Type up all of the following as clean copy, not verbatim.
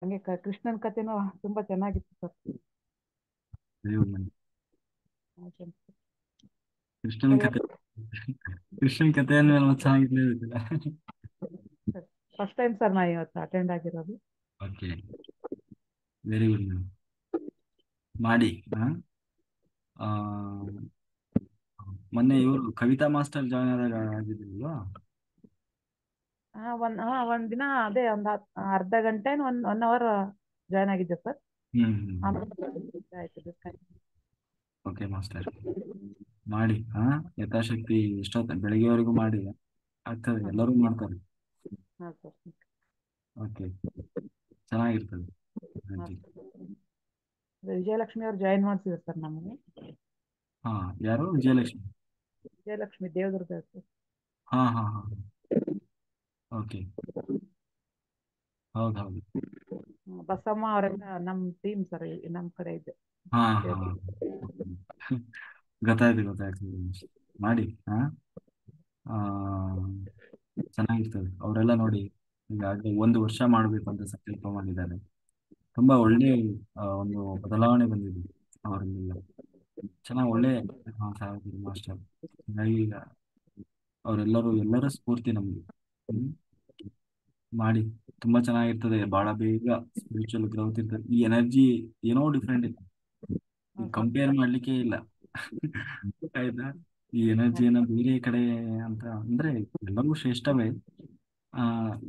ಹಂಗೆ ಕೃಷ್ಣನ್ ಕಥೆನೂ ತುಂಬಾ ಚೆನ್ನಾಗಿತ್ತು ಸರ್. ಅಯ್ಯೋ ಮನೆ ಕೃಷ್ಣನ ಸರಿ ಕತೆ. ಕೃಷ್ಣನ್ ಕತೆ ಅಂದ್ಮೇಲೆ ಮತ್ತೆ ಚೆನ್ನಾಗಿರ್ಲೇ ಬೇಕಲ್ಲ. ಫಸ್ಟ್ ಟೈಮ್ ಸರ್ ನಾ ಇವತ್ತು ಅಟೆಂಡ್ ಆಗಿರೋದು. Okay, very good ma'am. ಮಾಡಿ ಆ, ಮೊನ್ನೆ ಇವರು ಕವಿತಾ ಮಾಸ್ಟರ್ ಜಾಯ್ನ್ ಆದಾಗ ಆಗಿದ್ರಲ್ವಾ? ಒಂದ್ ದಿನ ಅದೇ ಅರ್ಧ ಗಂಟೆ ಒನ್ ಅವರ್ ಜಾಯ್ನ್ ಆಗಿದ್ದೆ ಸರ್. ಆಯ್ತು disconnect. ಓಕೆ ಮಾಸ್ಟರ್, ಮಾಡಿ ಯಥಾಶಕ್ತಿ ಎಷ್ಟೊತ್ತ ಬೆಳಿಗ್ಗೆವರೆಗೂ ಮಾಡಿ. ಆಗ್ತದೆ, ಹಾ ಎಲ್ಲರೂ ಮಾಡ್ತಾರೆ. ಹಾ ಸರ್. ಓಕೆ, ಚೆನ್ನಾಗಿರ್ತದೆ. ಹಾ ಹಾಗೆ. ಸರ್. ವಿಜಯಲಕ್ಷ್ಮಿ ಅವ್ರು ಜಾಯಿನ್ ಮಾಡ್ಸಿದ್ರು ಸರ್ ನಮಗೆ. ಹಾ, ಯಾರು ವಿಜಯಲಕ್ಷ್ಮಿ? ವಿಜಯಲಕ್ಷ್ಮಿ ದೇವದುರ್ಗ ಸರ್. ಹಾ ಹಾ ಹಾ, ಓಕೆ, ಹೌದು ಹೌದು. ಬಸಮ್ಮ ಅವರೆಲ್ಲ ನಮ್ ಟೀಮ್ ಸರ್, ನಮ್ ಕಡೆ ಇದೆ ಹಾ ಹಾ, ದೇವ್ರು. ಗೊತ್ತಾಯ್ತು ಗೊತ್ತಾಯ್ತು. ಮಾಡಿ ಆ, ಚೆನ್ನಾಗಿರ್ತದೆ. ಅವರೆಲ್ಲ ನೋಡಿ ಈಗಾಗಲೇ 1 ವರ್ಷ ಮಾಡಬೇಕು ಅಂತ ಸಂಕಲ್ಪ ಮಾಡಿದ್ದಾರೆ. ತುಂಬಾ ಒಳ್ಳೆ ಒಂದು ಬದಲಾವಣೆ ಬಂದಿದೆ ಅವರಲ್ಲೆಲ್ಲ. ಚೆನ್ನಾಗಿ ಒಳ್ಳೆ ಸಾಹೇಬರು ಮಾಸ್ಟರ್. ಹಾಗಾಗಿ ಈಗ ಅವರೆಲ್ಲರೂ ಎಲ್ಲರ ಸ್ಫೂರ್ತಿ ನಮ್ಗೆ. ಹ್ಮ್ ಮಾಡಿ, ತುಂಬಾ ಚೆನ್ನಾಗಿರ್ತದೆ. ಬಹಳ ಬೇಗ ಸ್ಪಿರಿಚುವಲ್ ಗ್ರೋತ್ ಇರ್ತದೆ. ಈ ಎನರ್ಜಿ ಏನೋ ಡಿಫ್ರೆಂಟ್ ಇದೆ, ಹಾ ಸರ್. ಕಂಪೇರ್ ಮಾಡ್ಲಿಕ್ಕೆ ಇಲ್ಲ. ಆಯ್ತಾ? ಈ ಎನರ್ಜಿಯನ್ನ ಬೇರೆ ಕಡೆ ಅಂತ ಅಂದ್ರೆ ಎಲ್ಲವೂ ಶ್ರೇಷ್ಠವೇ. ಆ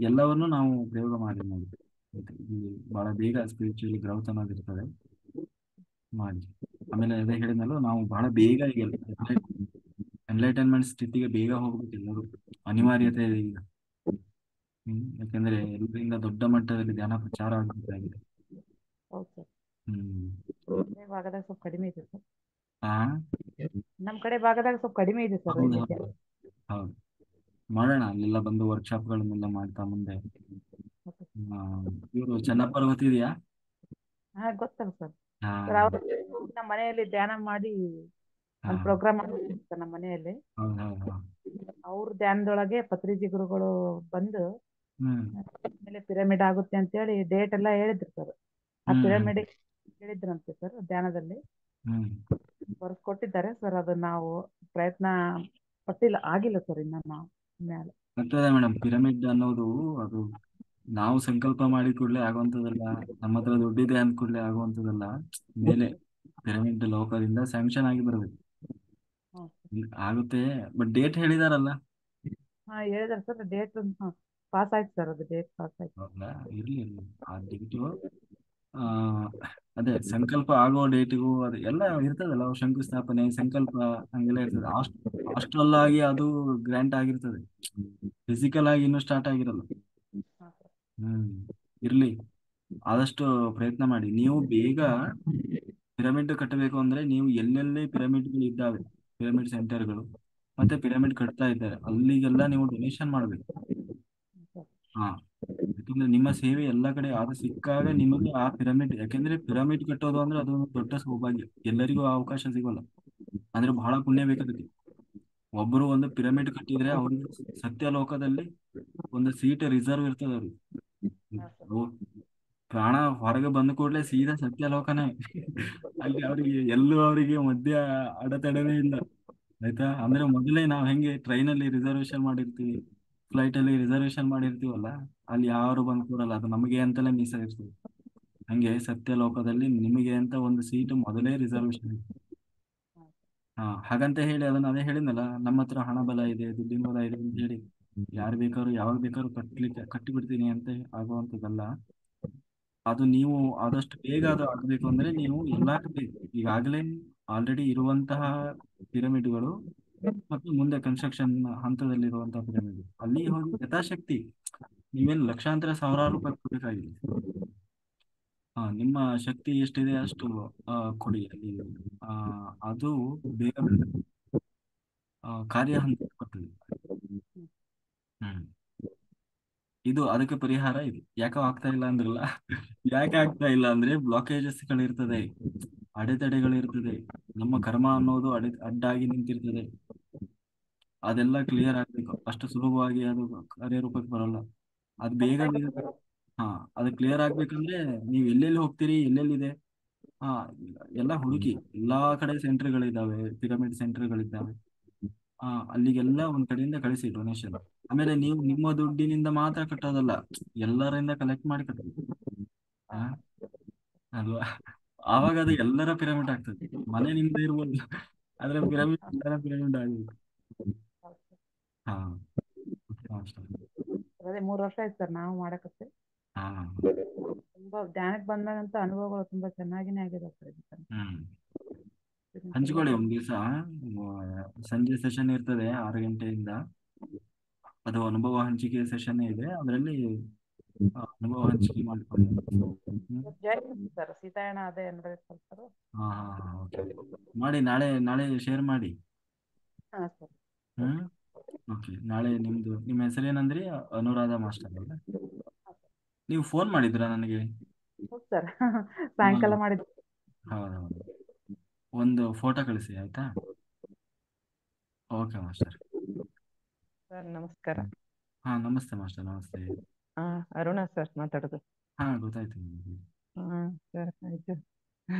ಎಲ್ಲವನ್ನು ನಾವು ಪ್ರಯೋಗ ಮಾಡಿ ನೋಡಿ. ಮತ್ತೆ ಇಲ್ಲಿ ಬಹಳ ಬೇಗ ಸ್ಪಿರಿಚುವಲಿ ಗ್ರೌತ್ ಅನ್ನೋದು ಇರ್ತದೆ. ಮಾಡಿ. ಆಮೇಲೆ ಅದೇ ಹೇಳಿದ್ನಲ್ಲ, ನಾವು ಬಹಳ ಬೇಗ ಈಗ ಎನ್ಲೈಟನ್ಮೆಂಟ್ ಸ್ಥಿತಿಗೆ ಬೇಗ ಹೋಗ್ಬೇಕು ಎಲ್ಲರೂ. ಅನಿವಾರ್ಯತೆ ಇದೆ ಈಗ. ಯಾಕೆಂದ್ರೆ ಎಲ್ಲರಿಂದ ದೊಡ್ಡ ಮಟ್ಟದಲ್ಲಿ ಧ್ಯಾನ ಪ್ರಚಾರ ಆಗಬೇಕಾಗಿದೆ. ಹೌದು ಸರ್. ಹ್ಮ್ ಈ ಭಾಗದಾಗ ಸ್ವಲ್ಪ ಕಡಿಮೆ ಇದೆ ಸರ್. ಹಾ, ನಮ್ ಕಡೆ ಭಾಗದಾಗ ಸ್ವಲ್ಪ ಕಡಿಮೆ ಇದೆ ಸರ್ ಹೌದು ಇಲ್ಲಿ. ಹೌದು ಹೌದು. ಮಾಡೋಣ ಅಲ್ಲೆಲ್ಲ ಬಂದು ವರ್ಕ್ಶಾಪ್ಗಳನ್ನೆಲ್ಲ ಮಾಡ್ತಾ ಮುಂದೆ. ಇವರು ಚೆನ್ನಪ್ಪರು ಗೊತ್ತಿದೆಯಾ? ಹಾ ಗೊತ್ತಲ್ಲ ಸರ್. ಹಾ ಸರ್ ಅವ್ರು ನಮ್ಮ ಮನೆಯಲ್ಲಿ ಧ್ಯಾನ ಮಾಡಿ ಹಾ, ಒಂದು ಪ್ರೋಗ್ರಾಮ್ ಸರ್ ನಮ್ಮ ಮನೆಯಲ್ಲಿ. ಹೌದು ಹೌದು ಹೌದು. ಅವ್ರ ಧ್ಯಾನದೊಳಗೆ ಪತ್ರಿಜಿ ಗುರುಗಳು ಬಂದು ಹ್ಮ್ ಆಮೇಲೆ ಪಿರಮಿಡ್ ಆಗುತ್ತೆ ಅಂತೇಳಿ ಡೇಟ್ ಎಲ್ಲ ಹೇಳಿದ್ರು ಸರ್. ಆ ಹ್ಮ್ ಹ್ಮ್ ಪಿರಮಿಡ್ ಹೇಳಿದ್ರಂತೆ ಸರ್ ಧ್ಯಾನದಲ್ಲಿ ಹ್ಮ್ ಕೊಟ್ಟಿದ್ದಾರೆ ಸರ್. ಅದು ನಾವು ಪ್ರಯತ್ನ ಪಟ್ಟಿಲ್ಲ, ಆಗಿಲ್ಲ ಸರ್ ಇನ್ನ ನಾವು ಮೇಲೆ. ಆಗ್ತದೆ ಮೇಡಮ್. ಪಿರಮಿಡ್ ಅನ್ನೋದು ಅದು ನಾವು ಸಂಕಲ್ಪ ಮಾಡಿ ಕೂಡಲೇ ಆಗುವಂಥದ್ದಲ್ಲ. ನಮ್ಮ ಹತ್ರ ದುಡ್ಡಿದೆ ಅಂದ ಕೂಡಲೇ ಆಗುವಂಥದ್ದಲ್ಲ. ಮೇಲೆ ಪಿರಮಿಡ್ ಲೋಕದಿಂದ ಸ್ಯಾಂಕ್ಷನ್ ಆಗಿ ಬರಬೇಕು. ಹ್ಮ್. ಆಗುತ್ತೆ. ಬಟ್ ಡೇಟ್ ಹೇಳಿದಾರಲ್ಲ. ಹಾ ಹೇಳಿದಾರೆ ಸರ್ ಡೇಟ್. ಪಾಸ್ ಆಯ್ತು ಸರ್, ಅದು ಡೇಟ್ ಪಾಸ್ ಆಯ್ತು. ಹೌದಾ? ಇರ್ಲಿ ಇರ್ಲಿ, ಆ ಡೇಟು ಆ ಅದೇ ಸಂಕಲ್ಪ ಆಗೋ ಡೇಟಿಗೂ ಅದು ಎಲ್ಲ ಇರ್ತದಲ್ಲ. ಶಂಕುಸ್ಥಾಪನೆ ಸಂಕಲ್ಪ ಹಂಗೆಲ್ಲ ಇರ್ತದೆ. ಅಷ್ಟ್ರಲ್ಲಾಗಿ ಅದು ಗ್ರ್ಯಾಂಟ್ ಆಗಿರ್ತದೆ. ಫಿಸಿಕಲ್ ಆಗಿ ಇನ್ನೂ ಸ್ಟಾರ್ಟ್ ಆಗಿರಲ್ಲ. ಹಾ ಸರ್. ಹ್ಮ್ ಇರ್ಲಿ, ಆದಷ್ಟು ಪ್ರಯತ್ನ ಮಾಡಿ. ನೀವು ಬೇಗ ಪಿರಮಿಡ್ ಕಟ್ಟಬೇಕು ಅಂದ್ರೆ ನೀವು ಎಲ್ಲೆಲ್ಲಿ ಪಿರಮಿಡ್ಗಳು ಇದ್ದಾವೆ, ಪಿರಮಿಡ್ ಸೆಂಟರ್ಗಳು ಮತ್ತೆ ಪಿರಮಿಡ್ ಕಟ್ತಾ ಇದ್ದಾರೆ, ಅಲ್ಲಿಗೆಲ್ಲ ನೀವು ಡೊನೇಷನ್ ಮಾಡಬೇಕು. ಹಾ, ಯಾಕಂದ್ರೆ ನಿಮ್ಮ ಸೇವೆ ಎಲ್ಲ ಕಡೆ ಆದ ಸಿಕ್ಕಾಗ ನಿಮಗೆ ಆ ಪಿರಮಿಡ್, ಯಾಕೆಂದ್ರೆ ಪಿರಮಿಡ್ ಕಟ್ಟೋದು ಅಂದ್ರೆ ಅದೊಂದು ದೊಡ್ಡ ಸೌಭಾಗ್ಯ. ಎಲ್ಲರಿಗೂ ಆ ಅವಕಾಶ ಸಿಗೋಲ್ಲ. ಅಂದ್ರೆ ಬಹಳ ಪುಣ್ಯ ಬೇಕಾಗುತ್ತೆ. ಒಬ್ಬರು ಒಂದು ಪಿರಮಿಡ್ ಕಟ್ಟಿದ್ರೆ ಅವ್ರಿಗೆ ಸತ್ಯ ಲೋಕದಲ್ಲಿ ಒಂದು ಸೀಟ್ ರಿಸರ್ವ್ ಇರ್ತದೆ ಅವ್ರಿಗೆ. ಹಾ ಸರ್. ಓ, ಪ್ರಾಣ ಹೊರಗೆ ಬಂದ ಕೂಡಲೇ ಸೀದಾ ಸತ್ಯ ಲೋಕನೇ. ಅಲ್ಲಿ ಅವರಿಗೆ ಎಲ್ಲೂ ಅವರಿಗೆ ಮಧ್ಯ ಅಡೆತಡೆನೇ ಇಲ್ಲ. ಆಯ್ತಾ? ಅಂದ್ರೆ ಮೊದಲೇ ನಾವು ಹೆಂಗೆ ಟ್ರೈನಲ್ಲಿ ರಿಸರ್ವೇಶನ್ ಮಾಡಿರ್ತೀವಿ, ಫ್ಲೈಟ್ ಅಲ್ಲಿ ರಿಸರ್ವೇಶನ್ ಮಾಡಿರ್ತೀವಲ್ಲ, ಅಲ್ಲಿ ಯಾರು ಬಂದು ಕೂರಲ್ಲ. ಅದು ನಮಗೆ ಅಂತಲೇ ಮೀಸಲಿರ್ತದೆ. ಹಂಗೆ ಸತ್ಯ ಲೋಕದಲ್ಲಿ ನಿಮಗೆ ಅಂತ ಒಂದು ಸೀಟ್ ಮೊದಲೇ ರಿಸರ್ವೇಶನ್. ಹಾ ಹಾ, ಹಾಗಂತ ಹೇಳಿ ಅದನ್ನ ಅದೇ ಹೇಳಿದ್ನಲ್ಲ, ನಮ್ಮ ಹತ್ರ ಹಣ ಬಲ ಇದೆ, ದುಡ್ಡಿನ ಬಲ ಇದೆ ಅಂತ ಹೇಳಿ ಯಾರು ಬೇಕಾದ್ರೂ ಯಾವಾಗ ಬೇಕಾದ್ರೂ ಕಟ್ಟಿಬಿಡ್ತೀನಿ ಅಂತ ಆಗುವಂಥದ್ದಲ್ಲ. ಅದು ನೀವು ಆದಷ್ಟು ಬೇಗ ಅದು ಆಗಬೇಕು ಅಂದ್ರೆ ನೀವು ಎಲ್ಲಾ ಕಡೆ ಈಗಾಗಲೇ ಆಲ್ರೆಡಿ ಇರುವಂತಹ ಪಿರಮಿಡ್ಗಳು ಮತ್ತು ಮುಂದೆ ಕನ್ಸ್ಟ್ರಕ್ಷನ್ ಹಂತದಲ್ಲಿರುವಂತಹ ಪಿರಮಿಡ್ ಅಲ್ಲಿ ಹೋಗಿ ಯಥಾಶಕ್ತಿ ನೀವೇನು ಲಕ್ಷಾಂತರ ಸಾವಿರಾರು ರೂಪಾಯಿ ಕೊಡಬೇಕಾಗಿಲ್ಲ. ನಿಮ್ಮ ಶಕ್ತಿ ಎಷ್ಟಿದೆ ಅಷ್ಟು ಕೊಡಿ ಅಲ್ಲಿ. ಆ, ಅದು ಬೇಗ ಬೇಗ ಕಾರ್ಯ ಹಂತ ಬರ್ತದೆ. ಹ್ಮ್ ಇದು ಅದಕ್ಕೆ ಪರಿಹಾರ ಇದು. ಯಾಕೆ ಆಗ್ತಾ ಇಲ್ಲ ಅಂದ್ರಲ್ಲ. ಯಾಕೆ ಆಗ್ತಾ ಇಲ್ಲ ಅಂದ್ರೆ ಬ್ಲಾಕೇಜಸ್ಗಳಿರ್ತದೆ, ಅಡೆತಡೆಗಳಿರ್ತದೆ. ನಮ್ಮ ಕರ್ಮ ಅನ್ನೋದು ಅಡ್ಡಾಗಿ ನಿಂತಿರ್ತದೆ. ಅದೆಲ್ಲ ಕ್ಲಿಯರ್ ಆಗ್ಬೇಕು. ಅಷ್ಟು ಸುಲಭವಾಗಿ ಅದು ಕಾರ್ಯರೂಪಕ್ಕೆ ಬರಲ್ಲ. ಅದು ಬೇಗ ಬೇಗ. ಹಾ, ಅದು ಕ್ಲಿಯರ್ ಆಗ್ಬೇಕಂದ್ರೆ ನೀವು ಎಲ್ಲೆಲ್ಲಿ ಹೋಗ್ತೀರಿ, ಎಲ್ಲೆಲ್ಲಿದೆ, ಹಾ, ಎಲ್ಲ ಹುಡುಕಿ. ಎಲ್ಲಾ ಕಡೆ ಸೆಂಟರ್ಗಳಿದ್ದಾವೆ, ಪಿರಮಿಡ್ ಸೆಂಟರ್ಗಳಿದ್ದಾವೆ. ಹಾ, ಅಲ್ಲಿಗೆಲ್ಲ ಒಂದ್ ಕಡೆಯಿಂದ ಕಳಿಸಿ ಡೊನೇಷನ್. ಆಮೇಲೆ ನೀವು ನಿಮ್ಮ ದುಡ್ಡಿನಿಂದ ಮಾತ್ರ ಕಟ್ಟೋದಲ್ಲ, ಎಲ್ಲರಿಂದ ಕಲೆಕ್ಟ್ ಮಾಡಿ ಕಟ್ಟಬೇಕು. ಹಾ, ಅಲ್ವಾ? ಆವಾಗ ಅದು ಎಲ್ಲರ ಪಿರಮಿಡ್ ಆಗ್ತದೆ. ಮನೆ ನಿಮ್ದು ಇರ್ಬೋದು, ಆದ್ರೆ ಪಿರಮಿಡ್ ಎಲ್ಲರ ಪಿರಮಿಡ್ ಆಗ್ಬೇಕು. ಹಾ, ಓಕೆ ಮಾಸ್ಟರ್. ಅದೇ 3 ವರ್ಷ ಆಯ್ತು ಸರ್ ನಾವು ಮಾಡಕತ್ತೆ. ಹಾ, ತುಂಬಾ ಧ್ಯಾನಕ್ಕೆ ಬಂದಾಗಂತ ಅನುಭವಗಳು ತುಂಬಾ ಚೆನ್ನಾಗಿನೇ ಆಗಿದೆ ಸರ್ ಇದಕ್ಕೆ. ಹ್ಮ್ ಇದಕ್ಕೆಲ್ಲ ಹಂಚ್ಕೊಳ್ಳಿ. ಒಂದ್ ದಿವಸ ಸಂಜೆ ಸೆಷನ್ ಇರ್ತದೆ 6 ಗಂಟೆಯಿಂದ. ಅದು ಅನುಭವ ಹಂಚಿಕೆ ಸೆಷನ್ ಇದೆ, ಅದರಲ್ಲಿ ಅನುಭವ ಹಂಚಿಕೆ ಮಾಡ್ಕೊಳ್ಳಿ. ಹ್ಮ್ ಜೈ ಸರ್ ಸೀತಾಯಣ ಅದೇ ಅಂದ್ರೆ ಸ್ವಲ್ಪ. ಹಾ ಹಾ ಹಾ, ಓಕೆ. ಮಾಡಿ, ನಾಳೆ ನಾಳೆ ಶೇರ್ ಮಾಡಿ. ಹಾ ಸರ್. ಹ್ಮ್ ಓಕೆ. ನಾಳೆ ನಿಮ್ಮ ಹೆಸರೇನಂದ್ರಿ? ಅನುರಾಧ ಮಾಸ್ಟರ್ ಅಲ್ಲ? ನೀವು ಫೋನ್ ಮಾಡಿದ್ರಾ ನನಗೆ? ಹೌದು ಸರ್. ಹಾ, ಸಾಯಂಕಾಲ ಮಾಡಿದ್ದು. ಹೌದೌದು. ಒಂದು ಫೋಟೋ ಕಳಿಸಿ ಆಯ್ತಾ? Okay master. ಸರ್ ನಮಸ್ಕಾರ. ಹಾ, ನಮಸ್ತೆ ಮಾಸ್ಟರ್, ನಮಸ್ತೆ. ಹಾ, ಅರುಣ ಸರ್ ಮಾತಾಡೋದು. ಹಾ, ಗೊತ್ತಾಯ್ತು ನಿಮಗೆ. ಹಾ ಸರ್ ಆಯ್ತು.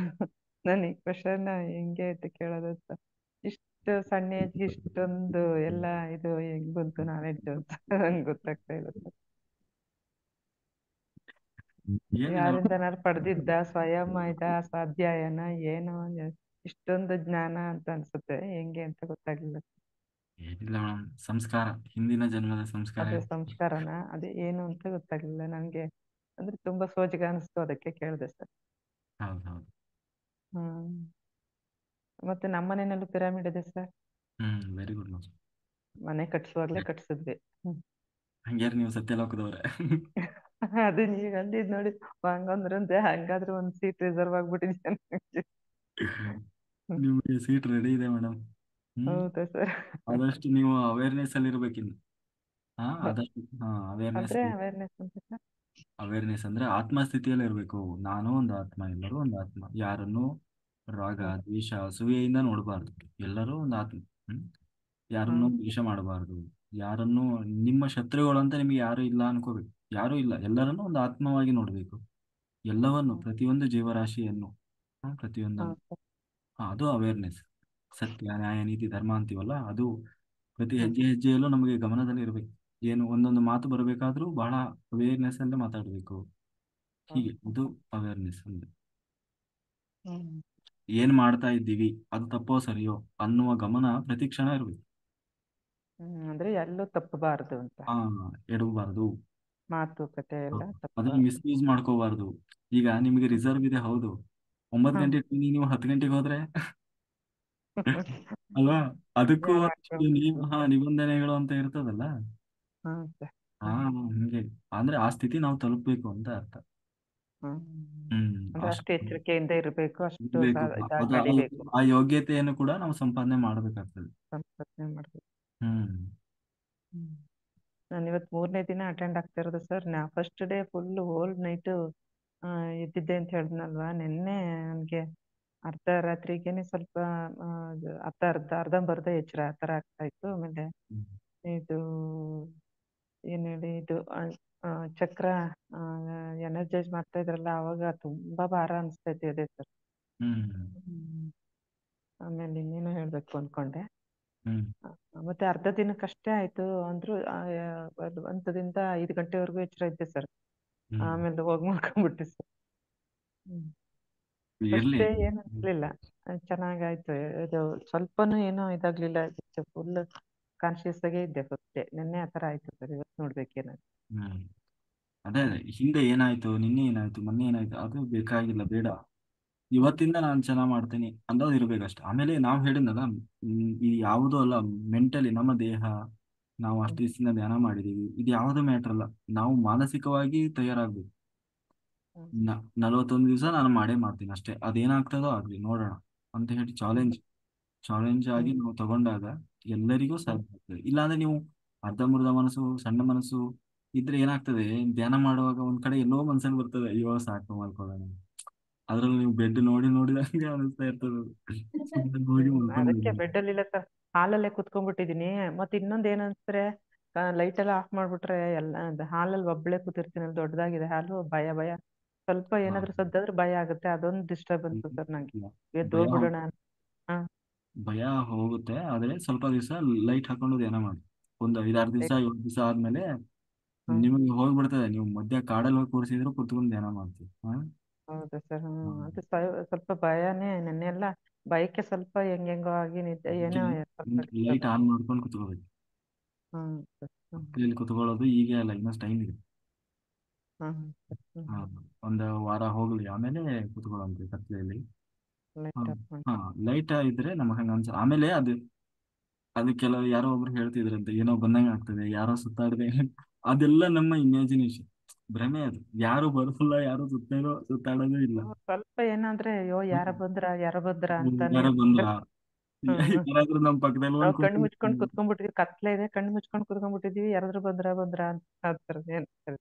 ನಾನು ಈ ಕ್ವಶನ್ ಹೆಂಗೆ ಅಂತ ಕೇಳೋದು ಸರ್. ಇಷ್ಟು ಸಣ್ಣ ಏಜ್ಗೆ ಇಷ್ಟೊಂದು ಎಲ್ಲ ಇದು ಹೆಂಗ್ ಬಂತು ನಾಲೆಡ್ಜ್ ಅಂತ ನಂಗೆ ಗೊತ್ತಾಗ್ತಾ ಇಲ್ಲ ಸರ್. ಏನಿಲ್ಲ ಯಾರಿಂದನಾರು ಪಡೆದಿದ್ದ ಸ್ವಯಂ ಇದ ಸ್ವಾಧ್ಯಾಯನ ಏನೋ ಇಷ್ಟೊಂದು ಜ್ಞಾನ ಅಂತ ಅನ್ಸುತ್ತೆ, ಹೆಂಗೆ ಅಂತ ಗೊತ್ತಾಗ್ಲಿಲ್ಲ. ಏನಿಲ್ಲ ಮೇಡಮ್, ಸಂಸ್ಕಾರ, ಹಿಂದಿನ ಜನ್ಮದ ಸಂಸ್ಕಾರ. ಅದೇ ಸಂಸ್ಕಾರನ ಅದೇ ಏನು ಅಂತ ಗೊತ್ತಾಗ್ಲಿಲ್ಲ ನನಗೆ. ಅಂದ್ರೆ ತುಂಬಾ ಸೋಜಿಗ ಅನಿಸ್ತು, ಅದಕ್ಕೆ ಕೇಳಿದೆ ಸರ್. ಹೌದೌದು. ಹ್ಮ್ ಮತ್ತೆ ನಮ್ಮ ಮನೆಯಲ್ಲೂ ಪಿರಮಿಡ್ ಇದೆ ಸರ್. Very good master. ಮನೆ ಕಟ್ಸುವಾಗ್ಲೇ ಕಟ್ಸಿದ್ವಿ. ಹಂಗ್ಯಾರು ನೀವು ಸತ್ಯಲೋಕದವ್ರೆ? ಅದು ನೀವ್ ಅಂದಿದ್ ನೋಡಿ, ಹಂಗಂದ್ರಂತೆ ಹಂಗಾದ್ರೆ ಒಂದ್ ಸೀಟ್ ರಿಸರ್ವ್ ಆಗ್ಬಿಟ್ಟಿದೆ. ನಿಮಗೆ ಸೀಟ್ ರೆಡಿ ಇದೆ ಮೇಡಮ್. ಹೌದಾ ಸರ್? ಆದಷ್ಟು ನೀವು ಅವೇರ್ನೆಸ್ ಅಲ್ಲಿ ಇರ್ಬೇಕಿನ್ನು. ಹಾ, ಆದಷ್ಟು. ಹಾ, ಅವೇರ್ನೆಸ್. ಅಂದ್ರೆ ಅವೇರ್ನೆಸ್ ಅಂತ ಸರ್. ಅವೇರ್ನೆಸ್ ಅಂದ್ರೆ ಆತ್ಮಸ್ಥಿತಿಯಲ್ಲಿ ಇರಬೇಕು. ನಾನು ಒಂದು ಆತ್ಮ, ಎಲ್ಲರೂ ಒಂದು ಆತ್ಮ. ಯಾರನ್ನು ರಾಗ, ದ್ವೇಷ, ಅಸೂಯೆಯಿಂದ ನೋಡಬಾರ್ದು. ಎಲ್ಲರೂ ಒಂದು ಆತ್ಮ. ಹ್ಮ್ ಯಾರನ್ನು ದ್ವೇಷ ಮಾಡಬಾರ್ದು. ಯಾರನ್ನು ನಿಮ್ಮ ಶತ್ರುಗಳು ಅಂತ ನಿಮಗೆ ಯಾರು ಇಲ್ಲ ಅನ್ಕೋಬೇಕು. ಯಾರು ಇಲ್ಲ, ಎಲ್ಲರನ್ನೂ ಒಂದು ಆತ್ಮವಾಗಿ ನೋಡಬೇಕು. ಎಲ್ಲವನ್ನು, ಪ್ರತಿಯೊಂದು ಜೀವರಾಶಿಯನ್ನು, ಪ್ರತಿಯೊಂದನ್ನು. ಅದು ಅವೇರ್ನೆಸ್. ಸತ್ಯ, ನ್ಯಾಯ, ನೀತಿ, ಧರ್ಮ ಅಂತೀವಲ್ಲ, ಅದು ಪ್ರತಿ ಹೆಜ್ಜೆ ಹೆಜ್ಜೆಯಲ್ಲೂ ನಮಗೆ ಗಮನದಲ್ಲಿ ಇರಬೇಕು. ಏನು ಒಂದೊಂದು ಮಾತು ಬರಬೇಕಾದ್ರೂ ಬಹಳ ಅವೇರ್ನೆಸ್ ಅಲ್ಲೇ ಮಾತಾಡಬೇಕು. ಹೀಗೆ ಅದು ಅವೇರ್ನೆಸ್ ಅಂದ್ರೆ. ಏನ್ ಮಾಡ್ತಾ ಇದ್ದೀವಿ, ಅದು ತಪ್ಪೋ ಸರಿಯೋ ಅನ್ನುವ ಗಮನ ಪ್ರತಿ ಕ್ಷಣ ಇರಬೇಕು. ಅಂದ್ರೆ ಎಲ್ಲೂ ತಪ್ಪಬಾರದು ಅಂತ. ಹಾ, ಎಡವಬಾರ್ದು. ಮಾತುಕತೆ ಎಲ್ಲ ಅದನ್ನ ತಪ್ಪಬಾರದು. ಮಿಸ್ಯೂಸ್ ಮಾಡ್ಕೋಬಾರ್ದು. ಈಗ ನಿಮಗೆ ರಿಸರ್ವ್ ಇದೆ, ಹೌದು. 9 ಗಂಟೆ ನೀವು 10 ಗಂಟೆಗೆ ಹೋದ್ರೆ ಅಲ್ವಾ? ಅದಕ್ಕೂ ಒಂದಿಷ್ಟು ನಿಬಂಧನೆಗಳು ಅಂತ ಇರ್ತದಲ್ಲ. ಹಾ, ಹಂಗೆ. ಅಂದ್ರೆ ಆ ಸ್ಥಿತಿ ನಾವು ತಲುಪಬೇಕು ಅಂತ ಅರ್ಥ. ಅಂದ್ರೆ ಅಷ್ಟು ಅಷ್ಟು ಎಚ್ಚರಿಕೆಯಿಂದ ಇರಬೇಕು, ಅಷ್ಟು ಇರ್ಬೇಕು. ಇದಾಗಿ ನಡಿಬೇಕು, ಆ ಯೋಗ್ಯತೆಯನ್ನು ಕೂಡ ನಾವು ಸಂಪಾದನೆ ಮಾಡಬೇಕಾಗ್ತದೆ. ಸಂಪಾದನೆ ಮಾಡ್ಬೇಕು. ಹ್ಮ್ ನಾನು ಇವತ್ತು 3ನೇ ದಿನ ಅಟೆಂಡ್ ಆಗ್ತಾ ಇರೋದು ಸರ್. ನಾ first day full whole night ಇದ್ದಿದ್ದೆ ಅಂತ ಹೇಳಿದ್ನಲ್ವಾ. ನಿನ್ನೆ ನನಗೆ ಅರ್ಧ ರಾತ್ರಿಗೇನೆ ಸ್ವಲ್ಪ ಅರ್ಧಂಬರ್ಧ ಎಚ್ಚರ ಆ ಥರ ಆಗ್ತಾ ಇತ್ತು. ಆಮೇಲೆ ಇದು ಏನು ಹೇಳಿ ಇದು ಚಕ್ರ ಎನರ್ಜೈಸ್ ಮಾಡ್ತಾ ಇದ್ರಲ್ಲ, ಅವಾಗ ತುಂಬಾ ಭಾರ ಅನಿಸ್ತಾ ಇದೆ ಸರ್. ಆಮೇಲೆ ಇನ್ನೇನು ಹೇಳ್ಬೇಕು ಅನ್ಕೊಂಡೆ. ಮತ್ತೆ ಅರ್ಧ ದಿನಕ್ಕಷ್ಟೇ ಆಯ್ತು ಅಂದ್ರು. 1ರಿಂದ 5 ಗಂಟೆವರೆಗೂ ಎಚ್ಚರ ಇದ್ದೆ ಸರ್. ಆಮೇಲೆ ಹೋಗಿ ಮಾಡ್ಕೊಂಡ್ಬಿಟ್ಟೆ ಸರ್. ಫಸ್ಟ್ ಇರ್ಲಿ. ಡೇ ಏನು ಅನ್ಸ್ಲಿಲ್ಲ, ಚೆನ್ನಾಗಾಯ್ತು. ಇದು ಸ್ವಲ್ಪನೂ ಏನೋ ಇದಾಗ್ಲಿಲ್ಲ, ಫುಲ್ ಕಾನ್ಶಿಯಸ್ ಆಗೇ ಇದ್ದೆ ಫಸ್ಟ್ ಡೇ. ನಿನ್ನೆ ಆ ಥರ ಆಯ್ತು ಸರ್. ಇವತ್ತು ನೋಡ್ಬೇಕೇನಾದ್ರು. ಅದೇ ಹಿಂದೆ ಏನಾಯ್ತು, ನಿನ್ನೆ ಏನಾಯ್ತು, ಮೊನ್ನೆ ಏನಾಯ್ತು, ಅದು ಬೇಕಾಗಿಲ್ಲ, ಬೇಡ. ಇವತ್ತಿಂದ ನಾನು ಚೆನ್ನಾಗಿ ಮಾಡ್ತೀನಿ ಅನ್ನೋದು ಇರ್ಬೇಕಷ್ಟೆ. ಆಮೇಲೆ ನಾವು ಹೇಳಿದ್ನಲ್ಲ, ಈ ಯಾವುದೂ ಅಲ್ಲ, ಮೆಂಟಲಿ ನಮ್ಮ ದೇಹ, ನಾವು ಅಷ್ಟು ದಿವಸದಿಂದ ಧ್ಯಾನ ಮಾಡಿದೀವಿ, ಇದು ಯಾವುದೂ ಮ್ಯಾಟ್ರ್ ಅಲ್ಲ. ನಾವು ಮಾನಸಿಕವಾಗಿ ತಯಾರಾಗ್ಬೇಕು. 41 ದಿವಸ ನಾನು ಮಾಡೇ ಮಾಡ್ತೀನಿ ಅಷ್ಟೇ, ಅದೇನಾಗ್ತದೋ ಆಗ್ಲಿ ನೋಡೋಣ ಅಂತ ಹೇಳಿ ಚಾಲೆಂಜ್ ಆಗಿ ನಾವು ತಗೊಂಡಾಗ ಎಲ್ಲರಿಗೂ ಸಾಧ್ಯ ಆಗ್ತದೆ. ಇಲ್ಲಾಂದ್ರೆ ನೀವು ಅರ್ಧಂಬರ್ಧ ಮನಸ್ಸು, ಸಣ್ಣ ಮನಸ್ಸು ಇದ್ರೆ ಏನಾಗ್ತದೆ, ಧ್ಯಾನ ಮಾಡುವಾಗ ಒಂದ್ ಕಡೆ ಎಲ್ಲೋ ಮನ್ಸಲ್ಲಿ ಬರ್ತದೆ, ಅಯ್ಯೋ ಸಾಕು ಮಾಡ್ಕೊಳ್ಳೋಣ. ಅದ್ರಲ್ಲಿ ನೀವು ಬೆಡ್ ನೋಡಿದಂಗೆ ಅನಿಸ್ತಾ ಇರ್ತದೆ. ಸುಮ್ಮನೆ ಹೋಗಿ ಅದಕ್ಕೆ ಮಲ್ಕೊಂಡ್ಬಿಡಿ. ಬೆಡ್ ಅಲ್ಲಿ ಇಲ್ಲ ಸರ್, ಹಾಲಲ್ಲೇ ಕುತ್ಕೊಂಡ್ಬಿಟ್ಟಿದೀನಿ. ಮತ್ತೆ ಇನ್ನೊಂದ್ ಏನ್ ಅನ್ಸ್ತಾರೆ, ಲೈಟ್ ಎಲ್ಲ ಆಫ್ ಮಾಡ್ಬಿಟ್ರೆ ಎಲ್ಲ ಹಾಲಲ್ಲಿ ಒಬ್ಳೆ ಕೂತಿರ್ತೀನಿ, ದೊಡ್ಡದಾಗಿದೆ ಹಾಲು, ಭಯ ಭಯ. ಸ್ವಲ್ಪ ಹಾ. ಏನಾದ್ರೂ ಸದ್ದಾದ್ರೂ ಭಯ ಆಗುತ್ತೆ, ಅದೊಂದು ಡಿಸ್ಟರ್ಬೆನ್ಸ್ ಸರ್ ನಂಗೆ. ಎದ್ದು ಭಯ ಹೋಗ್ಬಿಡೋಣ ಅಂತ. ಹಾ. ಭಯ ಹೋಗುತ್ತೆ, ಆದ್ರೆ ಸ್ವಲ್ಪ ದಿವಸ ಲೈಟ್ ಹಾಕೊಂಡು ಧ್ಯಾನ ಮಾಡಿ. ಒಂದು 5-6 ದಿವಸ 7 ದಿವಸ ಆದ್ಮೇಲೆ ಹಾ. ನಿಮಗೆ ಹೋಗ್ಬಿಡ್ತದೆ. ನೀವು ಮಧ್ಯ ಕಾಡಲ್ಲಿ ಹೋಗಿ ಕೂರಿಸಿದ್ರು ಕುತ್ಕೊಂಡು ಧ್ಯಾನ ಮಾಡ್ತೀವಿ. ಹೌದಾ ಸರ್? ಹಾ. ಅದು ಸ್ವಲ್ಪ ಭಯನೇ, ನೆನ್ನೆಲ್ಲ ಭಯಕ್ಕೆ ಸ್ವಲ್ಪ ಹೆಂಗೆಂಗೋ ಆಗಿ ನಿದ್ದೆ ಏನೋ ಸ್ವಲ್ಪ ಡಿಸ್ಟರ್ಬ್ ಲೈಟ್ ಆನ್ ಮಾಡ್ಕೊಂಡು ಕುತ್ಕೋಬೇಕು. ಹ್ಮ್ ಸರ್. ಹ್ಮ್ ಕತ್ಲೆಯಲ್ಲಿ ಕುತ್ಕೊಳ್ಳೋದು ಈಗ ಅಲ್ಲ, ಇನ್ನಷ್ಟು ಟೈಮ್ ಇದೆ. ಹ್ಮ್ ಸರ್. ಹಾ, ಒಂದು ವಾರ ಹೋಗ್ಲಿ ಆಮೇಲೆ ಕುತ್ಕೊಳ್ಳೋಂತೆ ಕತ್ಲೆಯಲ್ಲಿ. ಹಾ. ಲೈಟ್ ಆಫ್ ಮಾಡಿ. ಹಾ, ಲೈಟ್ ಇದ್ರೆ ನಮಗೆ ಹಂಗ ಅನ್ಸ. ಆಮೇಲೆ ಅದು ಅದು ಕೆಲವು ಯಾರೋ ಒಬ್ರು ಹೇಳ್ತಿದ್ರಂತೆ, ಏನೋ ಬಂದಂಗ ಆಗ್ತದೆ, ಯಾರೋ ಸುತ್ತಾಡಿದೆ. ಅದೆಲ್ಲ ನಮ್ಮ ಇಮ್ಯಾಜಿನೇಷನ್, ಭ್ರಮೆ. ಅದು ಯಾರು ಬರೋಲ್ಲ, ಯಾರು ಸುತ್ತಾಡೋದು ಇಲ್ಲ. ಸ್ವಲ್ಪ ಏನಾದ್ರೆ ಅಯ್ಯೋ ಯಾರ ಬಂದ್ರ ಯಾರ ಬಂದ್ರ ಅಂತಾನೆ ಯಾರೋ ಬಂದ್ರ ಇರುತ್ತೆ. ಹ್ಮ್. ಯಾರಾದ್ರೂ ನಮ್ಮ ಪಕ್ಕದಲ್ಲಿ ನಾವ್ ಒಂದು ಕಣ್ಣು ಮುಚ್ಕೊಂಡ್ ಕೂತ್ಕೊಂಡು ಕುತ್ಕೊಂಡ್ಬಿಟ್ಟಿದೀವಿ, ಕತ್ಲೆ ಇದೆ, ಕಣ್ಣು ಮುಚ್ಕೊಂಡ್ ಕುತ್ಕೊಂಡ್ಬಿಟ್ಟಿದೀವಿ, ಯಾರಾದ್ರೂ ಬಂದ್ರ ಅಂತ ಆ ಥರದ್ ಏನ್. ಅದು.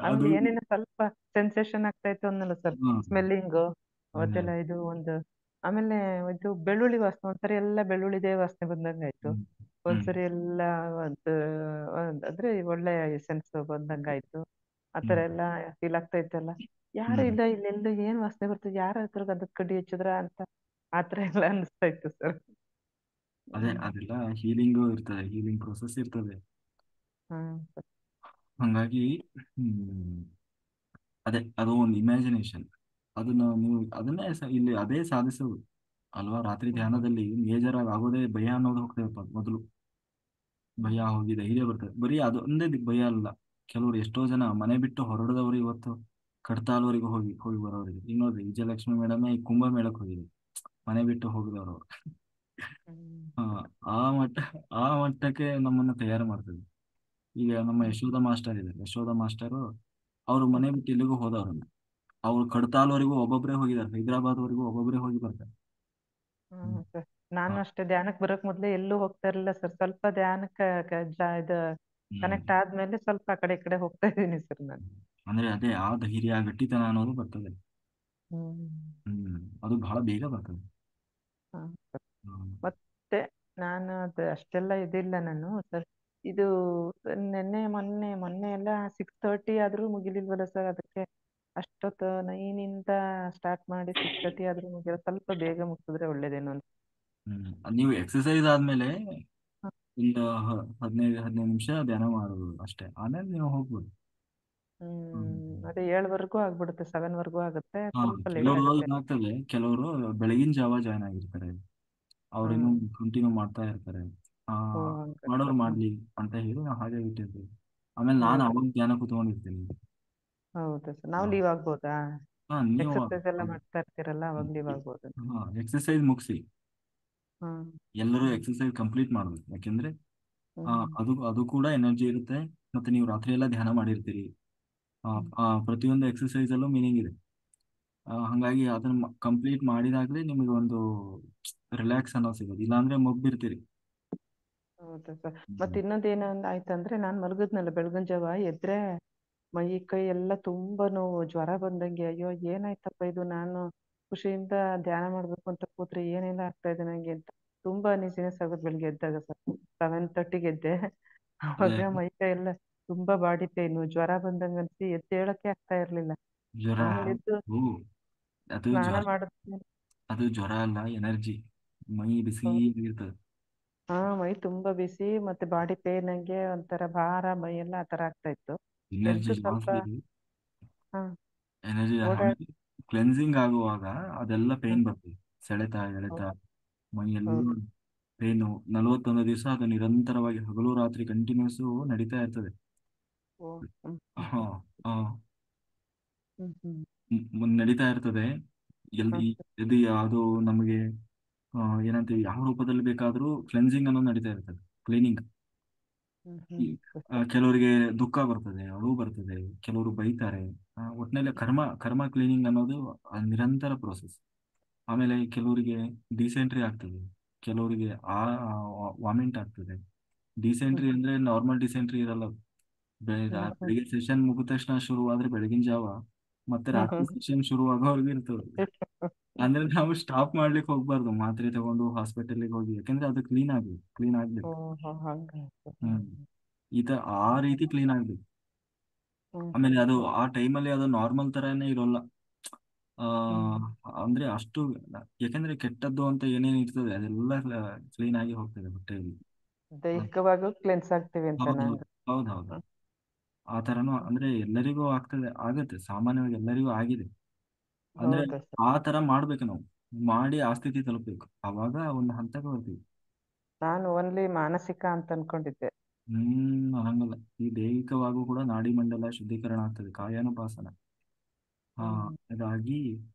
ಆಮೇಲೆ ಏನೇನೋ ಸ್ವಲ್ಪ ಸೆನ್ಸೇಷನ್ ಆಗ್ತಾ ಇತ್ತು ಅನ್ನಲ್ಲ ಸರ್, ಹಾ, ಸ್ಮೆಲ್ಲಿಂಗು ಅದೇ. ಅವತ್ತೆಲ್ಲ ಇದು ಒಂದು. ಆಮೇಲೆ ಇದು ಬೆಳ್ಳುಳ್ಳಿ ವಾಸನೆ, ಒಂದ್ಸರಿ ಎಲ್ಲ ಬೆಳ್ಳುಳ್ಳಿದೇ ವಾಸನೆ ಬಂದಂಗ ಆಯ್ತು. ಹ್ಮ್. ಹ್ಮ್. ಒಂದ್ಸರಿ ಎಲ್ಲ ಒಂದು ಅಂದ್ರೆ ಒಳ್ಳೆ ಸೆನ್ಸ್ ಬಂದಂಗ ಆಯ್ತು. ಆತರ ಹ್ಮ್. ಎಲ್ಲ ಫೀಲ್ ಆಗ್ತಾ ಇತ್ತಲ್ಲ. ಯಾರು ಹ್ಮ್. ಇಲ್ಲ ಇಲ್ಲೆಲ್ಲೂ ಏನ್ ವಾಸನೆ ಬರ್ತದೆ, ಯಾರ ಹತ್ರ ಗಂಧದ ಕಡ್ಡಿ ಹಚ್ಚಿದ್ರ ಅಂತ ಆತರ ಎಲ್ಲ ಅನಿಸ್ತಾ ಇತ್ತು ಸರ್. ಅದೇ, ಅದೆಲ್ಲ ಹೀಲಿಂಗು ಇರ್ತದೆ, ಹೀಲಿಂಗ್ ಪ್ರೊಸೆಸ್ ಇರ್ತದೆ. ಹ್ಮ್. ಹಂಗಾಗಿ ಹ್ಮ್ ಅದೇ, ಅದು ಒಂದು ಇಮ್ಯಾಜಿನೇಷನ್. ಅದನ್ನ ನೀವು ಅದನ್ನೇ ಇಲ್ಲಿ ಅದೇ ಸಾಧಿಸೋದು ಅಲ್ವಾ. ರಾತ್ರಿ ಧ್ಯಾನದಲ್ಲಿ ಮೇಜರ್ ಆಗಿ ಆಗೋದೇ ಭಯ ಅನ್ನೋದು ಹೋಗ್ತೇವಪ್ಪ ಮೊದಲು. ಭಯ ಹೋಗಿ ಧೈರ್ಯ ಬರ್ತದೆ. ಬರೀ ಅದೊಂದೇ ಭಯ ಅಲ್ಲ. ಕೆಲವರು ಎಷ್ಟೋ ಜನ ಮನೆ ಬಿಟ್ಟು ಹೊರಡದವರು ಇವತ್ತು ಕಡ್ತಾಲ್ವರೆಗೂ ಹೋಗಿ ಹೋಗಿ ಬರೋರಿಗೆ. ಈಗ ನೋಡ್ರಿ, ವಿಜಯಲಕ್ಷ್ಮಿ ಮೇಡಮೇ ಈ ಕುಂಭಮೇಳಕ್ಕೆ ಹೋಗಿದೆ, ಮನೆ ಬಿಟ್ಟು ಹೋಗಿದವರು ಅವ್ರು. ಹಾ, ಆ ಮಟ್ಟ ಆ ಮಟ್ಟಕ್ಕೆ ನಮ್ಮನ್ನ ತಯಾರು ಮಾಡ್ತದೆ. ಈಗ ನಮ್ಮ ಯಶೋಧ ಮಾಸ್ಟರ್ ಇದೆ, ಯಶೋಧ ಮಾಸ್ಟರು ಅವರು ಮನೆ ಬಿಟ್ಟು ಎಲ್ಲಿಗೂ ಹೋದವ್ರನ್ನ. ಅವ್ರು ಕಡ್ತಾಲ್ವರೆಗೂ ಒಬ್ಬೊಬ್ಬರೇ ಹೋಗಿದ್ದಾರೆ, ಹೈದರಾಬಾದ್ವರೆಗೂ ಒಬ್ಬೊಬ್ಬರೇ ಹೋಗಿ ಬರ್ತಾರೆ. ಹ್ಮ್ ಸರ್. ನಾನು ಹಾ. ಅಷ್ಟೇ ಧ್ಯಾನಕ್ಕೆ ಬರೋಕ್ ಮೊದ್ಲೇ ಎಲ್ಲೂ ಹೋಗ್ತಾ ಇರಲಿಲ್ಲ ಸರ್. ಸ್ವಲ್ಪ ಧ್ಯಾನಕ್ಕೆ ಇದು ಹ್ಮ್. ಕನೆಕ್ಟ್ ಆದ್ಮೇಲೆ ಸ್ವಲ್ಪ ಆ ಕಡೆ ಈ ಕಡೆ ಹೋಗ್ತಾ ಇದ್ದೀನಿ ಸರ್ ನಾನು. ಅಂದ್ರೆ ಅದೇ ಆ ಧೈರ್ಯ ಗಟ್ಟಿತನ ಅನ್ನೋದು ಬರ್ತದೆ. ಹ್ಮ್. ಅದು ಬಹಳ ಬೇಗ ಬರ್ತದೆ. ಹಾ. ಹ್ಮ್. ಮತ್ತೆ ನಾನು ಅದು ಅಷ್ಟೆಲ್ಲ ಇದಿಲ್ಲ ನಾನು ಸರ್. ಇದು ಮೊನ್ನೆ ಎಲ್ಲ 6:30 ಆದ್ರೂ ಮುಗಿಲಿಲ್ವಲ್ಲ ಸರ್. ಅದಕ್ಕೆ ಅಷ್ಟೊತ್ತು 9 ಇಂದ ಸ್ಟಾರ್ಟ್ ಮಾಡಿ 6:30 ಆದ್ರೂ ಮುಗಿಯಲ್ಲ. ಸ್ವಲ್ಪ ಬೇಗ ಮುಗಿಸಿದ್ರೆ ಒಳ್ಳೇದೇನೋ ಅಂತ. ನೀವು ಎಕ್ಸಸೈಸ್ ಆದ್ಮೇಲೆ ಒಂದು 15 ನಿಮಿಷ ಧ್ಯಾನ ಮಾಡೋದು ಅಷ್ಟೇ, ಆಮೇಲೆ ನೀವು ಹೋಗ್ಬೋದು. ಹ್ಮ್. ಅದೇ 7 ವರ್ಗೂ ಆಗ್ಬಿಡುತ್ತೆ, 7 ವರ್ಗೂ ಆಗುತ್ತೆ, ಹಾ, ಸ್ವಲ್ಪ ಲೇಟ್ ಕೆಲವರು ಆಗುತ್ತೆ. ಏನಾಗ್ತದೆ, ಕೆಲವರು ಬೆಳಗಿನ ಜಾವ ಜಾಯ್ನ್ ಆಗಿರ್ತಾರೆ, ಅವ್ರಿನ್ನೂ ಹ್ಮ್. ಕಂಟಿನ್ಯೂ ಮಾಡ್ತಾ ಇರ್ತಾರೆ. ಆ ಓ ಹಂಗ ಮಾಡೋರು ಸರ್. ಮಾಡ್ಲಿ ಅಂತ ಹೇಳಿ ನಾವು ಹಾಗೆ ಬಿಟ್ಟಿರ್ತೀವಿ. ಆಮೇಲೆ ನಾನು ಹೌದಾ ಅವಾಗ ಧ್ಯಾನ ಕೂತ್ಕೊಂಡಿರ್ತೀನಿ. ಹೌದಾ ಸರ್. ನಾವು ಹಾ. ಲೀವ್ ಆಗ್ಬೋದಾ? ಹಾ, ನೀವು ಎಕ್ಸರ್ಸೈಸ್ ಎಲ್ಲ ಮಾಡ್ತಾ ಇರ್ತೀರಲ್ಲ, ಅವಾಗ ಲೀವ್ ಆಗ್ಬೋದು. ಹಾ, ಎಕ್ಸಸೈಸ್ ಮುಗಿಸಿ ಹ್ಮ್. ಎಲ್ಲರೂ ಎಕ್ಸಸೈಸ್ ಕಂಪ್ಲೀಟ್ ಮಾಡ್ಬೇಕು. ಯಾಕೆಂದ್ರೆ ಹ್ಮ್. ಅದು ಕೂಡ ಎನರ್ಜಿ ಇರುತ್ತೆ. ಮತ್ತೆ ನೀವು ರಾತ್ರಿ ಎಲ್ಲ ಧ್ಯಾನ ಮಾಡಿರ್ತೀರಿ. ಪ್ರತಿಯೊಂದು ಎಕ್ಸಸೈಸ್ ಅಲ್ಲೂ ಮೀನಿಂಗ್ ಇದೆ. ಹಂಗಾಗಿ ಅದನ್ನ ಕಂಪ್ಲೀಟ್ ಮಾಡಿದಾಗಲೇ ನಿಮಗೆ ಒಂದು ರಿಲ್ಯಾಕ್ಸ್ ಅನ್ನೋ ಸಿಗೋದು. ಇಲ್ಲಾಂದ್ರೆ ಮಬ್ಬಿರ್ತೀರಿ. ಹೌದಾ ಸರ್. ಮತ್ತೆ ಇನ್ನೊಂದೇನು ಆಯ್ತಂದ್ರೆ, ನಾನು ಮಲಗಿದ್ನಲ್ಲ ಬೆಳಗಿನ ಜಾವ, ಎದ್ರೆ ಮೈ ಕೈ ಎಲ್ಲ ತುಂಬಾ ನೋವು, ಜ್ವರ ಬಂದಂಗೆ. ಅಯ್ಯೋ ಏನಾಯ್ತಪ್ಪ ಇದು, ನಾನು ಖುಷಿಯಿಂದ ಧ್ಯಾನ ಮಾಡ್ಬೇಕು ಅಂತ ಕೂತ್ರೆ ಏನೆಲ್ಲ ಆಗ್ತಾ ಇದೆ ನಂಗೆ ಅಂತ ತುಂಬಾ ಅನಿಸಿನೆಸ್ ಆಗೋದು ಬೆಳಿಗ್ಗೆ ಎದ್ದಾಗ ಸರ್. 7:30ಗೆ ಎದ್ದೆ. ಅದೇ, ಅವಾಗ ಮೈ ಕೈ ಎಲ್ಲ ತುಂಬಾ ಬಾಡಿ ಪೇನು, ಜ್ವರ ಬಂದಂಗೆ ಅನ್ಸಿ ಎದ್ದೇಳಕ್ಕೆ ಆಗ್ತಾ ಇರ್ಲಿಲ್ಲ. ಜ್ವರ. ಆಮೇಲೆ ಎದ್ದು ಓ, ಅದು ಸ್ನಾನ ಜ್ವರ. ಮಾಡಿದ್ಮೇಲೆ ಅದು ಜ್ವರ ಅಲ್ಲ, ಎನರ್ಜಿ. ಮೈ ಬಿಸಿ ಇರ್ತದೆ. ಹಾ, ಮೈ ತುಂಬಾ ಬಿಸಿ, ಮತ್ತೆ ಬಾಡಿ ಪೇನ್, ನಂಗೆ ಒಂಥರ ಭಾರ ಮೈ ಎಲ್ಲ ಆತರ ಆಗ್ತಾ ಇತ್ತು. ಎನರ್ಜಿ ಎದ್ದು ಸ್ವಲ್ಪ ಜಾಸ್ತಿ. ಹಾ ಎನರ್ಜಿ ಓಡಾಡ್ ಆಮೇಲೆ ಕ್ಲೆನ್ಸಿಂಗ್ ಆಗುವಾಗ ಅದೆಲ್ಲ ಹ್ಮ್. ಪೇನ್ ಬರ್ತದೆ. ಸೆಳೆತ ಎಳೆತ ಹೌದು ಮೈ ಎಲ್ಲ ಹೌದು. ಪೇನು. 41 ದಿವಸ ಅದು ನಿರಂತರವಾಗಿ ಹಗಲು ರಾತ್ರಿ ಕಂಟಿನ್ಯೂಸ್ ನಡೀತಾ ಇರ್ತದೆ. ಓ ಹ್ಮ್ ಹ್ಮ್ ಹಾ. ಹಾ. ಹ್ಮ್ ಹ್ಮ್ ನಡೀತಾ ಇರ್ತದೆ. ಹ್ಮ್ ಇದು ಅದು ನಮಗೆ ಏನಂತೀವಿ, ಯಾವ ರೂಪದಲ್ಲಿ ಬೇಕಾದರೂ ಕ್ಲೆನ್ಸಿಂಗ್ ಅನ್ನೋದು ನಡೀತಾ ಇರ್ತದೆ, ಕ್ಲೀನಿಂಗ್. ಹ್ಮ್ ಹ್ಮ್ ಕೆಲವರಿಗೆ ದುಃಖ ಬರ್ತದೆ, ಅಳು ಬರ್ತದೆ, ಕೆಲವರು ಬೈತಾರೆ. ಒಟ್ಟಿನಲ್ಲಿ ಕರ್ಮ ಕ್ಲೀನಿಂಗ್ ಅನ್ನೋದು ನಿರಂತರ ಪ್ರೋಸೆಸ್. ಆಮೇಲೆ ಕೆಲವರಿಗೆ ಡಿಸೆಂಟ್ರಿ ಆಗ್ತದೆ, ಕೆಲವರಿಗೆ ವಾಮಿಂಟ್ ಆಗ್ತದೆ. ಡಿಸೆಂಟ್ರಿ ಅಂದ್ರೆ ನಾರ್ಮಲ್ ಡಿಸೆಂಟ್ರಿ ಇರಲ್ಲ. ಬೆಳಿಗ್ಗೆ ಸೆಷನ್ ಮುಗಿದ ತಕ್ಷಣ ಶುರುವಾದ್ರೆ ಬೆಳಗಿನ ಜಾವ, ಮತ್ತೆ ರಾತ್ರಿ ಸೆಷನ್ ಶುರುವಾಗೋವರೆಗೂ ಇರ್ತದೆ. ಅಂದ್ರೆ ನಾವು ಸ್ಟಾಪ್ ಮಾಡ್ಲಿಕ್ಕೆ ಹೋಗ್ಬಾರ್ದು, ಮಾತ್ರೆ ತಗೊಂಡು ಹಾಸ್ಪಿಟಲ್ಗೆ ಹೋಗಿ. ಯಾಕಂದ್ರೆ ಅದು ಕ್ಲೀನ್ ಆಗ್ಬೇಕು. ಓ ಹಂಗ. ಹ್ಮ್ ಆ ರೀತಿ ಕ್ಲೀನ್ ಆಗ್ಬೇಕು. ಹ್ಮ್ ಆಮೇಲೆ ಅದು ಆ ಟೈಮಲ್ಲಿ ಅದು ನಾರ್ಮಲ್ ತರಾನೇ ಇರೋಲ್ಲ. ಆ ಹ್ಮ್ ಅಂದ್ರೆ ಅಷ್ಟು, ಯಾಕಂದ್ರೆ ಕೆಟ್ಟದ್ದು ಅಂತ ಏನೇನು ಇರ್ತದೆ ಅದೆಲ್ಲ ಕ್ಲೀನ್ ಆಗಿ ಹೋಗ್ತದೆ ಬಟ್ಟೆಯಲ್ಲಿ. ದೈಹಿಕವಾಗೂ ಕ್ಲೆನ್ಸ್ ಆಗ್ತೀವಿ ಅಂತ ಹೌದು ನಂದು. ಹೌದೌದು. ಆ ಥರನೂ ಅಂದ್ರೆ ಎಲ್ಲರಿಗೂ ಆಗತ್ತೆ, ಸಾಮಾನ್ಯವಾಗಿ ಎಲ್ಲರಿಗೂ ಆಗಿದೆ. ಅಂದ್ರೆ ಹೌದಾ ಸರ್? ಆ ಥರ ಮಾಡ್ಬೇಕು ನಾವು, ಮಾಡಿ ಆ ಸ್ಥಿತಿ ತಲುಪಬೇಕು, ಅವಾಗ ಒಂದು ಹಂತಕ್ಕೆ ಬರ್ತೀವಿ. ನಾನು ಓನ್ಲಿ ಮಾನಸಿಕ ಅಂತ ಅನ್ಕೊಂಡಿದ್ದೆ. ಹಂಗಲ್ಲ, ಈ ದೈಹಿಕವಾಗೂ ಕೂಡ ನಾಡಿ ಮಂಡಲ ಶುದ್ಧೀಕರಣ ಆಗ್ತದೆ, ಕಾಯಾನುಪಾಸನ. ಹ್ಮ್ ಅದಾಗಿ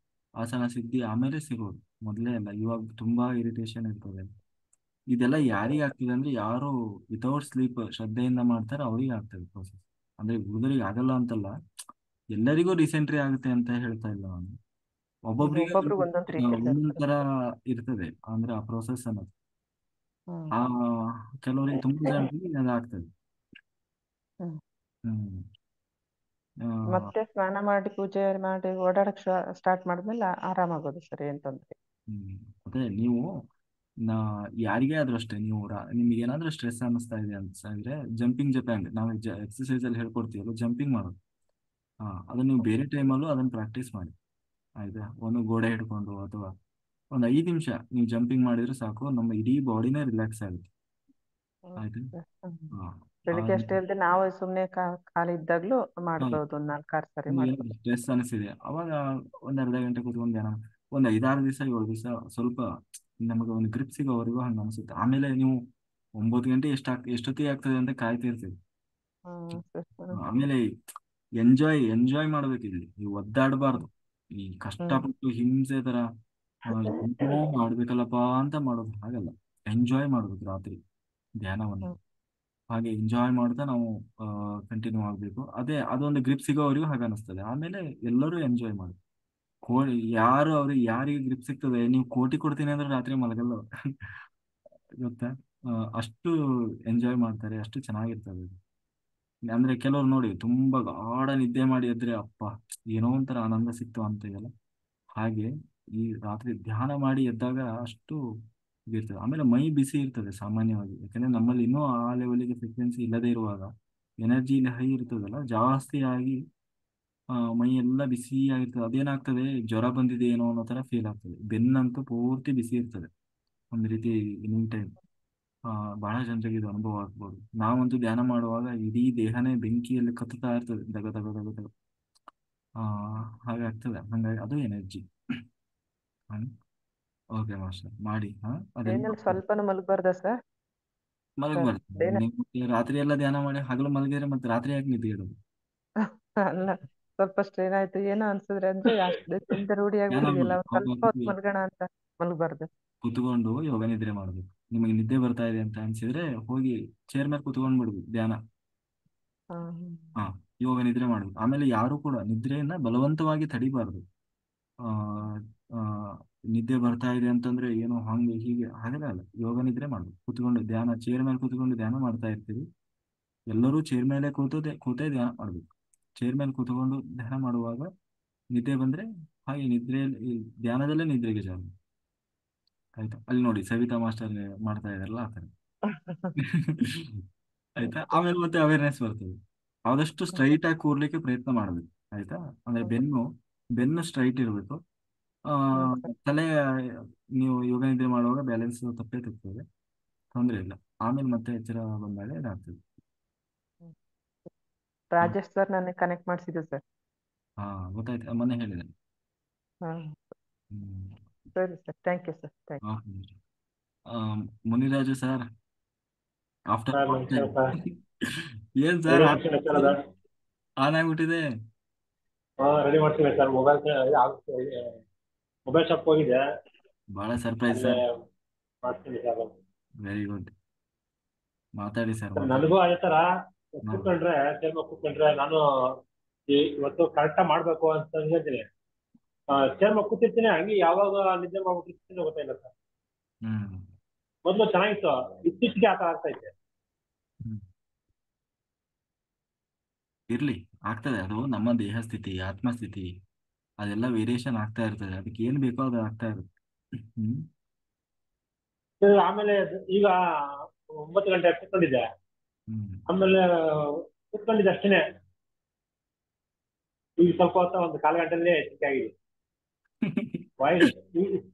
ಆಸನ ಸಿದ್ಧಿ ಆಮೇಲೆ ಸಿಗೋದು, ಮೊದಲೇ ಅಲ್ಲ. ಇವಾಗ ತುಂಬಾ ಇರಿಟೇಷನ್ ಇರ್ತದೆ. ಇದೆಲ್ಲ ಯಾರಿಗೆ ಆಗ್ತಿದೆ ಅಂದ್ರೆ, ಯಾರು ವಿತೌಟ್ ಸ್ಲೀಪ್ ಶ್ರದ್ಧೆಯಿಂದ ಮಾಡ್ತಾರೆ ಅವ್ರಿಗೆ ಆಗ್ತದೆ ಪ್ರೋಸೆಸ್. ಅಂದ್ರೆ ಹುಡುಗರಿಗೆ ಆಗಲ್ಲ ಅಂತಲ್ಲ, ಎಲ್ಲರಿಗೂ ಡಿಸೆಂಟ್ರಿ ಆಗುತ್ತೆ ಅಂತ ಹೇಳ್ತಾ ಇಲ್ಲ ನಾನು. ಒಬ್ಬೊಬ್ರಿಗೆ ಒಬ್ಬೊಬ್ರಿಗೆ ಒಂದೊಂದು ರೀತಿಯಲ್ಲಿ ಒಂದೊಂದ್ ಇರ್ತದೆ. ತರ ಇರ್ತದೆ ಅಂದ್ರೆ ಆ ಪ್ರೋಸೆಸ್ ಅನ್ನೋದು. ಹ್ಮ್ ಆ ಕೆಲವರಿಗೆ, ತುಂಬಾ ಜನರಿಗೆ ಅದಾಗ್ತದೆ. ಹ್ಮ್ ಹ್ಮ್ ಆ, ಮತ್ತೆ ಸ್ನಾನ ಮಾಡಿ ಪೂಜೆ ಮಾಡಿ ಓಡಾಡಕ್ ಸ್ಟಾರ್ಟ್ ಮಾಡಿದ್ಮೇಲೆ ಆರಾಮಾಗೋದು ಸರ್, ಏನ್ ತೊಂದ್ರೆ. ಹ್ಮ್ ಅದೇ ನೀವು ನಾ ಯಾರಿಗೇ ಆದ್ರೂ ಅಷ್ಟೇ, ನೀವು ನಿಮ್ಗೆ ಏನಾದ್ರೂ ಸ್ಟ್ರೆಸ್ ಅನ್ನಿಸ್ತಾ ಇದೆ ಅಂದ್ರೆ ಜಂಪಿಂಗ್ ಜಪಾಂಗ್ ನಾವು ಎಕ್ಸಸೈಸ್ ಅಲ್ಲಿ ಹೇಳ್ಕೊಡ್ತೀವಲ್ಲ, ಜಂಪಿಂಗ್ ಮಾಡೋದು. ಅದನ್ನ ನೀವು ಬೇರೆ ಟೈಮಲ್ಲೂ ಅದನ್ನ ಪ್ರಾಕ್ಟೀಸ್ ಮಾಡಿ, ಆಯ್ತಾ. ಒಂದು ಗೋಡೆ ಹಿಡ್ಕೊಂಡು ಅಥವಾ ಒಂದು 5 ನಿಮಿಷ ನೀವು ಜಂಪಿಂಗ್ ಮಾಡಿದ್ರೆ ಸಾಕು, ನಮ್ಮ ಇಡೀ ಬಾಡಿನೇ ರಿಲ್ಯಾಕ್ಸ್ ಆಗುತ್ತೆ. ಆಯ್ತಾ. ಹಾ ಬೆಳಿಗ್ಗೆ ಅಷ್ಟೇ ಅಲ್ಲದೆ ನಾವು ಸುಮ್ನೆ ಖಾಲಿ ಇದ್ದಾಗ್ಲೂ ಮಾಡ್ಬೋದು, ಒಂದ್ 4-6 ಸರಿ ಮಾಡ್ಬೋದು. ಸ್ಟ್ರೆಸ್ ಅನಿಸಿದೆ ಅವಾಗ ಒಂದ್ ಅರ್ಧ ಗಂಟೆ ಕೂತ್ಕೊಂಡು ಧ್ಯಾನ, ಒಂದ್ 5-6 ದಿವಸ 7 ದಿವಸ ಸ್ವಲ್ಪ ನಮಗೆ ಒಂದು ಗ್ರಿಪ್ ಸಿಗೋವರೆಗೂ ಹಂಗ ಅನ್ಸುತ್ತೆ. ಆಮೇಲೆ ನೀವು 9 ಗಂಟೆ ಎಷ್ಟೊತ್ತಿಗೆ ಆಗ್ತದೆ ಅಂತ ಕಾಯ್ತಿರ್ತೀವಿ. ಆಮೇಲೆ ಎಂಜಾಯ್ ಮಾಡ್ಬೇಕು, ಇಲ್ಲಿ ನೀವು ಒದ್ದಾಡಬಾರ್ದು. ಈ ಕಷ್ಟಪಟ್ಟು ಹಿಂಸೆ ತರ ಏನೋ ಮಾಡ್ಬೇಕಲ್ಲಪ್ಪ ಅಂತ ಮಾಡೋದು ಹಾಗಲ್ಲ. ಎಂಜಾಯ್ ಮಾಡ್ಬೇಕು ರಾತ್ರಿ ಧ್ಯಾನವನ್ನು. ಹಾಗೆ ಎಂಜಾಯ್ ಮಾಡ್ತಾ ನಾವು ಕಂಟಿನ್ಯೂ ಆಗ್ಬೇಕು. ಅದೇ ಅದೊಂದು ಗ್ರಿಪ್ ಸಿಗೋವರೆಗೂ ಹಾಗೆ ಅನಿಸ್ತದೆ. ಆಮೇಲೆ ಎಲ್ಲರೂ ಎಂಜಾಯ್ ಮಾಡಿ. ಅವ್ರಿಗೆ ಯಾರಿಗೆ ಗ್ರಿಪ್ ಸಿಗ್ತದೆ, ನೀವು ಕೋಟಿ ಕೊಡ್ತೀನಿ ಅಂದ್ರೆ ರಾತ್ರಿ ಮಲಗಲ್ಲ ಅವ್ರು. ಗೊತ್ತಾ. ಅಷ್ಟು ಎಂಜಾಯ್ ಮಾಡ್ತಾರೆ, ಅಷ್ಟು ಚೆನ್ನಾಗಿರ್ತದೆ ಅದು. ಅಂದ್ರೆ ಕೆಲವ್ರು ನೋಡಿ ತುಂಬಾ ಗಾಢ ನಿದ್ದೆ ಮಾಡಿ ಎದ್ರೆ ಅಪ್ಪ ಏನೋ ಒಂಥರ ಆನಂದ ಸಿಕ್ತು ಅಂತ ಇದೆಯಲ್ಲ, ಹಾಗೆ ಈ ರಾತ್ರಿ ಧ್ಯಾನ ಮಾಡಿ ಎದ್ದಾಗ ಅಷ್ಟು ಇದಿರ್ತದೆ. ಆಮೇಲೆ ಮೈ ಬಿಸಿ ಇರ್ತದೆ ಸಾಮಾನ್ಯವಾಗಿ, ಯಾಕಂದ್ರೆ ನಮ್ಮಲ್ಲಿ ಇನ್ನೂ ಆ ಲೆವೆಲ್ಗೆ ಫ್ರೀಕ್ವೆನ್ಸಿ ಇಲ್ಲದೆ ಇರುವಾಗ ಎನರ್ಜಿ ಹೈ ಇರ್ತದಲ್ಲ ಜಾಸ್ತಿ ಆಗಿ, ಮೈ ಎಲ್ಲ ಬಿಸಿ ಆಗಿರ್ತದೆ. ಅದೇನಾಗ್ತದೆ, ಜ್ವರ ಬಂದಿದೆ ಏನೋ ಅನ್ನೋ ತರ ಫೀಲ್ ಆಗ್ತದೆ. ಬೆನ್ನಂತೂ ಪೂರ್ತಿ ಬಿಸಿ ಇರ್ತದೆ ಒಂದು ರೀತಿ ಎನಿ ಟೈಮ್. ಬಹಳ ಜನರಿಗೆ ಇದು ಅನುಭವ ಆಗ್ಬೋದು. ನಾವಂತೂ ಧ್ಯಾನ ಮಾಡುವಾಗ ಇಡೀ ದೇಹನೇ ಬೆಂಕಿಯಲ್ಲಿ ಕತ್ತುತ್ತಾ ಇರ್ತದೆ, ದಗ ದಗ ದಗ ದಗ. ಹಾಗೆ ಆಗ್ತದೆ. ಹಂಗಾಗಿ ಅದು ಎನರ್ಜಿ. ಓಕೆ ಮಾಸ್ಟರ್, ಮಾಡಿ. ಅದೆಲ್ಲ ಏನಲ್ಲಿ ಸ್ವಲ್ಪನೂ ಮಲಗಬಾರ್ದ ಸರ್? ಮಲಗಬಾರ್ದು. ಏನ ನೀವು ರಾತ್ರಿ ಎಲ್ಲ ಧ್ಯಾನ ಮಾಡಿ ಹಗಲು ಮಲಗಿದ್ರೆ ಮತ್ತೆ ರಾತ್ರಿ ಯಾಕೆ ನಿದ್ದೆ ಇಡೋದು? ಅಲ್ಲ, ಸ್ವಲ್ಪ ಸ್ಟ್ರೈನ್ ಆಯ್ತು ಏನೋ ಅನ್ಸಿದ್ರೆ, ಅಂದ್ರೆ ಅಷ್ಟು ದಿವಸದಿಂದ ರೂಢಿ ಧ್ಯಾನ ಆಗ್ಬಿಟ್ಟಿದೆಯಲ್ಲ, ಒಂದ್ ಮಾಡಿ ಸ್ವಲ್ಪ ಹೊತ್ತು ಮಲ್ಗೋಣ ಅಂತ ಮಲಗಬಾರ್ದು. ಕುತ್ಕೊಂಡು ಯೋಗ ನಿದ್ರೆ ಮಾಡ್ಬೇಕು. ನಿಮಗೆ ನಿದ್ದೆ ಬರ್ತಾ ಇದೆ ಅಂತ ಅನ್ಸಿದ್ರೆ ಹೋಗಿ ಚೇರ್ ಮೇಲೆ ಕುತ್ಕೊಂಡು ಬಿಡ್ಬೇಕು ಧ್ಯಾನ. ಹಾ, ಯೋಗ ನಿದ್ರೆ ಮಾಡ್ಬೇಕು. ಆಮೇಲೆ ಯಾರು ಕೂಡ ನಿದ್ರೆಯನ್ನ ಬಲವಂತವಾಗಿ ತಡಿಬಾರ್ದು. ಆ ಆ, ನಿದ್ದೆ ಬರ್ತಾ ಇದೆ ಅಂತಂದ್ರೆ ಏನೋ ಹಂಗೆ ಹೀಗೆ ಹಾಗೆಲ್ಲ ಅಲ್ಲ, ಯೋಗ ನಿದ್ರೆ ಮಾಡ್ಬೇಕು. ಕುತ್ಕೊಂಡು ಧ್ಯಾನ, ಚೇರ್ ಮೇಲೆ ಕುತ್ಕೊಂಡು ಧ್ಯಾನ ಮಾಡ್ತಾ ಇರ್ತೀವಿ. ಎಲ್ಲರೂ ಚೇರ್ ಮೇಲೆ ಕೂತೇ ಧ್ಯಾನ ಮಾಡ್ಬೇಕು. ಚೇರ್ ಮೇಲೆ ಕೂತ್ಕೊಂಡು ಧ್ಯಾನ ಮಾಡುವಾಗ ನಿದ್ದೆ ಬಂದ್ರೆ ಹಾಗೆ ನಿದ್ರೆಯಲ್ಲಿ, ಧ್ಯಾನದಲ್ಲೇ ನಿದ್ರೆಗೆ ಜಾರು. ಆಯ್ತಾ. ಅಲ್ಲಿ ನೋಡಿ ಸವಿತಾ ಮಾಸ್ಟರ್ ಮಾಡ್ತಾ ಇದಾರಲ್ಲ ಆ ಥರ. ಆಯ್ತಾ. ಆಮೇಲೆ ಮತ್ತೆ ಅವೇರ್ನೆಸ್ ಬರ್ತದೆ. ಆದಷ್ಟು ಸ್ಟ್ರೈಟ್ ಆಗಿ ಕೂರ್ಲಿಕ್ಕೆ ಪ್ರಯತ್ನ ಮಾಡ್ಬೇಕು. ಆಯ್ತಾ. ಅಂದ್ರೆ ಬೆನ್ನು ಸ್ಟ್ರೈಟ್ ಇರಬೇಕು. ಆ ತಲೆ, ನೀವು ಯೋಗ ನಿದ್ರೆ ಮಾಡುವಾಗ ಬ್ಯಾಲೆನ್ಸ್ ತಪ್ಪೇ ತಪ್ಪದೆ, ತೊಂದರೆ ಇಲ್ಲ. ಆಮೇಲೆ ಮತ್ತೆ ಎಚ್ಚರ ಬಂದಾಗ ಇದಾಗ್ತದೆ. ರಾಜೇಶ್ ಸರ್ ನನಗೆ ಕನೆಕ್ಟ್ ಮಾಡಿಸಿದ್ರು ಸರ್. ಗೊತ್ತಾಯ್ತು, ಮೊನ್ನೆ ಹೇಳಿದೆ. ಸರಿ sir, thank you sir, thank you. Muniraju sir, after ಏನ್ ರೆಡಿ ಸರ್ ಮಾಡ್ತೀನಿ ಸರ್ ಅದ. ಆನ್ ಆಗ್ಬಿಟ್ಟಿದೆ. ರೆಡಿ ಮಾಡ್ತೀನಿ ಸರ್. ಮೊಬೈಲ್ ಶಾಪ್ ಹೋಗಿದ್ದೆ, ಬಹಳ ಸರ್ಪ್ರೈಸ್ ಅಲ್ಲೇ ಸರ್. ಮಾಡ್ತೀನಿ ಸರ್. ವೆರಿ ಗುಡ್, ಮಾತಾಡಿ ಸರ್. ನನಗೂ ಅದೇ ತರ ಕೂತ್ಕೊಂಡ್ರೆ, ಚೇರ್ ಮೇಲೆ ಕೂತ್ಕೊಂಡ್ರೆ ನಾನು ಇವತ್ತು ಕರೆಕ್ಟಾಗಿ ಮಾಡ್ಬೇಕು ಅಂತ ಹೇಳ್ತೀನಿ. ಚೇರ್ ಮೇಲೆ ಕೂತಿರ್ತೀನಿ, ಹಂಗೆ ಯಾವಾಗ ನಿದ್ದೆ ಮಾಡ್ಬಿಟ್ಟಿರ್ತೀನಿ ಗೊತ್ತಾಯಿಲ್ಲ ಸರ್. ಮೊದಲು ಚೆನ್ನಾಗಿತ್ತು, ಇತ್ತೀಚೆಗೆ ಆ ಥರ ಆಗ್ತಾ ಇದೆ. ಇರ್ಲಿ, ಆಗ್ತದೆ. ಅದು ನಮ್ಮ ದೇಹ ಸ್ಥಿತಿ, ಆತ್ಮಸ್ಥಿತಿ, ಅದೆಲ್ಲ ವೇರಿಯೇಷನ್ ಆಗ್ತಾ ಇರ್ತದೆ. ಅದಕ್ಕೆ ಏನ್ ಬೇಕೋ ಅದು ಆಗ್ತಾ ಇರುತ್ತೆ. ಆಮೇಲೆ ಈಗ 9 ಗಂಟೆ ಕೂತ್ಕೊಂಡಿದ್ದೆ, ಆಮೇಲೆ ಕೂತ್ಕೊಂಡಿದ್ದೆ ಅಷ್ಟೇನೆ. ಈಗ ಸ್ವಲ್ಪ ಹೊತ್ತು ಒಂದು ಕಾಲು ಗಂಟೆಲ್ಲೇ ಹೆಚ್ಚಿಗೆ ಆಗಿದೆ. ವಾಯ್ಸ್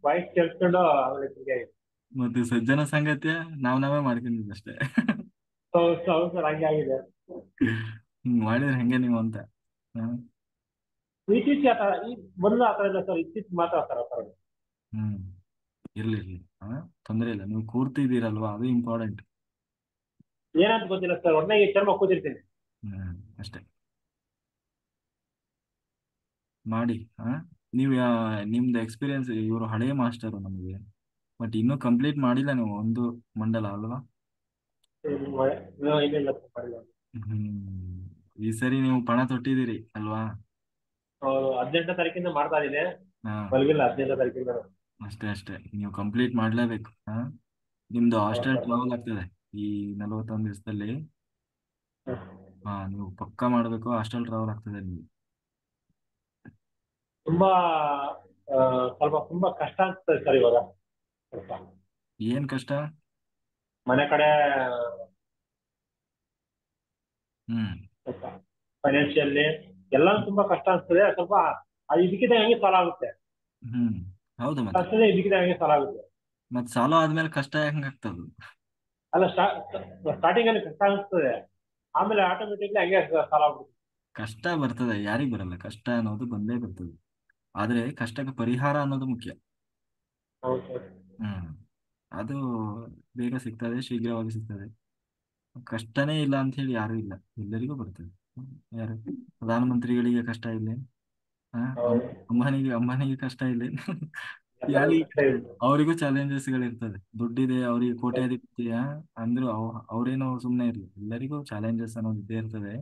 ವಾಯ್ಸ್ ಕೇಳಿಸ್ಕೊಂಡು ಆಮೇಲೆ ಹೆಚ್ಚಿಗೆ ಆಗಿದೆ. ಮತ್ತೆ ಸಜ್ಜನ ಸಂಗತಿಯ ನಾವೇ ಮಾಡ್ಕೊಂಡಿದ್ದು ಅಷ್ಟೇ. ಹೌದು ಸರ್, ಹಂಗೆ ಆಗಿದೆ. ಹಿಂಗ್ ಮಾಡಿದ್ರೆ ಹೆಂಗೆ ನೀವು ಅಂತ. ಇತ್ತೀಚೆಗೆ ಆ ಥರ ಮೊದಲು ಆ ಥರ ಇಲ್ಲ ಸರ್, ಇತ್ತೀಚೆಗೆ ಮಾತ್ರ ಆ ಥರ ಇರ್ಲಿ ತೊಂದರೆ ಇಲ್ಲ. ನೀವು ಕೂರ್ತಿದ್ದೀರಲ್ವಾ, ಅದು ಇಂಪಾರ್ಟೆಂಟ್. ಏನಂತ ಗೊತ್ತಿಲ್ಲ ಸರ್, ಒಟ್ಟಾಗಿ ಚರ್ಮ ಕೂತಿರ್ತೀನಿ. ಅಷ್ಟೇ ಮಾಡಿ. ನೀವು ನಿಮ್ದು ಎಕ್ಸ್ಪೀರಿಯನ್ಸ್, ಇವರು ಹಳೆಯ ಮಾಸ್ಟರು ನಮಗೆ, ಬಟ್ ಇನ್ನೂ ಕಂಪ್ಲೀಟ್ ಮಾಡಿಲ್ಲ ನೀವು ಒಂದು ಮಂಡಲ ಅಲ್ವಾ? ಇಲ್ಲ ಸರ್, ಮಾಡಿಲ್ಲ. ಈ ಸರಿ ನೀವು ಪಣ ತೊಟ್ಟಿದ್ದೀರಿ ಅಲ್ವಾ? 18ನೇ ತಾರೀಕಿಂದ ಮಾಡ್ತಾ ಇದ್ದೀನಿ, ಮಲಗಿಲ್ಲ 18ನೇ ತಾರೀಕಿಂದ. ಅಷ್ಟೇ ನೀವು ಕಂಪ್ಲೀಟ್ ಮಾಡ್ಲೇಬೇಕು. ನಿಮ್ದು ಹಾಸ್ಟೆಲ್ ಟ್ರಾವೆಲ್ ಆಗ್ತದೆ ಈ 41 ದಿವಸದಲ್ಲಿ. ನೀವು ಪಕ್ಕಾ ಮಾಡ್ಬೇಕು. ಹಾಸ್ಟೆಲ್ ಟ್ರಾವೆಲ್ ಆಗ್ತದೆ ನಿಮ್ಗೆ. ತುಂಬಾ ತುಂಬಾ ಕಷ್ಟ ಅನ್ಸ್ತದೆ ಸರ್ ಇವಾಗ. ಸ್ವಲ್ಪ ಏನ್ ಕಷ್ಟ? ಮನೆ ಕಡೆ ಸ್ವಲ್ಪ ಫೈನಾನ್ಷಿಯಲಿ ಎಲ್ಲ ತುಂಬಾ ಕಷ್ಟ ಅನ್ಸ್ತದೆ. ಸ್ವಲ್ಪ ಇದಕ್ಕಿಂತ ಹೆಂಗೆ ಸಾಲ ಆಗುತ್ತೆ. ಹೌದು, ಮತ್ತೆ ಕಷ್ಟದೇ ಇದಕ್ಕಿಂತ ಹೆಂಗೆ ಸಾಲ ಆಗುತ್ತೆ. ಮತ್ ಸಾಲ ಆದ್ಮೇಲೆ ಕಷ್ಟ ಹೆಂಗಾಗ್ತದ? ಅಲ್ಲ, ಸ್ಟಾರ್ಟಿಂಗ್ ಅಲ್ಲಿ ಕಷ್ಟ ಅನಿಸ್ತದೆ, ಆಮೇಲೆ ಆಟೋಮೆಟಿಕ್ಲಿ ಹಂಗೆ ಸಾಲ ಆಗ್ಬಿಡುತ್ತೆ. ಕಷ್ಟ ಬರ್ತದೆ, ಯಾರಿಗ್ ಬರಲ್ಲ? ಕಷ್ಟ ಅನ್ನೋದು ಬಂದೇ ಬರ್ತದೆ. ಆದ್ರೆ ಕಷ್ಟಕ್ಕೆ ಪರಿಹಾರ ಅನ್ನೋದು ಮುಖ್ಯ. ಅದು ಬೇಗ ಸಿಗ್ತದೆ, ಶೀಘ್ರವಾಗಿ ಸಿಗ್ತದೆ. ಕಷ್ಟನೇ ಇಲ್ಲ ಅಂತ ಹೇಳಿ ಯಾರು ಇಲ್ಲ, ಎಲ್ಲರಿಗೂ ಬರ್ತದೆ. ಯಾರು ಪ್ರಧಾನಮಂತ್ರಿಗಳಿಗೆ ಕಷ್ಟ ಇಲ್ಲ? ಅಂಬಾನಿಗೆ ಕಷ್ಟ ಇಲ್ಲ? ಅವರಿಗೂ ಚಾಲೆಂಜಸ್ ಗಳಿರ್ತದೆ. ದುಡ್ಡಿದೆ ಅವರಿಗೆ, ಕೋಟ್ಯಾಧಿಪತಿ ಅಂದ್ರು ಅವ್ರೇನೋ ಸುಮ್ಮನೆ ಇರ್ಲಿ, ಎಲ್ಲರಿಗೂ ಚಾಲೆಂಜಸ್ ಅನ್ನೋದು ಇದ್ದೇ ಇರ್ತದೆ.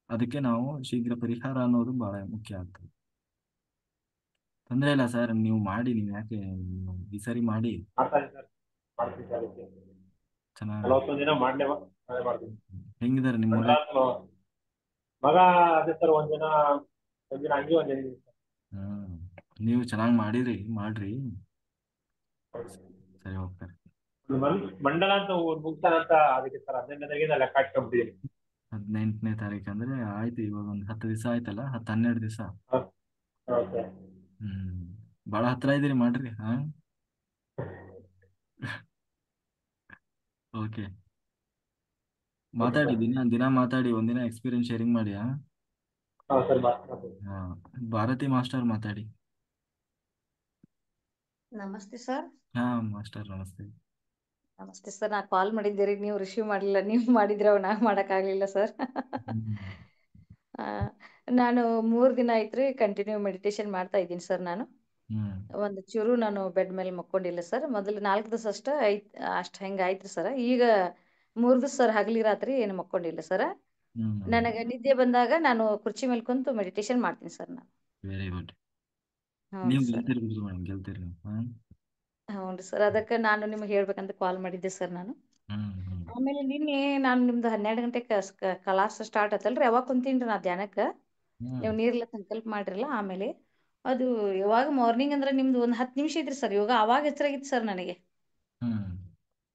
ಅದಕ್ಕೆ ನಾವು ಶೀಘ್ರ ಪರಿಹಾರ ಅನ್ನೋದು ಬಹಳ ಮುಖ್ಯ ಆಗ್ತದೆ. ತೊಂದ್ರೆ ಇಲ್ಲ ಸರ್, ನೀವು ಮಾಡಿ. ನೀವು ಯಾಕೆ ಈ ಸರಿ ಮಾಡಿ. ಹೆಂಗಿದಾರೆ ನಿಮ್ಮ ಮಗ? ಅದೇ ಸರ್, ಒಂದಿನ ಹಂಗೆ ಒಂದಿನ. ನೀವು ಚೆನ್ನಾಗಿ ಮಾಡ್ರಿ. ಸರಿ, ಹೋಗ್ತಾರೆ. ಮಂಡಲ ಅಂತ ಮುಗ್ತಾನಂತ, ಅದಕ್ಕೆ ಸರ್ 18ನೇ ತಾರೀಕಿಂದ ಲೆಕ್ಕ ಹಾಕ್ಕೊಂಡ್ಬಿಟ್ಟಿದ್ದೀನಿ. 18ನೇ ತಾರೀಕು ಅಂದ್ರೆ ಆಯ್ತು, ಇವಾಗ ಒಂದು 10 ದಿವಸ ಆಯ್ತಲ್ಲ, 10-12 ದಿವಸ. ಬಹಳ ಹತ್ರ ಇದೀರಿ, ಮಾಡ್ರಿ. ಓಕೆ, ಮಾತಾಡಿ, ದಿನ ಮಾತಾಡಿ, ಒಂದಿನ ಎಕ್ಸ್ಪೀರಿಯನ್ಸ್ ಶೇರಿಂಗ್ ಮಾಡಿ. ಭಾರತಿ ಮಾಸ್ಟರ್ ಮಾತಾಡಿ. ನಮಸ್ತೆ ಸರ್. ಮಾಸ್ಟರ್ ನಮಸ್ತೆ. ನಮಸ್ತೆ ಸರ್, ನಾ ಕಾಲ್ ಮಾಡಿದ್ದೀರಿ, ನೀವು ರಿಸೀವ್ ಮಾಡಲಿಲ್ಲ. ನೀವು ಮಾಡಿದ್ರೆ ನಾ ಮಾಡೋಕ್ಕಾಗಲಿಲ್ಲ ಸರ್. ನಾನು 3 ದಿನ ಆಯ್ತು ಕಂಟಿನ್ಯೂ ಮೆಡಿಟೇಷನ್ ಮಾಡ್ತಾ ಇದ್ದೀನಿ ಸರ್. ನಾನು ಒಂದು ಚೂರು ನಾನು ಬೆಡ್ ಮೇಲೆ ಮಕ್ಕೊಂಡಿಲ್ಲ ಸರ್. ಮೊದಲು 4 ದಿವಸ ಅಷ್ಟು ಹೆಂಗೆ ಆಯ್ತು ಸರ್. ಈಗ 3 ದಿವಸ ಸರ್, ಹಗಲಿ ರಾತ್ರಿ ಏನು ಮಕ್ಕೊಂಡಿಲ್ಲ ಸರ್. ನನಗೆ ನಿದ್ದೆ ಬಂದಾಗ ನಾನು ಕುರ್ಚಿ ಮೇಲೆ ಕುಂತು ಮೆಡಿಟೇಷನ್ ಮಾಡ್ತೀನಿ ಸರ್. ನಾನು ವೆರಿ ಗುಡ್. ಹೌದು ಸರ್, ಅದಕ್ಕೆ ನಾನು ನಿಮ್ಗೆ ಹೇಳ್ಬೇಕಂತ ಕಾಲ್ ಮಾಡಿದ್ದೆ ಸರ್ ನಾನು. ಆಮೇಲೆ ನಿನ್ನೆ ನಾನು ನಿಮ್ದು 12 ಗಂಟೆಗೆ ಕ್ಲಾಸ್ ಸ್ಟಾರ್ಟ್ ಆತಲ್ರಿ, ಯಾವಾಗ ಕುಂತೀನಿ ನಾ ಧ್ಯಾನಕ್ಕೆ. ನೀವು ನೀರ್ಲ ಸಂಕಲ್ಪ ಮಾಡಿರಲ್ಲ. ಆಮೇಲೆ ಅದು ಯಾವಾಗ ಮಾರ್ನಿಂಗ್ ಅಂದ್ರೆ ನಿಮ್ದು ಒಂದು 10 ನಿಮಿಷ ಇದ್ರಿ ಸರ್ ಯೋಗ, ಅವಾಗ ಹೆಸರಾಗಿತ್ತು ಸರ್ ನನಗೆ.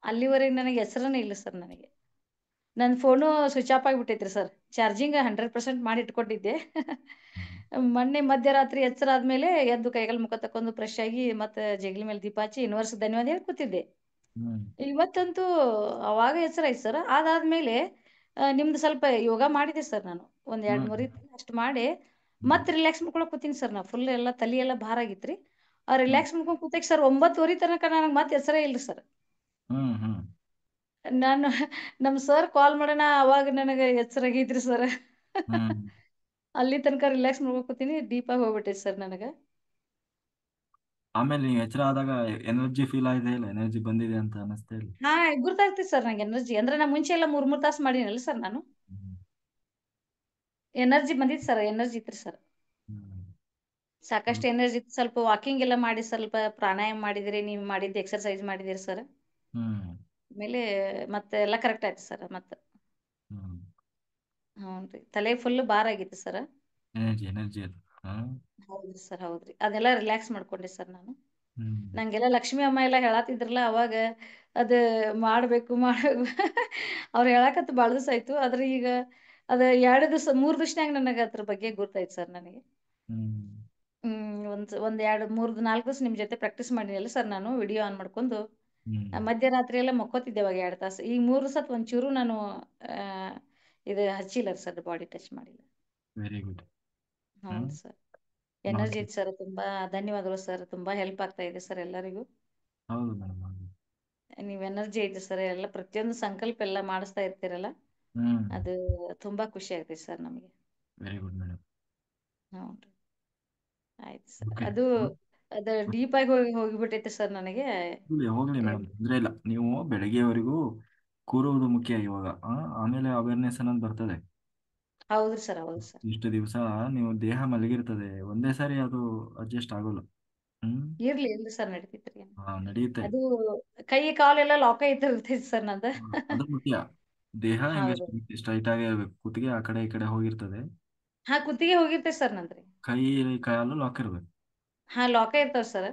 ಅಲ್ಲಿವರೆಗೆ ನನಗೆ ಹೆಸರನೇ ಇಲ್ಲ ಸರ್. ನನಗೆ ನನ್ನ ಫೋನು ಸ್ವಿಚ್ ಆಫ್ ಆಗಿಬಿಟ್ಟೈತ್ರಿ ಸರ್. ಚಾರ್ಜಿಂಗ್ 100% ಮಾಡಿ ಇಟ್ಕೊಂಡಿದ್ದೆ. ಮೊನ್ನೆ ಮಧ್ಯರಾತ್ರಿ ಎಚ್ಚರ ಆದ್ಮೇಲೆ ಎದ್ದು ಕೈಗಾಲು ಮುಖ ತಕೊಂಡು ಫ್ರೆಶ್ ಆಗಿ ಮತ್ತೆ ಜಗಲಿ ಮೇಲೆ ದೀಪ ಹಚ್ಚಿ ಯೂನಿವರ್ಸ್ ಧನ್ಯವಾದ ಹೇಳಿ ಕೂತಿದ್ದೆ. ಇವತ್ತಂತೂ ಅವಾಗ ಎಚ್ಚರ ಆಯ್ತು ಸರ್. ಅದಾದ್ಮೇಲೆ ನಿಮ್ದು ಸ್ವಲ್ಪ ಯೋಗ ಮಾಡಿದೆ ಸರ್. ನಾನು ಒಂದ್ 2-3 ಅಷ್ಟು ಮಾಡಿ ಮತ್ತೆ ರಿಲ್ಯಾಕ್ಸ್ ಮಾಡ್ಕೊಳಕ್ ಕೂತೀನಿ ಸರ್. ನಾ ಫುಲ್ ಎಲ್ಲ ತಲೆ ಎಲ್ಲ ಭಾರ ಆಗಿತ್ರಿ. ರಿಲ್ಯಾಕ್ಸ್ ಮಾಡ್ಕೊಂಡು ಕೂತಕ್ಕೆ ಸರ್ 9:30 ತನಕ ನನಗೆ ಮತ್ತೆ ಹೆಸರೇ ಇಲ್ರಿ ಸರ್. ನಾನು ನಮ್ಮ ಸರ್ ಕಾಲ್ ಮಾಡೋಣ, ಅವಾಗ ನನಗೆ ಎಚ್ಚರಾಗೈತ್ರಿ ಸರ್. ಅಲ್ಲಿ ತನಕ ರಿಲ್ಯಾಕ್ಸ್ ಮಾಡ್ಕೊತೀನಿ, ಡೀಪ್ ಆಗಿ ಹೋಗ್ಬಿಟ್ಟೈತೆ ಸರ್ ನನಗೆ. ಆಮೇಲೆ ನೀವು ಎಚ್ಚರ ಆದಾಗ ಎನರ್ಜಿ ಫೀಲ್ ಆಗಿದೆ ಇಲ್ಲ? ಎನರ್ಜಿ ಬಂದಿದೆ ಅಂತ ಅನಿಸ್ತಾ ಇಲ್ಲ? ಗುರ್ತಾಗ್ತೈತೆ ಸರ್ ನಂಗೆ ಎನರ್ಜಿ. ಅಂದ್ರೆ ನಾ ಮುಂಚೆ ಎಲ್ಲ 3 ತಾಸು ಮಾಡಿನಲ್ಲ ಸರ್. ನಾನು ಎನರ್ಜಿ ಬಂದಿತ್ತು ಸರ್, ಎನರ್ಜಿ ಇತ್ತು ಸರ್, ಸಾಕಷ್ಟು ಎನರ್ಜಿ ಇತ್ತು. ಸ್ವಲ್ಪ ವಾಕಿಂಗ್ ಎಲ್ಲ ಮಾಡಿ, ಸ್ವಲ್ಪ ಪ್ರಾಣಾಯಾಮ ಮಾಡಿದಿರಿ, ನೀವು ಮಾಡಿದ್ದು ಎಕ್ಸರ್ಸೈಸ್ ಮಾಡಿದಿರಿ ಸರ್. ಆಮೇಲೆ ಮತ್ತೆ ಎಲ್ಲ ಕರೆಕ್ಟ್ ಆಯ್ತು ಸರ್. ಮತ್ತೆ ಹ್ಞೂ ರೀ, ತಲೆ ಫುಲ್ ಭಾರ ಆಗಿತ್ತು ಸರ್. ಎನರ್ಜಿ ಅದು. ಹೌದ್ರಿ ಸರ್, ಹೌದ್ರಿ. ಅದೆಲ್ಲ ರಿಲ್ಯಾಕ್ಸ್ ಮಾಡ್ಕೊಂಡೆ ಸರ್ ನಾನು. ನಂಗೆಲ್ಲ ಲಕ್ಷ್ಮಿ ಅಮ್ಮ ಎಲ್ಲ ಹೇಳತ್ತಿದ್ರಲ್ಲ ಅವಾಗ ಅದ ಮಾಡ್ಬೇಕು ಅವ್ರು ಹೇಳಕತ್ತು ಭಾಳ ದಿವಸ ಆಯ್ತು. ಆದ್ರೆ ಈಗ ಅದ 2 ದಿವಸ 3 ದಿವಸನಾಗ ನನಗೆ ಅದ್ರ ಬಗ್ಗೆ ಗೊತ್ತಾಯ್ತು ಸರ್ ನನಗೆ. ಒಂದ್ 3-4 ದಿವಸ ನಿಮ್ ಜೊತೆ ಪ್ರಾಕ್ಟೀಸ್ ಮಾಡಿನಲ್ಲ ಸರ್, ನಾನು ವಿಡಿಯೋ ಆನ್ ಮಾಡ್ಕೊಂಡು ಮಧ್ಯರಾತ್ರಿ ಎಲ್ಲ ಮಕ್ಕೋತಿದ್ದೆ ಅವಾಗ 2 ತಾಸು. ಈಗ 3 ಸತ್ ಒಂಚೂರು ನಾನು ಇದು ಹಚ್ಚಿಲ್ಲ ಸರ್, ಬಾಡಿ ಟಚ್ ಮಾಡಿಲ್ಲ. Very good. ಹೌದು ಸರ್, ಎನರ್ಜಿ ಐತಿ ಸರ್. ತುಂಬಾ ಧನ್ಯವಾದಗಳು ಸರ್, ತುಂಬಾ ಹೆಲ್ಪ್ ಆಗ್ತಾ ಇದೆ ಸರ್ ಎಲ್ಲರಿಗೂ. ಹೌದು ಮೇಡಮ್. ನೀವ್ ಎನರ್ಜಿ ಐತಿ ಸರ್, ಎಲ್ಲ ಪ್ರತಿಯೊಂದು ಸಂಕಲ್ಪ ಎಲ್ಲ ಮಾಡಿಸ್ತಾ ಇರ್ತೀರಲ್ಲ, ಅದು ತುಂಬಾ ಖುಷಿ ಆಗ್ತೈತೆ ಸರ್ ನಮಗೆ. Very good madam. ಹೌದು, ಆಯ್ತು ಸರ್. ಅದು ಡೀಪ್ ಆಗಿ ಹೋಗಿಬಿಟ್ಟೈತೆ ಸರ್ ನನಗೆ. ಹೋಗ್ಲಿ ಮೇಡಮ್, ತೊಂದ್ರೆ ಇಲ್ಲ. ನೀವು ಬೆಳಗ್ಗೆವರೆಗೂ ಕೂರುವುದು ಮುಖ್ಯ ಇವಾಗ. ಆಮೇಲೆ ಅವೇರ್ನೆಸ್ ಅನ್ನೋದು ಬರ್ತದೆ. ಹೌದ್ರಿ ಸರ್, ಹೌದು ಸರ್. ಇಷ್ಟು ದಿವಸ ನೀವು ದೇಹ ಮಲಗಿರ್ತದೆ, ಒಂದೇ ಸಾರಿ ಅದು ಅಡ್ಜಸ್ಟ್ ಆಗೋಲ್ಲ. ಇರ್ಲಿ ಸರ್, ನಡೀತೈತ್ರಿ. ನಡೆಯುತ್ತೆ. ಅದು ಕೈ ಕಾಲೆಲ್ಲ ಲಾಕ್ ಇರ್ತೈತಿ ಸರ್ ನಂದು. ಅದು ಮುಖ್ಯ. ದೇಹ ಹಿಂಗೆ ಸ್ಟ್ರೈಟ್ ಆಗೇ ಇರ್ಬೇಕು. ಕುತ್ತಿಗೆ ಆ ಕಡೆ ಈ ಕಡೆ ಹೋಗಿರ್ತದೆ. ಕುತ್ತಿಗೆ ಹೋಗಿರ್ತೈತಿ ಸರ್ ನಂದ್ರಿ. ಕೈ ಕಾಲು ಲಾಕ್ ಇರ್ಬೇಕು. ಲಾಕ ಇರ್ತಾವ ಸರ್.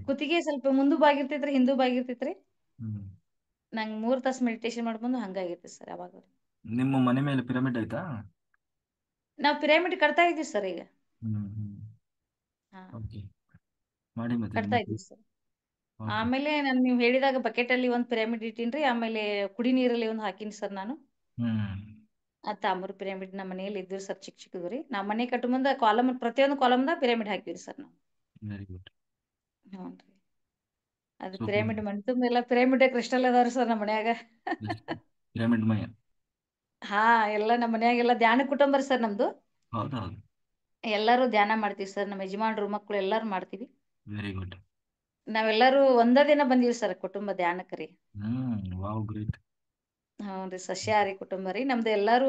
ಕುತ್ತಿಗೆ ಸ್ವಲ್ಪ ಮುಂದು ಬಾಗಿರ್ತೈತ್ರಿ, ಹಿಂದೂ ಬಾಗಿರ್ತೈತ್ರಿ. ನಂಗೆ 3 ತಾಸು ಮೆಡಿಟೇಷನ್ ಮಾಡ್ಕೊಂಡು ಹಂಗಾಗಿರ್ತೈತಿ ಸರ್ ಅವಾಗ. ನಿಮ್ಮ ಮನೆ ಮೇಲೆ ಪಿರಮಿಡ್ ಆಯ್ತಾ? ನಾವು ಪಿರಮಿಡ್ ಕಟ್ತಾ ಇದೀವಿ ಸರ್ ಈಗ. ಮಾಡಿ ಮತ್ತೆ ಕಟ್ತಾ ಇದೀವಿ ಸರ್. ಆಮೇಲೆ ನೀವು ಹೇಳಿದಾಗ ಬಕೆಟ್ ಅಲ್ಲಿ ಒಂದು ಪಿರಮಿಡ್ ಇಟ್ಟೀನ್ರಿ. ಆಮೇಲೆ ಕುಡಿ ನೀರಲ್ಲಿ ಒಂದು ಹಾಕಿನಿ ಸರ್ ನಾನು. ತಾಮ್ರ ಪಿರಮಿಡ್ ನಮ್ಮ ಮನೆಯಲ್ಲಿ ಇದ್ವಿ ಸರ್, ಚಿಕ್ಕ ಚಿಕ್ಕದ್ರಿ. ನಮ್ಮ ಮನೆ ಕಟ್ಟು ಮುಂದೆ ಪ್ರತಿಯೊಂದು ಕಾಲಮ್ದಾಗ ಪಿರಮಿಡ್ ಹಾಕಿವ್ರಿ ಸರ್ ನಾವು. Very good. ಹ್ಞೂನ್ರಿ, ಅದು ಪಿರಮಿಡ್ ಮನೆ ತುಂಬ ಎಲ್ಲ ಪಿರಮಿಡ್ ಕ್ರಿಸ್ಟಲ್ ಅದಾವ್ರಿ ಸರ್ ನಮ್ಮ ಮನ್ಯಾಗ. ಪಿರಮಿಡ್ ಮಯ. ಎಲ್ಲ ನಮ್ಮ ಮನ್ಯಾಗೆಲ್ಲ ಧ್ಯಾನ ಕುಟುಂಬ ಸರ್ ನಮ್ದು. ಹೌದೌದು, ಎಲ್ಲರೂ ಧ್ಯಾನ ಮಾಡ್ತೀವಿ ಸರ್. ನಮ್ಮ ಯಜಮಾನ್ರು ಮಕ್ಕಳು ಎಲ್ಲರೂ ಮಾಡ್ತೀವಿ. Very good. ನಾವೆಲ್ಲರೂ ಒಂದೇ ದಿನ ಬಂದೀವಿ ಸರ್ ಕುಟುಂಬ ಧ್ಯಾನಕ್ಕೆ ರೀ. Wow, great. ಹ್ಞೂನ್ರಿ, ಸಸ್ಯಾಹಾರಿ ಕುಟುಂಬ ರೀ ನಮ್ದು. ಎಲ್ಲರೂ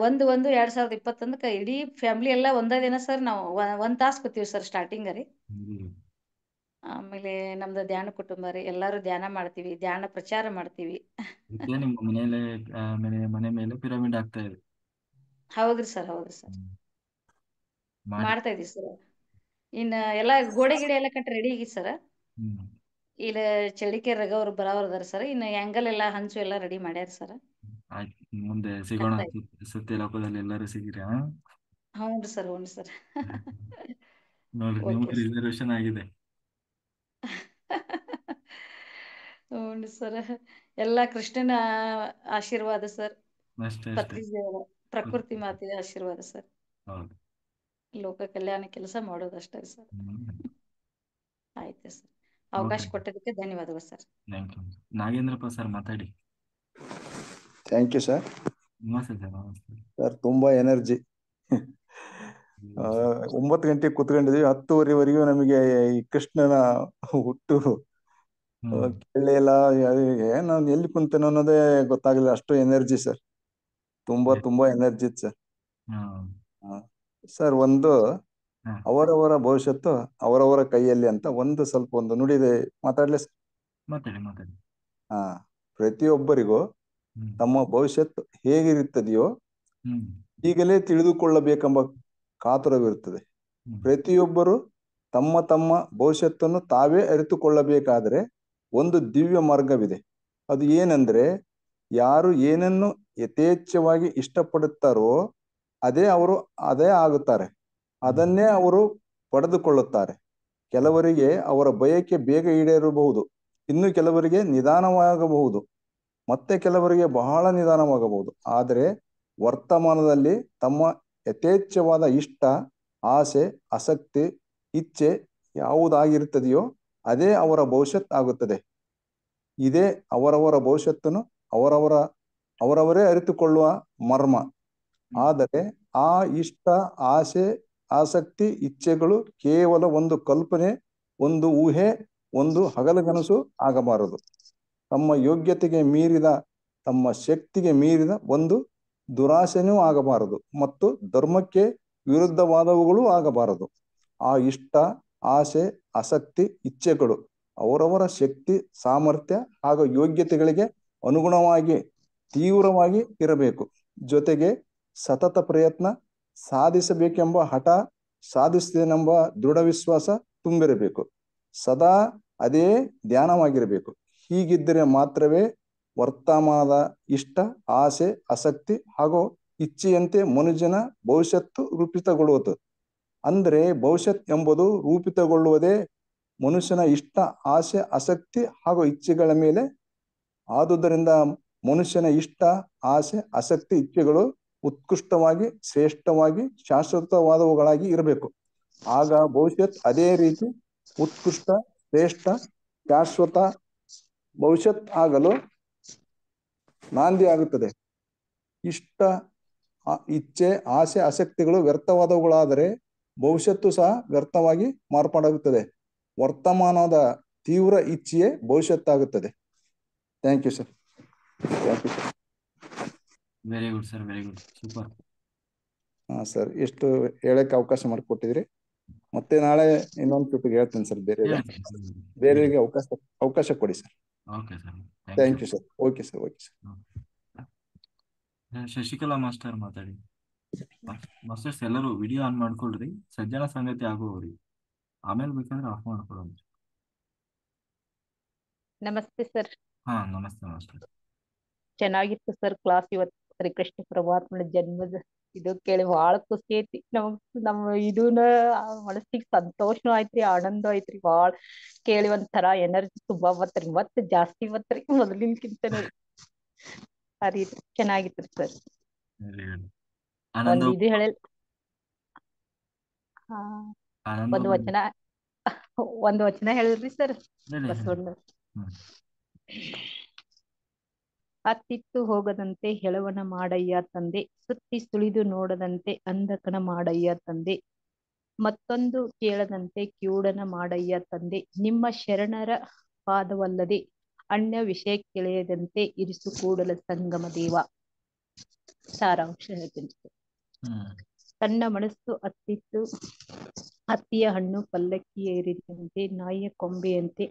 1/1/2021 ಇಡೀ ಫ್ಯಾಮಿಲಿ ಎಲ್ಲ ಒಂದೇ ದಿನ ಸರ್. ನಾವು 1 ತಾಸು ಕೂತೀವಿ ಸರ್ ಸ್ಟಾರ್ಟಿಂಗ್ ರೀ. ಆಮೇಲೆ ನಮ್ದು ಧ್ಯಾನ ಕುಟುಂಬ ರೀ. ಎಲ್ಲರೂ ಧ್ಯಾನ ಮಾಡ್ತೀವಿ, ಧ್ಯಾನ ಪ್ರಚಾರ ಮಾಡ್ತೀವಿ. ನಿಮ್ಮ ಮನೆ ಮೇಲೆ ಪಿರಮಿಡ್ ಆಗ್ತಾ ಇದೆ. ಹೌದ್ರಿ ಸರ್, ಹೌದು ಸರ್, ಮಾಡ್ತಾ ಇದೀವಿ ಸರ್. ಇನ್ನು ಎಲ್ಲ ಗೋಡೆ ಗಿಡ ಎಲ್ಲ ಕಟ್ಟಿ ರೆಡಿ ಆಗಿ ಸರ್. ಇಲ್ಲ ಚಳಿಕೆ ರಗವ್ರು ಬರೋವ್ರದಾರ ಸರ್. ಇನ್ನು ಆ್ಯಂಗಲ್ ಎಲ್ಲ ಹಂಚು ಎಲ್ಲ ರೆಡಿ ಮಾಡ್ಯಾರ ಸರ್. ಆಯ್ತು, ಮುಂದೆ ಸಿಗೋಣ. ಸತ್ಯ ಲೋಕದಲ್ಲಿ ಎಲ್ಲರೂ ಸಿಗಿರಾ? ಹೌದು ಸರ್, ಹೌದು ಸರ್. ನೋಡ್ರಿ, ನಿಮ್ಗೆ ರಿಸರ್ವೇಶನ್ ಆಗಿದೆ. ಹೌದು ಸರ್, ಎಲ್ಲ ಕೃಷ್ಣನ ಆಶೀರ್ವಾದ ಸರ್. ಪ್ರಕೃತಿ ಮಾತೆಯ ಆಶೀರ್ವಾದ ಸರ್. ಲೋಕ ಕಲ್ಯಾಣ ಕೆಲಸ ಮಾಡೋದಷ್ಟೇ ಸರ್. ಆಯ್ತು ಸರ್, ಅವಕಾಶ ಕೊಟ್ಟದಕ್ಕೆ ಧನ್ಯವಾದಗಳು ಸರ್. ನಾಗೇಂದ್ರಪ್ಪ ಸರ್ ಮಾತಾಡಿ. Thank you sir. ನಮಸ್ತೆ ಸರ್. ನಮಸ್ತೆ ಸರ್, ತುಂಬಾ ಎನರ್ಜಿ. 9 ಗಂಟೆಗೆ ಕುತ್ಕೊಂಡಿದ್ವಿ, 10:30ವರೆಗೂ ನಮಗೆ ಈ ಕೃಷ್ಣನ ಹುಟ್ಟು ಕೇಳಲೇ ಇಲ್ಲ. ನಾನು ಎಲ್ಲಿ ಕುಂತೇನೋ ಅನ್ನೋದೇ ಗೊತ್ತಾಗಲಿಲ್ಲ, ಅಷ್ಟು ಎನರ್ಜಿ ಸರ್. ತುಂಬಾ ಎನರ್ಜಿ ಸರ್. ಸರ್, ಒಂದು ಅವರವರ ಭವಿಷ್ಯತ್ತು ಅವರವರ ಕೈಯಲ್ಲಿ ಅಂತ ಒಂದು ನುಡಿದೆ ಮಾತಾಡ್ಲಿ ಸರ್? ಮಾತಾಡಿ. ಪ್ರತಿಯೊಬ್ಬರಿಗೂ ತಮ್ಮ ಭವಿಷ್ಯತ್ತು ಹೇಗಿರುತ್ತದೆಯೋ ಈಗಲೇ ತಿಳಿದುಕೊಳ್ಳಬೇಕೆಂಬ ಕಾತುರವಿರುತ್ತದೆ. ಪ್ರತಿಯೊಬ್ಬರು ತಮ್ಮ ತಮ್ಮ ಭವಿಷ್ಯತ್ತನ್ನು ತಾವೇ ಅರಿತುಕೊಳ್ಳಬೇಕಾದರೆ ಒಂದು ದಿವ್ಯ ಮಾರ್ಗವಿದೆ. ಅದು ಏನೆಂದ್ರೆ, ಯಾರು ಏನನ್ನು ಯಥೇಚ್ಛವಾಗಿ ಇಷ್ಟಪಡುತ್ತಾರೋ ಅದೇ ಆಗುತ್ತಾರೆ, ಅದನ್ನೇ ಅವರು ಪಡೆದುಕೊಳ್ಳುತ್ತಾರೆ. ಕೆಲವರಿಗೆ ಅವರ ಬಯಕೆ ಬೇಗ ಈಡೇರಬಹುದು, ಇನ್ನು ಕೆಲವರಿಗೆ ನಿಧಾನವಾಗಬಹುದು, ಮತ್ತೆ ಕೆಲವರಿಗೆ ಬಹಳ ನಿಧಾನವಾಗಬಹುದು. ಆದರೆ ವರ್ತಮಾನದಲ್ಲಿ ತಮ್ಮ ಯಥೇಚ್ಛವಾದ ಇಷ್ಟ, ಆಸೆ, ಆಸಕ್ತಿ, ಇಚ್ಛೆ ಯಾವುದಾಗಿರುತ್ತದೆಯೋ ಅದೇ ಅವರ ಭವಿಷ್ಯತ್ ಆಗುತ್ತದೆ. ಇದೇ ಅವರವರ ಭವಿಷ್ಯತ್ತನ್ನು ಅವರವರೇ ಅರಿತುಕೊಳ್ಳುವ ಮರ್ಮ. ಆದರೆ ಆ ಇಷ್ಟ, ಆಸೆ, ಆಸಕ್ತಿ, ಇಚ್ಛೆಗಳು ಕೇವಲ ಒಂದು ಕಲ್ಪನೆ, ಒಂದು ಊಹೆ, ಒಂದು ಹಗಲುಗನಸು ಆಗಬಾರದು. ತಮ್ಮ ಯೋಗ್ಯತೆಗೆ ಮೀರಿದ, ತಮ್ಮ ಶಕ್ತಿಗೆ ಮೀರಿದ ಒಂದು ದುರಾಸೆನೂ ಆಗಬಾರದು ಮತ್ತು ಧರ್ಮಕ್ಕೆ ವಿರುದ್ಧವಾದವುಗಳೂ ಆಗಬಾರದು. ಆ ಇಷ್ಟ, ಆಸೆ, ಆಸಕ್ತಿ, ಇಚ್ಛೆಗಳು ಅವರವರ ಶಕ್ತಿ, ಸಾಮರ್ಥ್ಯ ಹಾಗೂ ಯೋಗ್ಯತೆಗಳಿಗೆ ಅನುಗುಣವಾಗಿ ತೀವ್ರವಾಗಿ ಇರಬೇಕು. ಜೊತೆಗೆ ಸತತ ಪ್ರಯತ್ನ, ಸಾಧಿಸಬೇಕೆಂಬ ಹಠ, ಸಾಧಿಸುತ್ತೇನೆಂಬ ದೃಢ ವಿಶ್ವಾಸ ತುಂಬಿರಬೇಕು. ಸದಾ ಅದೇ ಧ್ಯಾನವಾಗಿರಬೇಕು. ಹೀಗಿದ್ದರೆ ಮಾತ್ರವೇ ವರ್ತಮಾನದ ಇಷ್ಟ, ಆಸೆ, ಆಸಕ್ತಿ ಹಾಗೂ ಇಚ್ಛೆಯಂತೆ ಮನುಷ್ಯನ ಭವಿಷ್ಯತ್ತು ರೂಪಿತಗೊಳ್ಳುವುದು. ಅಂದರೆ ಭವಿಷ್ಯತ್ ಎಂಬುದು ರೂಪಿತಗೊಳ್ಳುವುದೇ ಮನುಷ್ಯನ ಇಷ್ಟ, ಆಸೆ, ಆಸಕ್ತಿ ಹಾಗೂ ಇಚ್ಛೆಗಳ ಮೇಲೆ. ಆದುದರಿಂದ ಮನುಷ್ಯನ ಇಷ್ಟ, ಆಸೆ, ಆಸಕ್ತಿ, ಇಚ್ಛೆಗಳು ಉತ್ಕೃಷ್ಟವಾಗಿ, ಶ್ರೇಷ್ಠವಾಗಿ, ಶಾಶ್ವತವಾದವುಗಳಾಗಿ ಇರಬೇಕು. ಆಗ ಭವಿಷ್ಯತ್ ಅದೇ ರೀತಿ ಉತ್ಕೃಷ್ಟ, ಶ್ರೇಷ್ಠ, ಶಾಶ್ವತ ಭವಿಷ್ಯತ್ ಆಗಲು ನಾಂದಿ ಆಗುತ್ತದೆ. ಇಷ್ಟ, ಇಚ್ಛೆ, ಆಸೆ, ಆಸಕ್ತಿಗಳು ವ್ಯರ್ಥವಾದವುಗಳಾದರೆ ಭವಿಷ್ಯತ್ತು ಸಹ ವ್ಯರ್ಥವಾಗಿ ಮಾರ್ಪಾಡಾಗುತ್ತದೆ. ವರ್ತಮಾನದ ತೀವ್ರ ಇಚ್ಛೆಯೇ ಭವಿಷ್ಯತ್ತಾಗುತ್ತದೆ. Thank you sir. Thank you sir. Very good sir, very good, super. ಹಾಂ ಸರ್, ಎಷ್ಟು ಹೇಳಕ್ಕೆ ಅವಕಾಶ ಮಾಡಿಕೊಟ್ಟಿದ್ರಿ. ಮತ್ತೆ ನಾಳೆ ಇನ್ನೊಂದು ಟ್ರಿಪ್ಗೆ ಹೇಳ್ತೀನಿ ಸರ್. ಬೇರೆಯವರಿಗೆ ಅವಕಾಶ ಕೊಡಿ sir. Okay sir, thank you sir. Okay sir, okay sir. Shashikala master ಮಾತಾಡಿ. ಮಾಸ್ಟರ್ಸ್ ಎಲ್ಲರೂ ವಿಡಿಯೋ ಆನ್ ಮಾಡ್ಕೊಳ್ರಿ, ಸಜ್ಜನ ಸಂಗತಿ ಆಗೋವ್ರಿ, ಆಮೇಲೆ ಬೇಕಂದ್ರೆ ಆಫ್ ಮಾಡ್ಕೊಳ್ಳೋಣ. ನಮಸ್ತೆ ಸರ್. ಹಾ, ನಮಸ್ತೆ ಮಾಸ್ಟರ್. ಚೆನ್ನಾಗಿತ್ತು ಸರ್ ಕ್ಲಾಸ್ ಇವತ್ತು. ಶ್ರೀಕೃಷ್ಣ ಪರಮಾತ್ಮನ ಜನ್ಮದ ಇದು ಕೇಳಿ ಬಹಳ ಖುಷಿ ಐತಿ. ನಮ್ಮ ಇದನ್ನ ಮನಸ್ಸಿಗೆ ಸಂತೋಷನೂ ಆಯ್ತ್ರಿ, ಆನಂದ ಐತ್ರಿ. ಬಾಳ ಕೇಳಿ ಒಂಥರ ಎನರ್ಜಿ ತುಂಬಾ ಬತ್ರಿ, ಮತ್ತೆ ಜಾಸ್ತಿ ಬತ್ರಿ ಮೊದಲಿನಕ್ಕಿಂತನೂ. ಅರಿ ಚೆನ್ನಾಗಿತ್ತು ಸರ್. ಒಂದ್ ಇದು ಹೇಳ ಒಂದು ವಚನ ಹೇಳಿದ್ರಿ ಸರ್ ಬಸವಣ್ಣ. ಅತ್ತಿತ್ತು ಹೋಗದಂತೆ ಹೆಳವನ ಮಾಡಯ್ಯ ತಂದೆ, ಸುತ್ತಿ ಸುಳಿದು ನೋಡದಂತೆ ಅಂಧಕನ ಮಾಡಯ್ಯ ತಂದೆ, ಮತ್ತೊಂದು ಕೇಳದಂತೆ ಕಿವುಡನ ಮಾಡಯ್ಯ ತಂದೆ, ನಿಮ್ಮ ಶರಣರ ಪಾದವಲ್ಲದೆ ಅನ್ಯ ವಿಷಯ ಕೆಳೆಯದಂತೆ ಇರಿಸು ಕೂಡಲ ಸಂಗಮ ದೇವ. ಸಾರಾಂಶ ಹೇಳ್ತೀನಿ. ತನ್ನ ಮನಸ್ಸು ಹತ್ತಿಯ ಹಣ್ಣು ಪಲ್ಲಕ್ಕಿ ಏರಿದಂತೆ, ನಾಯಿಯ ಕೊಂಬೆಯಂತೆ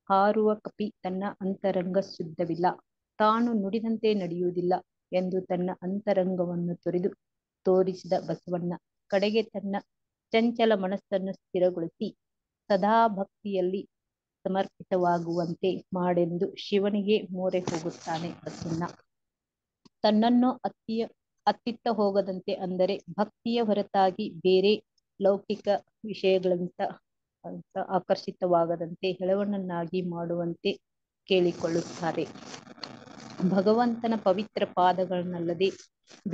ಹಾರುವ ಕಪಿ ತನ್ನ ಅಂತರಂಗ ಶುದ್ಧವಿಲ್ಲ, ತಾನು ನುಡಿದಂತೆ ನಡೆಯುವುದಿಲ್ಲ ಎಂದು ತನ್ನ ಅಂತರಂಗವನ್ನು ತೋರಿಸಿದ ಬಸವಣ್ಣ ಕಡೆಗೆ ತನ್ನ ಚಂಚಲ ಮನಸ್ಸನ್ನು ಸ್ಥಿರಗೊಳಿಸಿ ಸದಾ ಭಕ್ತಿಯಲ್ಲಿ ಸಮರ್ಪಿತವಾಗುವಂತೆ ಮಾಡೆಂದು ಶಿವನಿಗೆ ಮೊರೆ ಹೋಗುತ್ತಾನೆ ಬಸವಣ್ಣ. ತನ್ನನ್ನು ಅತ್ತಿತ್ತ ಹೋಗದಂತೆ ಅಂದರೆ ಭಕ್ತಿಯ ಹೊರತಾಗಿ ಬೇರೆ ಲೌಕಿಕ ವಿಷಯಗಳಂತ ಆಕರ್ಷಿತವಾಗದಂತೆ ಹೆಳವನನ್ನಾಗಿ ಮಾಡುವಂತೆ ಕೇಳಿಕೊಳ್ಳುತ್ತಾರೆ. ಭಗವಂತನ ಪವಿತ್ರ ಪಾದಗಳನ್ನಲ್ಲದೆ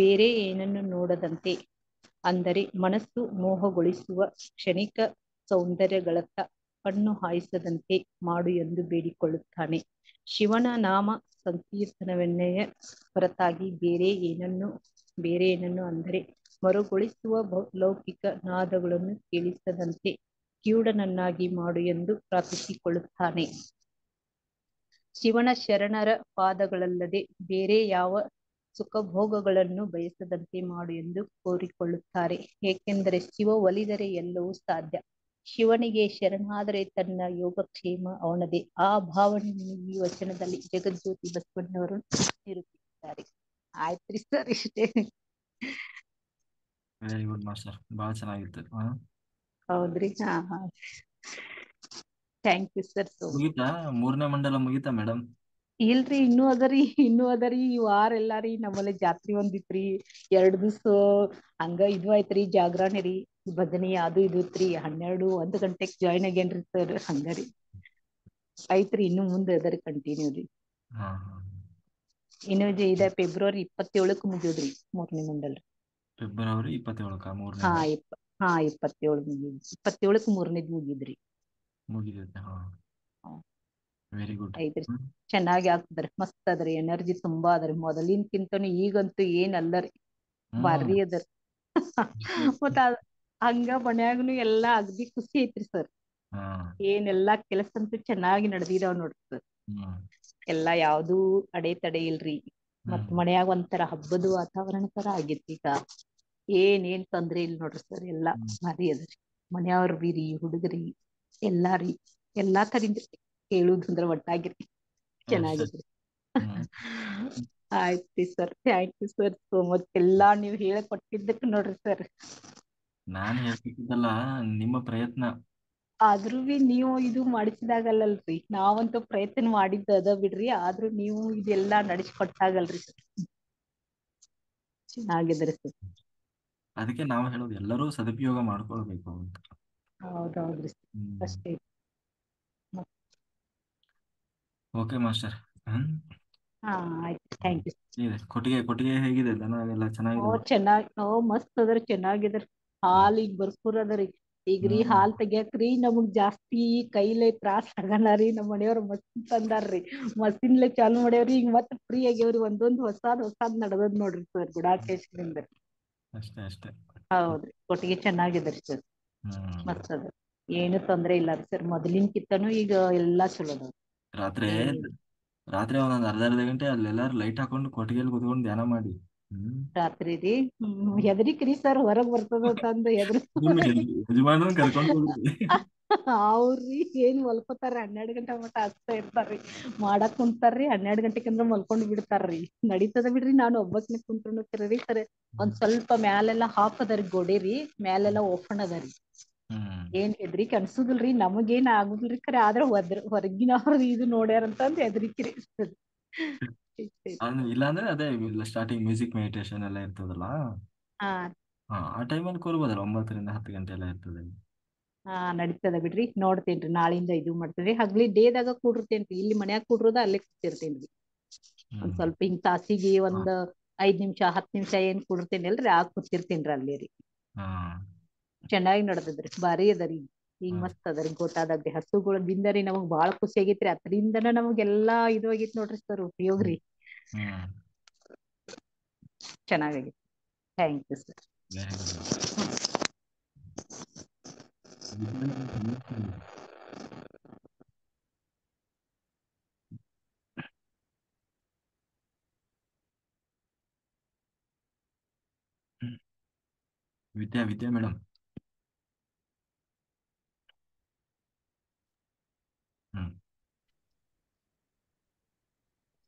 ಬೇರೆ ಏನನ್ನು ನೋಡದಂತೆ ಅಂದರೆ ಮನಸ್ಸು ಮೋಹಗೊಳಿಸುವ ಕ್ಷಣಿಕ ಸೌಂದರ್ಯಗಳತ್ತ ಕಣ್ಣು ಹಾಯಿಸದಂತೆ ಮಾಡು ಎಂದು ಬೇಡಿಕೊಳ್ಳುತ್ತಾನೆ. ಶಿವನ ನಾಮ ಸಂಕೀರ್ತನವನ್ನೆಯ ಹೊರತಾಗಿ ಬೇರೆ ಏನನ್ನು ಅಂದರೆ ಮರುಗೊಳಿಸುವ ಲೌಕಿಕ ನಾದಗಳನ್ನು ಕೇಳಿಸದಂತೆ ಕಿವುಡನನ್ನಾಗಿ ಮಾಡು ಎಂದು ಪ್ರಾರ್ಥಿಸಿಕೊಳ್ಳುತ್ತಾನೆ. ಶಿವನ ಶರಣರ ಪಾದಗಳಲ್ಲದೆ ಬೇರೆ ಯಾವ ಸುಖಭೋಗಗಳನ್ನು ಬಯಸದಂತೆ ಮಾಡು ಎಂದು ಕೋರಿಕೊಳ್ಳುತ್ತಾರೆ. ಏಕೆಂದರೆ ಶಿವ ಒಲಿದರೆ ಎಲ್ಲವೂ ಸಾಧ್ಯ. ಶಿವನಿಗೆ ಶರಣಾದರೆ ತನ್ನ ಯೋಗಕ್ಷೇಮ ಅವನದೇ. ಆ ಭಾವನೆಯನ್ನು ಈ ವಚನದಲ್ಲಿ ಜಗಜ್ಯೋತಿ ಬಸವಣ್ಣವರು ನಿರೂಪಿಸಿದ್ದಾರೆ. ಆಯ್ತ್ರಿ ಸರ್, ಇಷ್ಟೇ. ವೆರಿ ಗುಡ್ ಮಾಸ್ಟರ್, ಬಹಳ ಚೆನ್ನಾಗಿತ್ತು. ಹೌದ್ರಿ. ಹಾ, ಥ್ಯಾಂಕ್ ಯು ಸರ್. ಮುಗೀತಾ? 3ನೇ ಮಂಡಲ ಮುಗೀತಾ ಮೇಡಮ್? ಇಲ್ರಿ, ಇನ್ನೂ ಅದರಿ. ಈ ವಾರ ಎಲ್ಲಾರಿ ನಮ್ಮಲ್ಲಿ ಜಾತ್ರೆ ಒಂದಿತ್ರಿ, 2 ದಿವ್ಸ ಹಂಗ ಇದು ಆಯ್ತ್ರಿ, ಜಾಗರಣೆ ರೀ, ಭಜನೆ ಅದು ಇದು ಇತ್ರಿ. 12-1 ಗಂಟೆಗೆ ಜಾಯ್ನ್ ಆಗೇನ್ರಿ ಸರ್. ಹಂಗಾರಿ ಐತ್ರಿ, ಇನ್ನು ಮುಂದೆ ಅದರಿ ಕಂಟಿನ್ಯೂ ರೀ. ಇನ್ನು ಫೆಬ್ರವರಿ 27ಕ್ಕೆ ಮುಗಿಯೋದ್ರಿ 3ನೇ ಮಂಡಲ. ಫೆಬ್ರವರಿ 27ಕ್ಕೆ? ಹಾ 27 ಮುಗಿದ್, 27ಕ್ಕೆ 3ನೇದು ಮುಗಿದ್ರಿ. ಮುಗಿದೈತೆ. Very good. ಐತ್ರಿ, ಚೆನ್ನಾಗಿ ಆಗ್ತದ್ರಿ, ಮಸ್ತ್ ಅದ್ರಿ, ಎನರ್ಜಿ ತುಂಬಾ ಅದ್ರಿ. ಮೊದಲಿನಕ್ಕಿಂತನೂ ಈಗಂತೂ ಏನಲ್ಲರಿ, ಬಾರಿ ಅದರಿ. ಮತ್ತ ಹಂಗ ಮನ್ಯಾಗನು ಎಲ್ಲಾ ಅಗ್ದಿ ಖುಷಿ ಐತ್ರಿ ಸರ್. ಏನೆಲ್ಲಾ ಕೆಲಸ ಅಂತೂ ಚೆನ್ನಾಗಿ ನಡೆದಿದಾವ್ ನೋಡ್ರಿ ಸರ್. ಎಲ್ಲಾ ಯಾವ್ದೂ ಅಡೆತಡೆ ಇಲ್ರಿ. ಮತ್ ಮನ್ಯಾಗ ಒಂಥರ ಹಬ್ಬದ ವಾತಾವರಣ ತರ ಆಗೇತಿ ಈಗ. ಏನೇನ್ ತೊಂದ್ರೆ ಇಲ್ ನೋಡ್ರಿ ಸರ್, ಎಲ್ಲಾ ಭಾರಿ ಅದ್ರಿ. ಮನ್ಯಾವ್ರ ಬಿರಿ, ಹುಡುಗರಿ ಎಲ್ಲಾರಿ, ಎಲ್ಲಾ ತರಿಂದ ಹೇಳುದಂದ್ರ ಒಟ್ಟಾಗಿರಿ ಚೆನ್ನಾಗಿದ್ರಿ. ಆಯ್ತ್ರಿ sir, thank you sir so much. ಎಲ್ಲಾ ನೀವ್ ಹೇಳ್ಕೊಟ್ಟಿದ್ದಕ್ ನೋಡ್ರಿ ಸರ್ ನಾನು ಹೇಳ್ತಿದ್ದಲ್ಲ ನಿಮ್ಮ ಪ್ರಯತ್ನ. ಆದ್ರೂ ನೀವು ಇದು ಮಾಡಿಸಿದಾಗಲ್ಲಲ್ರಿ, ನಾವಂತೂ ಪ್ರಯತ್ನ ಮಾಡಿದ್ದು ಅದ ಬಿಡ್ರಿ, ಆದ್ರೂ ನೀವು ಇದೆಲ್ಲಾ ನಡೆಸ್ಕೊಟ್ಟಾಗಲ್ರಿ ಸರ್. ಚೆನ್ನಾಗಿದ್ರಿ ಸರ್. ಅದಕ್ಕೆ ನಾವು ಹೇಳೋದು ಎಲ್ಲರೂ ಸದುಪಯೋಗ ಮಾಡ್ಕೊಳ್ಬೇಕು ಅಂತ. ಹೌದೌದ್ರಿ ಸರ್. ಹ್ಮ್ ಅಷ್ಟೇ. Okay master. ಹಾ ಆಯ್ತು, ಥ್ಯಾಂಕ್ ಯು. ಇದೆ ಕೊಟ್ಟಿಗೆ ಹೇಗಿದೆ? ದನ ಎಲ್ಲ ಚೆನ್ನಾಗಿದೆ? ಮಸ್ತ್ ಅದ್ರಿ, ಚೆನ್ನಾಗಿದ್ರಿ. ಹಾಲ್ ಈಗ ಬರ್ಸ್ಪುರ್ ಅದರಿ. ಈಗ್ರಿ ಹಾಲ್ ತೆಗ್ಯಾಕ್ರಿ ನಮಗ್ ಜಾಸ್ತಿ ಕೈಲೇ ತ್ರಾಸ್ ಆಗಲ್ಲ ನಮ್ಮ ಮನೆಯವ್ರ ಮಷಿನ್ ತಂದಾರ್ರಿ, ಮಷಿನ್ಲೆ ಚಾಲು ಮಾಡ್ಯಾವ್ರಿ. ಈಗ ಮತ್ತ್ ಫ್ರೀ ಆಗ್ಯಾವ್ರಿ, ಒಂದೊಂದ್ ಹೊಸಾದ್ ನಡ್ದದ್ ನೋಡ್ರಿ ಸರ್ ಗುಡಾಕೇಶ್ವರಿಂದ. ಅಷ್ಟೇ. ಹೌದ್ರಿ, ಕೊಟ್ಟಿಗೆ ಚೆನ್ನಾಗಿದ್ರಿ ಸರ್, ಮಸ್ತ್ ಅದ, ಏನು ತೊಂದ್ರೆ ಇಲ್ಲ ರೀ ಸರ್. ಮೊದಲಿನ್ಕಿಂತನೂ ಈಗ ಎಲ್ಲಾ ಚಲೋ ಅದಾವ. ರಾತ್ರಿ ಒಂದೊಂದ್ ಅರ್ಧ ಗಂಟೆ ಅಲ್ಲೆಲ್ಲಾರು ಲೈಟ್ ಹಾಕೊಂಡು ಕೊಟ್ಟಿಗೆಯಲ್ಲಿ ಕುತ್ಕೊಂಡು ಧ್ಯಾನ ಮಾಡಿ. ರಾತ್ರಿ ರೀ ಹೆದರಿಕ್ರಿ ಸರ್, ಹೊರಗ್ ಬರ್ತದ ಅಂದ ಯಜಮಾನ್ರನ್ನ ಕರ್ಕೊಂಡು ಹೋಗ್ರಿ. ಅವ್ರಿ ಏನ್ ಮಲ್ಕೋತಾರ 12 ಗಂಟೆ ಮಟ ಹಚ್ತಾ ಇರ್ತಾರ್ರಿ, ಮಾಡಕ್ ಕುಂತಾರ್ರಿ. 12 ಗಂಟೆಕಂದ್ರ ಮಲ್ಕೊಂಡ್ ಬಿಡ್ತಾರ್ರಿ. ನಡೀತದ ಬಿಡ್ರಿ, ನಾನು ಒಬ್ಬಕ್ನೆ ಕುಂತ್ರು ಕರೀರಿ ಸರ್. ಒಂದ್ ಸ್ವಲ್ಪ ಮ್ಯಾಲೆಲ್ಲಾ ಹಾಫ್ ಅದರಿ ಗೋಡೆ ರೀ, ಮ್ಯಾಲೆಲ್ಲಾ ಓಪನ್ ಅದರಿ. ಏನ್ ಹೆದ್ರಿಕೆ ಅನ್ಸುದಿಲ್ರಿ, ನಮಗೇನ್ ಆಗುದಿಲ್ರಿ ಖರೆ, ಆದ್ರ ಹೊರಗಿನವ್ರ ಇದು ನೋಡ್ಯಾರಂತಂದ್ ಹೆದ್ರಿಕ್ರಿ. ಇಲ್ಲಾಂದ್ರೆ ಅದೇ ಸ್ಟಾರ್ಟಿಂಗ್ ಮ್ಯೂಸಿಕ್ ಮೆಡಿಟೇಷನ್ ಎಲ್ಲ ಇರ್ತದಲ್ಲ, ಆ ಟೈಮಲ್ಲಿ ಕೂರ್ಬೋದಲ್ಲ, 9 ರಿಂದ 10 ಗಂಟೆ ಎಲ್ಲ ಇರ್ತದೆ. ನಡೀತದ ಬಿಡ್ರಿ, ನೋಡ್ತೇನ್ರಿ, ನಾಳಿಂದ ಇದು ಮಾಡ್ತೇನ್ರಿ. ಹಗ್ಲಿ ಡೇದಾಗ ಕೂಡಿರ್ತೇನ್ರಿ, ಇಲ್ಲಿ ಮನ್ಯಾಗ ಕೂಡ್ರೋದ ಅಲ್ಲೇ ಕೂತಿರ್ತೇನ್ರಿ. ಒಂದ್ ಸ್ವಲ್ಪ ಹಿಂಗ್ ತಾಸಿಗೆ 5 ನಿಮಿಷ 10 ನಿಮಿಷ ಏನ್ ಕೂಡಿರ್ತೇನಲ್ರಿ, ಕೂತಿರ್ತೇನ್ರಿ ಅಲ್ಲೇ ರೀ. ಚೆನ್ನಾಗಿ ನಡ್ದದ್ರಿ, ಬಾರಿ ಅದರಿ. ಈಗ ಮಸ್ತ್ ಅದರಿ, ಗೊತ್ತಾದದ್ರಿ ಹಸುಗಳಿಂದ ರೀ ನಮಗ್ ಬಾಳ ಖುಷಿ ಆಗೇತ್ರಿ. ಅದ್ರಿಂದನ ನಮಗೆಲ್ಲಾ ಇದು ಆಗೇತ್ ನೋಡ್ರಿ ಸರ್, ಉಪಯೋಗ ರೀ. ಚೆನ್ನಾಗೈತಿ, thank you sir. Vidya madam.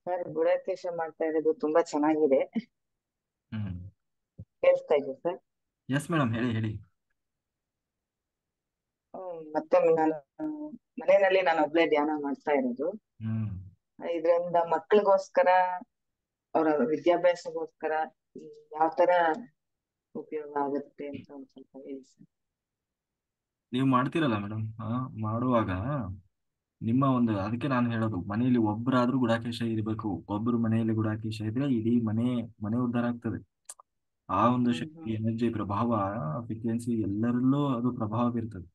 Sir, ಗುಡಾಕೇಶ ಮಾಡ್ತಾ ಇರೋದು ತುಂಬಾ ಚೆನ್ನಾಗಿದೆ. ಕೇಳಿಸ್ತಾ ಇದೆ ಸರ್? ಎಸ್ ಮೇಡಮ್, ಹೇಳಿ. ಮತ್ತೊಮ್ಮೆ ನಾನು ಮನೆಯಲ್ಲಿ ನಾನು ಒಬ್ಳೆ ಧ್ಯಾನ ಮಾಡ್ತಾ ಇರೋದು. ಇದರಿಂದ ಮಕ್ಕಳಿಗೋಸ್ಕರ, ಅವರ ವಿದ್ಯಾಭ್ಯಾಸಗೋಸ್ಕರ ಯಾವ ತರ ಉಪಯೋಗ ಆಗುತ್ತೆ ಅಂತ ಒಂದ್ ಸ್ವಲ್ಪ ಹೇಳಿ ಸರ್. ನೀವು ಮಾಡ್ತೀರಲ್ಲ ಮೇಡಮ್, ಮಾಡುವಾಗ ನಿಮ್ಮ ಅದಕ್ಕೆ ನಾನು ಹೇಳೋದು, ಮನೆಯಲ್ಲಿ ಒಬ್ಬರಾದ್ರೂ ಗುಡಾಕೇಶ ಇರಬೇಕು. ಒಬ್ಬರು ಮನೆಯಲ್ಲಿ ಗುಡಾಕೇಶ ಇದ್ರೆ ಇಡೀ ಮನೆ ಉದ್ಧಾರ ಆಗ್ತದೆ. ಆ ಒಂದು ಶಕ್ತಿ, ಎನರ್ಜಿ, ಪ್ರಭಾವ, ಫ್ರೀಕ್ವೆನ್ಸಿ ಎಲ್ಲರಲ್ಲೂ ಅದು ಪ್ರಭಾವ ಬೀರ್ತದೆ.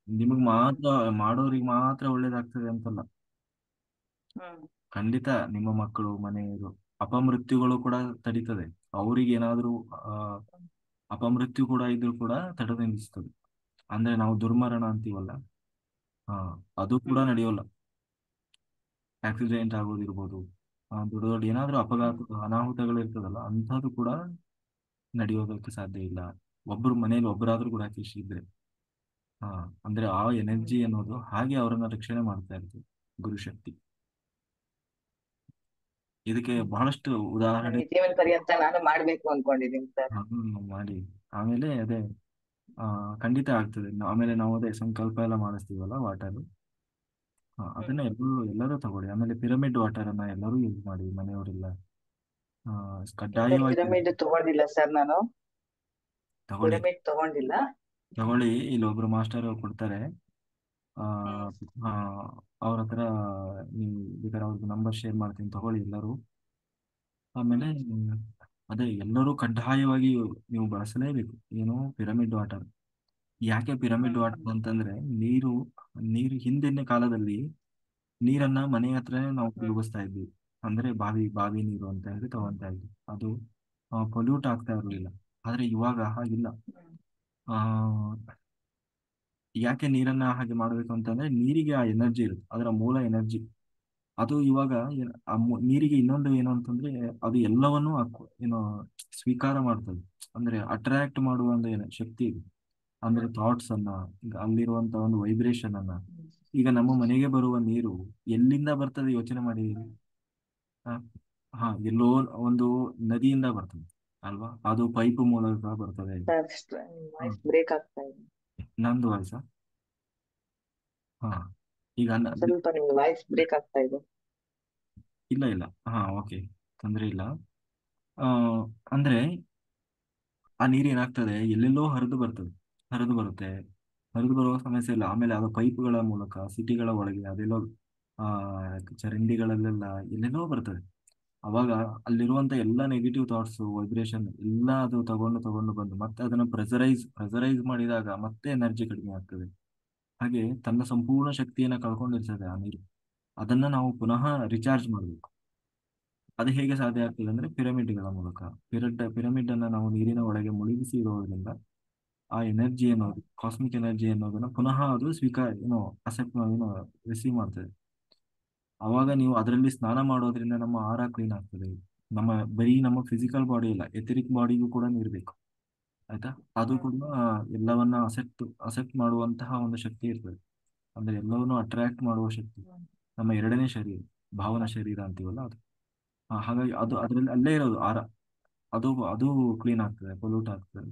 ನಿಮಗ್ ಮಾತ್ರ ಮಾಡೋರಿಗೆ ಮಾತ್ರ ಒಳ್ಳೇದಾಗ್ತದೆ ಅಂತಲ್ಲ, ಖಂಡಿತ ನಿಮ್ಮ ಮಕ್ಕಳು, ಮನೆಯವರು, ಅಪಮೃತ್ಯುಗಳು ಕೂಡ ತಡೀತದೆ. ಅವ್ರಿಗೆ ಏನಾದ್ರೂ ಅಪಮೃತ್ಯು ಕೂಡ ಇದ್ರೂ ಕೂಡ ತಡೆದು ನಿಲ್ಲಿಸ್ತದೆ. ಅಂದ್ರೆ ನಾವು ದುರ್ಮರಣ ಅಂತೀವಲ್ಲ, ಅದು ಕೂಡ ನಡೆಯೋಲ್ಲ. ಆಕ್ಸಿಡೆಂಟ್ ಆಗೋದಿರ್ಬೋದು, ದೊಡ್ಡ ದೊಡ್ಡ ಏನಾದ್ರೂ ಅಪಘಾತ, ಅನಾಹುತಗಳು ಇರ್ತದಲ್ಲ, ಅಂಥದ್ದು ಕೂಡ ನಡೆಯೋದಕ್ಕೆ ಸಾಧ್ಯ ಇಲ್ಲ ಒಬ್ಬರು ಮನೇಲಿ ಒಬ್ಬರಾದ್ರೂ ಕೂಡ ಇದ್ರೆ. ಅಂದ್ರೆ ಆ ಎನರ್ಜಿ ಅನ್ನೋದು ಹಾಗೆ ಅವರನ್ನ ರಕ್ಷಣೆ ಮಾಡ್ತಾ ಇರ್ತದೆ, ಗುರುಶಕ್ತಿ. ಇದಕ್ಕೆ ಬಹಳಷ್ಟು ಉದಾಹರಣೆ. ಜೀವನ ಪರ್ಯಂತ ನಾನು ಮಾಡ್ಬೇಕು ಅನ್ಕೊಂಡಿದ್ದೀನಿ ಸರ್. ಮಾಡಿ, ಆಮೇಲೆ ಅದೇ ಖಂಡಿತ ಆಗ್ತದೆ. ಆಮೇಲೆ ನಾವು ಅದೇ ಸಂಕಲ್ಪ ಎಲ್ಲ ಮಾಡಿಸ್ತೀವಲ್ಲ, ವಾಟರ್, ಅದನ್ನ ಎಲ್ಲರೂ ತಗೊಳ್ಳಿ. ಆಮೇಲೆ ಪಿರಮಿಡ್ ವಾಟರ್ ಅನ್ನ ಎಲ್ಲರೂ ಯೂಸ್ ಮಾಡಿ, ಮನೆಯವರೆಲ್ಲ ಕಡ್ಡಾಯವಾಗಿ ಪಿರಮಿಡ್ ತಗೊಂಡಿಲ್ಲ ಸರ್, ನಾನು ಪಿರಮಿಡ್ ತಗೊಂಡಿಲ್ಲ. ಇಲ್ಲಿ ಒಬ್ರು ಮಾಸ್ಟರ್ ಕೊಡ್ತಾರೆ, ಅವ್ರ ಹತ್ರ ನೀವು ಬೇಕಾದ್ರೆ ಅವ್ರಿಗೆ ನಂಬರ್ ಶೇರ್ ಮಾಡ್ತೀನಿ, ತಗೊಳ್ಳಿ ಎಲ್ಲರೂ. ಆಮೇಲೆ ಅದೇ ಎಲ್ಲರೂ ಕಡ್ಡಾಯವಾಗಿ ನೀವು ಬಳಸಲೇಬೇಕು. ಏನು, ಪಿರಮಿಡ್ ವಾಟರ್. ಯಾಕೆ ಪಿರಮಿಡ್ ವಾಟರ್ ಅಂತಂದ್ರೆ, ನೀರು ಹಿಂದಿನ ಕಾಲದಲ್ಲಿ ನೀರನ್ನ ಮನೆ ಹತ್ರನೇ ನಾವು ಉಪಯೋಗಿಸ್ತಾ ಇದ್ವಿ. ಅಂದ್ರೆ ಬಾವಿ ನೀರು ಅಂತ ಹೇಳಿ ತಗೊಂತಾ ಇದ್ವಿ. ಅದು ಪೊಲ್ಯೂಟ್ ಆಗ್ತಾ ಇರಲಿಲ್ಲ. ಆದ್ರೆ ಇವಾಗ ಹಾಗಿಲ್ಲ. ಯಾಕೆ ನೀರನ್ನ ಹಾಗೆ ಮಾಡ್ಬೇಕು ಅಂತಂದ್ರೆ, ನೀರಿಗೆ ಆ ಎನರ್ಜಿ ಇರುತ್ತೆ, ಅದರ ಮೂಲ ಎನರ್ಜಿ. ಅದು ಇವಾಗ ನೀರಿಗೆ ಇನ್ನೊಂದು ಏನು ಅಂತಂದ್ರೆ, ಅದು ಎಲ್ಲವನ್ನೂ ಏನೋ ಸ್ವೀಕಾರ ಮಾಡ್ತದೆ. ಅಂದ್ರೆ ಅಟ್ರಾಕ್ಟ್ ಮಾಡುವ ಒಂದು ಶಕ್ತಿ ಇದೆ. ಅಂದ್ರೆ ಥಾಟ್ಸ್ ಅನ್ನ, ಅಲ್ಲಿರುವಂತ ಒಂದು ವೈಬ್ರೇಷನ್ ಅನ್ನ. ಈಗ ನಮ್ಮ ಮನೆಗೆ ಬರುವ ನೀರು ಎಲ್ಲಿಂದ ಬರ್ತದೆ ಯೋಚನೆ ಮಾಡಿ. ಎಲ್ಲೋ ಒಂದು ನದಿಯಿಂದ ಬರ್ತದೆ. ಅಲ್ವಾ? ಅದು ಪೈಪ್ ಮೂಲಕ ಬರ್ತದೆ. ಸರ್ ವಾಯ್ಸ್ ಬ್ರೇಕ್ ಆಗ್ತಾ ಇದೆ. ನಂದು ವಾಯ್ಸ ಹಾ ಈಗ ಸ್ವಲ್ಪ ನಿಮ್ಗೆ ವಾಯ್ಸ್ ಬ್ರೇಕ್ ಆಗ್ತಾ ಇದೆ. ಇಲ್ಲ ಇಲ್ಲ ಹಾ ಓಕೆ, ತೊಂದರೆ ಇಲ್ಲ. ಆ ಅಂದ್ರೆ ಆ ನೀರು ಏನಾಗ್ತದೆ, ಎಲ್ಲೆಲ್ಲೋ ಹರಿದು ಬರುತ್ತೆ. ಹರಿದು ಬರುವ ಸಮಸ್ಯೆ ಇಲ್ಲ. ಆಮೇಲೆ ಅದು ಪೈಪ್ಗಳ ಮೂಲಕ ಸಿಟಿಗಳ ಒಳಗೆ ಅದೆಲ್ಲೋ ಆ ಚರಂಡಿಗಳಲ್ಲೆಲ್ಲ ಎಲ್ಲೆಲ್ಲೋ ಬರ್ತದೆ. ಅವಾಗ ಅಲ್ಲಿರುವಂತ ಎಲ್ಲ ನೆಗೆಟಿವ್ ಥಾಟ್ಸ್, ವೈಬ್ರೇಷನ್ ಎಲ್ಲ ಅದು ತಗೊಂಡು ಬಂದು ಮತ್ತೆ ಅದನ್ನ ಪ್ರೆಸರೈಸ್ ಮಾಡಿದಾಗ ಮತ್ತೆ ಎನರ್ಜಿ ಕಡಿಮೆ ಆಗ್ತದೆ. ಹಾಗೆ ತನ್ನ ಸಂಪೂರ್ಣ ಶಕ್ತಿಯನ್ನ ಕಳ್ಕೊಂಡಿರ್ತದೆ ಆ ನೀರು. ಅದನ್ನ ನಾವು ಪುನಃ ರಿಚಾರ್ಜ್ ಮಾಡಬೇಕು. ಅದು ಹೇಗೆ ಸಾಧ್ಯ ಆಗ್ತದೆ ಅಂದ್ರೆ ಪಿರಮಿಡ್ಗಳ ಮೂಲಕ. ಪಿರಮಿಡ್ ಅನ್ನ ನಾವು ನೀರಿನ ಒಳಗೆ ಮುಳುಗಿಸಿ ಇರೋದ್ರಿಂದ ಆ ಎನರ್ಜಿ ಅನ್ನೋದು, ಕಾಸ್ಮಿಕ್ ಎನರ್ಜಿ ಅನ್ನೋದನ್ನ ಪುನಃ ಅದು ಅಸೆಪ್ಟ್ ರಿಸೀವ್ ಮಾಡ್ತದೆ. ಅವಾಗ ನೀವು ಅದರಲ್ಲಿ ಸ್ನಾನ ಮಾಡೋದ್ರಿಂದ ನಮ್ಮ ಆರ ಕ್ಲೀನ್ ಆಗ್ತದೆ. ಬರೀ ನಮ್ಮ ಫಿಸಿಕಲ್ ಬಾಡಿ ಇಲ್ಲ, ಎಥೆರಿಕ್ ಬಾಡಿಗೂ ಕೂಡ ನೀರು ಬೇಕು. ಆಯ್ತಾ? ಅದು ಕೂಡ ಎಲ್ಲವನ್ನ ಅಸೆಪ್ಟ್ ಮಾಡುವಂತಹ ಒಂದು ಶಕ್ತಿ ಇರ್ತದೆ. ಅಂದ್ರೆ ಎಲ್ಲವನ್ನೂ ಅಟ್ರಾಕ್ಟ್ ಮಾಡುವ ಶಕ್ತಿ ನಮ್ಮ ಎರಡನೇ ಶರೀರ, ಭಾವನಾ ಶರೀರ ಅಂತೀವಲ್ಲ ಅದು. ಹಾಗಾಗಿ ಅದು ಅದರಲ್ಲಿ ಅಲ್ಲೇ ಇರೋದು ಆರ. ಅದು ಕ್ಲೀನ್ ಆಗ್ತದೆ,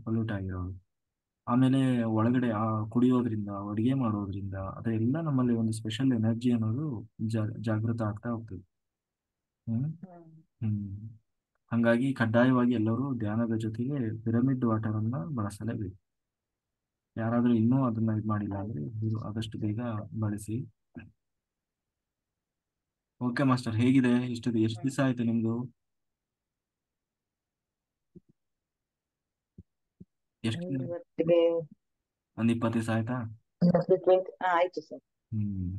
ಪೊಲ್ಯೂಟ್ ಆಗಿರೋದು. ಆಮೇಲೆ ಒಳಗಡೆ ಕುಡಿಯೋದ್ರಿಂದ, ಅಡುಗೆ ಮಾಡೋದ್ರಿಂದ ಅದೆಲ್ಲ ನಮ್ಮಲ್ಲಿ ಒಂದು ಸ್ಪೆಷಲ್ ಎನರ್ಜಿ ಅನ್ನೋದು ಜಾಗೃತ ಆಗ್ತಾ ಹೋಗ್ತದೆ. ಹ್ಮ್ ಹಂಗಾಗಿ ಕಡ್ಡಾಯವಾಗಿ ಎಲ್ಲರೂ ಧ್ಯಾನದ ಜೊತೆಗೆ ಪಿರಮಿಡ್ ವಾಟರ್ ಅನ್ನ ಬಳಸಲೇಬೇಕು. ಯಾರಾದ್ರೂ ಇನ್ನೂ ಅದನ್ನ ಇದು ಮಾಡಿಲ್ಲ ಅಂದ್ರೆ ಆದಷ್ಟು ಬೇಗ ಬಳಸಿ. ಓಕೆ ಮಾಸ್ಟರ್, ಹೇಗಿದೆ? ಎಷ್ಟು ದಿವಸ ಆಯ್ತು ನಿಮ್ದು? ಎಷ್ಟು ಇವತ್ತಿಗೆ ಒಂದ್ 20 ದಿವಸ ಆಯ್ತಾ? ಆಯ್ತು ಸರ್.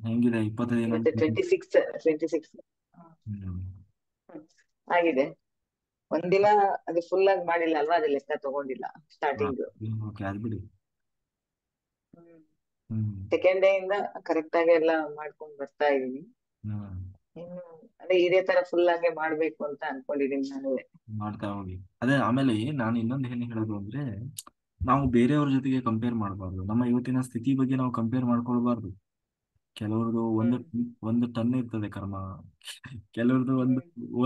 ಹೆಂಗಿದೆ 20 ದಿನ? 26 ಆಗಿದೆ. ಒಂದಿನ ಅದು ಫುಲ್ ಆಗಿ ಮಾಡಿಲ್ಲ ಅಲ್ವಾ, ಅದು ಲೆಕ್ಕ ತಗೊಂಡಿಲ್ಲ ಸ್ಟಾರ್ಟಿಂಗ್. ಓಕೆ, ಅದು ಬಿಡಿ. ಸೆಕೆಂಡ್ ಡೇ ಇಂದ ಕರೆಕ್ಟ್ ಆಗಿ ಎಲ್ಲ ಮಾಡ್ಕೊಂಡ್ ಬರ್ತಾ ಇದೀನಿ. ಇನ್ನು ಅದೇ ಇದೇ ತರ ಫುಲ್ ಆಗಿ ಮಾಡ್ಬೇಕು ಅಂತ ಅನ್ಕೊಂಡಿದೀನಿ ನಾನು. ಮಾಡ್ತಾ ಹೋಗಿ. ಅದೇ ಆಮೇಲೆ ನಾನು ಇನ್ನೊಂದು ಏನ್ ಹೇಳೋದು ಅಂದ್ರೆ, ನಾವು ಬೇರೆಯವ್ರ ಜೊತೆಗೆ ಕಂಪೇರ್ ಮಾಡಬಾರ್ದು. ನಮ್ಮ ಇವತ್ತಿನ ಸ್ಥಿತಿ ಬಗ್ಗೆ ನಾವು ಕಂಪೇರ್ ಮಾಡ್ಕೊಳ್ಬಾರ್ದು. ಕೆಲವ್ರದ್ದು ಒಂದು ಟನ್ ಇರ್ತದೆ ಕರ್ಮ, ಕೆಲವ್ರದ್ದು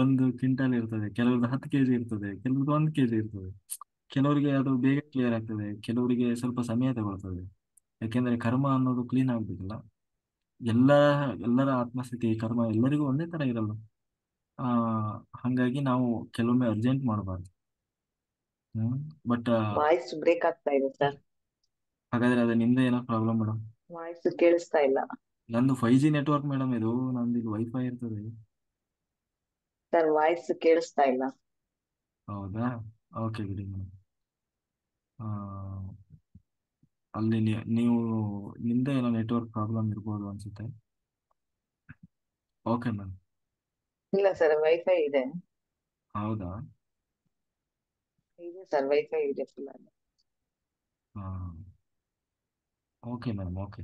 ಒಂದು ಕ್ವಿಂಟಲ್ ಇರ್ತದೆ, ಕೆಲವ್ರದ್ದು 10 kg ಇರ್ತದೆ, ಕೆಲವ್ರದ್ದು 1 kg ಇರ್ತದೆ. ಕೆಲವರಿಗೆ ಅದು ಬೇಗ ಕ್ಲಿಯರ್ ಆಗ್ತದೆ, ಕೆಲವರಿಗೆ ಸ್ವಲ್ಪ ಸಮಯ ತಗೊಳ್ತದೆ. ಯಾಕೆಂದ್ರೆ ಕರ್ಮ ಅನ್ನೋದು ಕ್ಲೀನ್ ಆಗ್ಬೇಕಲ್ಲ. ಎಲ್ಲರ ಆತ್ಮಸ್ಥಿತಿ, ಕರ್ಮ ಎಲ್ಲರಿಗೂ ಒಂದೇ ತರ ಇರಲ್ಲ. ಹಂಗಾಗಿ ನಾವು ಕೆಲವೊಮ್ಮೆ ಅರ್ಜೆಂಟ್ ಮಾಡಬಾರ್ದು. ಬಟ್ ವಾಯ್ಸ್ ಬ್ರೇಕ್ ಆಗ್ತಾ ಇದೆ ಸರ್. ಹಾಗಾದ್ರೆ ಅದು ನಿಮ್ದೇ ಏನೋ ಪ್ರಾಬ್ಲಮ್ ಮೇಡಮ್. ವಾಯ್ಸ್ ಕೇಳಿಸ್ತಾ ಇಲ್ಲ. ನಂದು 5G ನೆಟ್ವರ್ಕ್ ಮೇಡಮ್, ಇದು ನಂದು ಇಲ್ಲಿ ವೈಫೈ ಇರ್ತದೆ. ಸರ್ ವಾಯ್ಸ್ ಕೇಳಿಸ್ತಾ ಇಲ್ಲ. ಹೌದಾ? ಓಕೆ ಬಿಡಿ ಮೇಡಮ್. ಅಲ್ಲಿ ನೀವು ನಿಮ್ದೇ ಏನೋ ನೆಟ್ವರ್ಕ್ ಪ್ರಾಬ್ಲಮ್ ಇರ್ಬೋದು ಅನ್ಸುತ್ತೆ. Okay ma'am. ಇಲ್ಲ ಸರ್, ವೈಫೈ ಇದೆ. ಹೌದಾ? ಇದೆ ಸರ್, ವೈಫೈ ಇದೆ ಫುಲ್ ಆಗಿ. Okay madam, okay.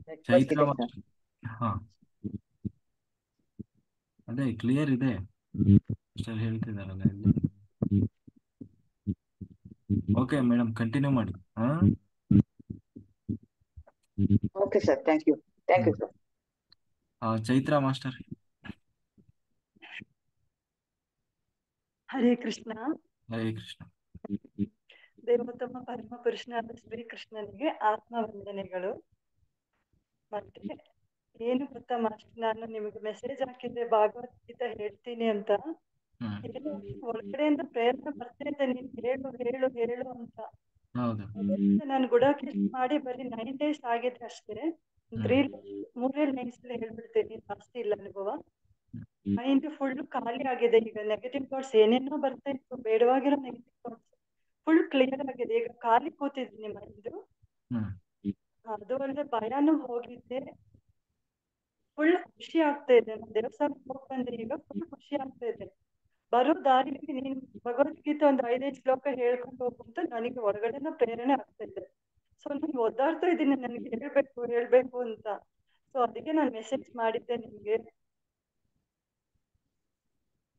Network Chaitra ಇದೆ ಸರ್. ಹಾ, ಅದೇ ಕ್ಲಿಯರ್ ಇದೆ ಸರ್, ಹೇಳ್ತಿದಾರಲ್ಲ ಇಲ್ಲಿ. ಓಕೆ ಮೇಡಮ್, ಕಂಟಿನ್ಯೂ ಮಾಡಿ. Okay sir, thank you sir. Chaitra master. Hare Krishna. Hare Krishna. ದೇವೋತ್ತಮ ಪರಮ ಪುರುಷನಾದ ಶ್ರೀ ಕೃಷ್ಣನಿಗೆ ಆತ್ಮ ವಂದನೆಗಳು. ಮತ್ತೆ ಏನು ಗೊತ್ತಾ ಮಾಸ್ಟರ್, ನಾನು ನಿಮಗೆ ಮೆಸೇಜ್ ಹಾಕಿದ್ದೆ ಭಾಗವದ್ಗೀತಾ ಹೇಳ್ತೀನಿ ಅಂತ. ಏನು ಒಳಗಡೆಯಿಂದ ಪ್ರೇರಣೆ ಬರ್ತಿದೆ, ನೀನ್ ಹೇಳು ಹೇಳು ಹೇಳು ಅಂತ. ನಾನು ಗುಡಾಕೇಶ್ ಮಾಡಿ ಬರೀ 9 days ಆಗಿದೆ ಅಷ್ಟೇ. 3 days ಹೇಳ್ಬಿಡ್ತೇನೆ, ಜಾಸ್ತಿ ಇಲ್ಲ ಅನುಭವ. ಮೈಂಡ್ ಫುಲ್ ಖಾಲಿ ಆಗಿದೆ ಈಗ. ನೆಗೆಟಿವ್ ಥಾಟ್ಸ್ ಏನೇನೋ ಬರ್ತಾ ಇತ್ತು, ಬೇಡವಾಗಿರೋ ನೆಗೆಟಿವ್ ಥಾಟ್ಸ್ ಫುಲ್ ಕ್ಲಿಯರ್ ಆಗಿದೆ. ಈಗ ಖಾಲಿ ಕೂತಿದ್ದೀನಿ ಮೈಂಡ್. ಅದು ಅಲ್ಲದೆ ಭಯನೂ ಹೋಗಿದ್ದೆ. ಫುಲ್ ಖುಷಿ ಆಗ್ತಾ ಇದೆ. ನಾನು ದೇವಸ್ಥಾನಕ್ಕೆ ಹೋಗಿ ಬಂದೆ, ಈಗ ಫುಲ್ ಖುಷಿ ಆಗ್ತಾ ಇದೆ. ಬರೋ ದಾರಿಲಿ ನೀನ್ ಭಗವದ್ಗೀತೆ ಒಂದು 5 ಶ್ಲೋಕ ಹೇಳ್ಕೊಂಡು ಹೋಗು ಅಂತ ನನಗೆ ಹೊರಗಡೆನ ಪ್ರೇರಣೆ ಆಗ್ತಾ ಇದೆ. ಸೊ ನಾನು ಒದ್ದಾಡ್ತಾ ಇದ್ದೀನಿ, ನನಗೆ ಹೇಳ್ಬೇಕು ಅಂತ. ಸೊ ಅದಕ್ಕೆ ನಾನು ಮೆಸೇಜ್ ಮಾಡಿದ್ದೆ ನಿಮ್ಗೆ.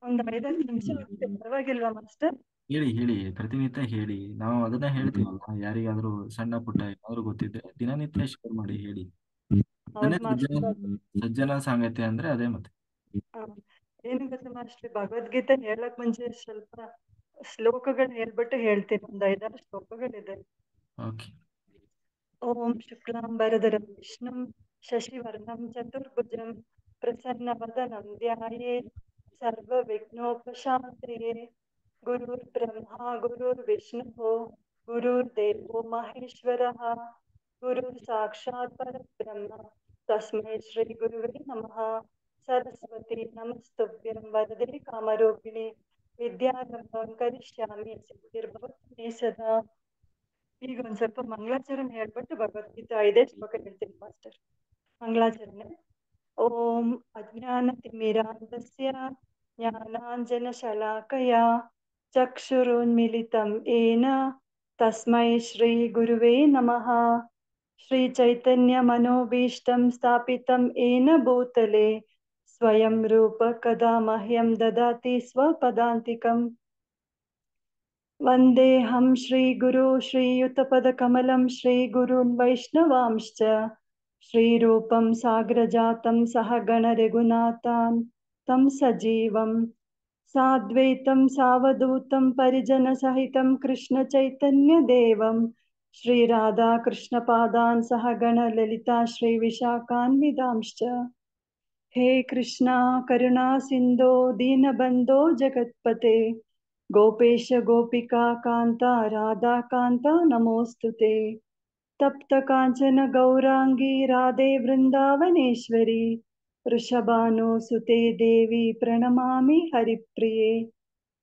ಒಂದು 5 ನಿಮಿಷ ಆಗ್ತದೆ, ಪರವಾಗಿಲ್ವಾ ಮಾಸ್ಟರ್? ಹೇಳಿ, ಪ್ರತಿನಿತ್ಯ ಹೇಳಿ. ನಾವು ಅದನ್ನ ಹೇಳ್ತೀವಲ್ಲ, ಯಾರಿಗಾದ್ರೂ ಸಣ್ಣ ಪುಟ್ಟ ಏನಾದ್ರು ಗೊತ್ತಿದ್ರೆ ದಿನನಿತ್ಯ ಶೇರ್ ಮಾಡಿ, ಹೇಳಿ. ಸಜ್ಜನ ಸಾಂಗತ್ಯ ಅಂದ್ರೆ ಅದೇ. ಮತ್ತೆ ಏನು ಗೊತ್ತಾ ಮಾಸ್ಟರ್, ಭಗವದ್ಗೀತೆ ಹೇಳಕ್ ಮುಂಚೆ ಸ್ವಲ್ಪ ಶ್ಲೋಕಗಳು ಹೇಳ್ಬಿಟ್ಟು ಹೇಳ್ತೀನಿ, ಒಂದು 5-6 ಶ್ಲೋಕಗಳಿದೆ. ಓಕೆ. ಓಂ ಶುಕ್ಲಾಂಬರಧರಂ ವಿಷ್ಣುಂ ಶಶಿವರ್ಣಂ ಚತುರ್ಭುಜಂ ಪ್ರಸನ್ನವದನಂ ಧ್ಯಾಯೇತ್ ಸರ್ವವಿಘ್ನೋಪಶಾಂತಯೇ. ಗುರುರ್ಬ್ರಹ್ಮ ಗುರುರ್ವಿಷ್ಣುಃ ಗುರುರ್ದೇವೋ ಮಹೇಶ್ವರಃ ಗುರುರ್ ಸಾಕ್ಷಾತ್ ಪರಬ್ರಹ್ಮ ತಸ್ಮೈ ಶ್ರೀ ಗುರುವೇ ನಮಃ. ಸರಸ್ವತಿ ನಮಸ್ತುಭ್ಯಂ ವರದೆ ಕಾಮರೂಪಿಣಿ ವಿದ್ಯಾರಂಭಂ ಕರಿಷ್ಯಾಮಿ ಸಿದ್ಧಿರ್ಭವತು ಮೇ ಸದಾ. ಈಗ ಒಂದ್ ಸ್ವಲ್ಪ ಮಂಗಳಾಚರಣೆ ಹೇಳ್ಬಿಟ್ಟು ಭಗವದ್ಗೀತೆ 5 ಶ್ಲೋಕ ಹೇಳ್ತೀನಿ ಮಾಸ್ಟರ್. ಮಂಗಳಾಚರಣೆ. ಓಂ ಅಜ್ಞಾನತಿಮಿರಾಂಧಸ್ಯ ಜ್ಞಾನಾಂಜನಶಲಾಕಯಾ ಚಕ್ಷುರುನ್ಮಿಲಿತಂ ಯೇನ ತಸ್ಮೈ ಶ್ರೀ ಗುರುವೇ ನಮಃ. ಶ್ರೀ ಚೈತನ್ಯ ಮನೋಭೀಷ್ಟಂ ಸ್ಥಾಪಿತಂ ಯೇನ ಭೂತಲೆ ಸ್ವಯಂ ರೂಪ ಕದಾ ಮಹ್ಯಂ ದದಾತಿ ಸ್ವಪದಾಂತಿಕಂ. ವಂದೇಹಂ ಶ್ರೀ ಗುರು ಶ್ರೀಯುತಪದಕಮಲಂ ಶ್ರೀ ಗುರುನ್ ವೈಷ್ಣವಾಂಶ್ಚ ಶ್ರೀರೂಪಂ ಸಾಗ್ರಜಾತಂ ಸಹಗಣ ರಘುನಾಥಾನ್ ತಂ ಸಜೀವಂ ಸಾದ್ವೈತಂ ಸಾವಧೂತಂ ಪರಿಜನ ಸಹಿತಂ ಕೃಷ್ಣ ಚೈತನ್ಯ ದೇವಂ ಶ್ರೀ ರಾಧಾ ಕೃಷ್ಣ ಪಾದಾನ್ ಸಹಗಣ ಲಲಿತಾ ಶ್ರೀ ವಿಶಾಖಾನ್ವಿತಾಂಶ್ಚ. ಹೇ ಕೃಷ್ಣ ಕರುಣಾ ಸಿಂಧೋ ದೀನಬಂಧೋ ಜಗತ್ಪತೆ ಗೋಪೇಶ ಗೋಪಿಕಾ ಕಾಂತ ರಾಧಾ ಕಾಂತ ನಮೋಸ್ತುತೆ. ತಪ್ತ ಕಾಂಚನ ಗೌರಾಂಗಿ ರಾಧೆ ವೃಂದಾವನೇಶ್ವರಿ ವೃಷಭಾನುಸುತೆ ದೇವಿ ಪ್ರಣಮಾಮಿ ಹರಿಪ್ರಿಯೆ.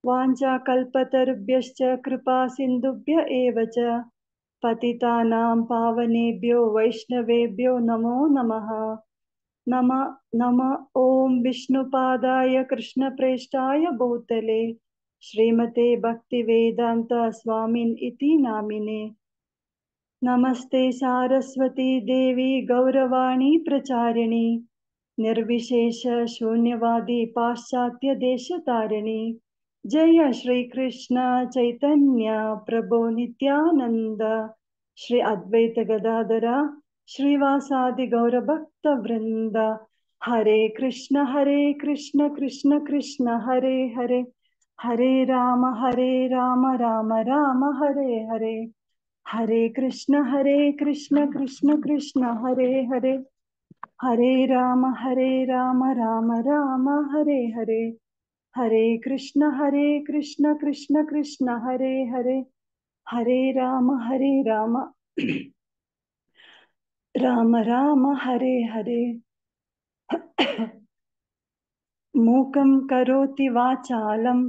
ವಾಂಛಾಕಲ್ಪತರುಭ್ಯಶ್ಚ ಕೃಪಾ ಸಿಂಧುಭ್ಯ ಏವ ಚ ಪತಿತಾನಾಂ ಪಾವನೇಭ್ಯೋ ವೈಷ್ಣವೇಭ್ಯೋ ನಮೋ ನಮಃ. ನಮ ಓಂ ವಿಷ್ಣುಪಾದಾಯ ಕೃಷ್ಣಪ್ರೇಷ್ಠಾಯ ಭೂತಲೆ ಶ್ರೀಮತೆ ಭಕ್ತಿವೇದಾಂತ ಸ್ವಾಮಿನ್ ಇತಿ ನಾಮಿನೆ. ನಮಸ್ತೆ ಸಾರಸ್ವತಿ ದೇವಿ ಗೌರವಾಣಿ ಪ್ರಚಾರಿಣಿ ನಿರ್ವಿಶೇಷ ಶೂನ್ಯವಾದಿ ಪಾಶ್ಚಾತ್ಯ ದೇಶ ತಾರಿಣಿ. ಜಯ ಶ್ರೀ ಕೃಷ್ಣ ಚೈತನ್ಯ ಪ್ರಭು ನಿತ್ಯಾನಂದ ಶ್ರೀ ಅದ್ವೈತ ಗದಾಧರ ಶ್ರೀವಾಸಾದಿ ಗೌರ ಭಕ್ತ ವೃಂದ. ಹರೇ ಕೃಷ್ಣ ಕೃಷ್ಣ ಕೃಷ್ಣ ಹರೇ ಹರೇ ಹರೇ ರಾಮ ರಾಮ ರಾಮ ಹರೇ ಹರೇ. ಹರೇ ಕೃಷ್ಣ ಕೃಷ್ಣ ಕೃಷ್ಣ ಹರೇ ಹರೇ ಹರೇ ರಾಮ ರಾಮ ರಾಮ ಹರೇ ಹರೇ. ಹರೇ ಕೃಷ್ಣ ಕೃಷ್ಣ ಕೃಷ್ಣ ಹರೇ ಹರೇ ಹರೇ ರಾಮ ರಾಮ ರಾಮ ಹರೇ ಹರೇ. ಮೂಕಂ ಕರೋತಿ ವಾಚಾಲಂ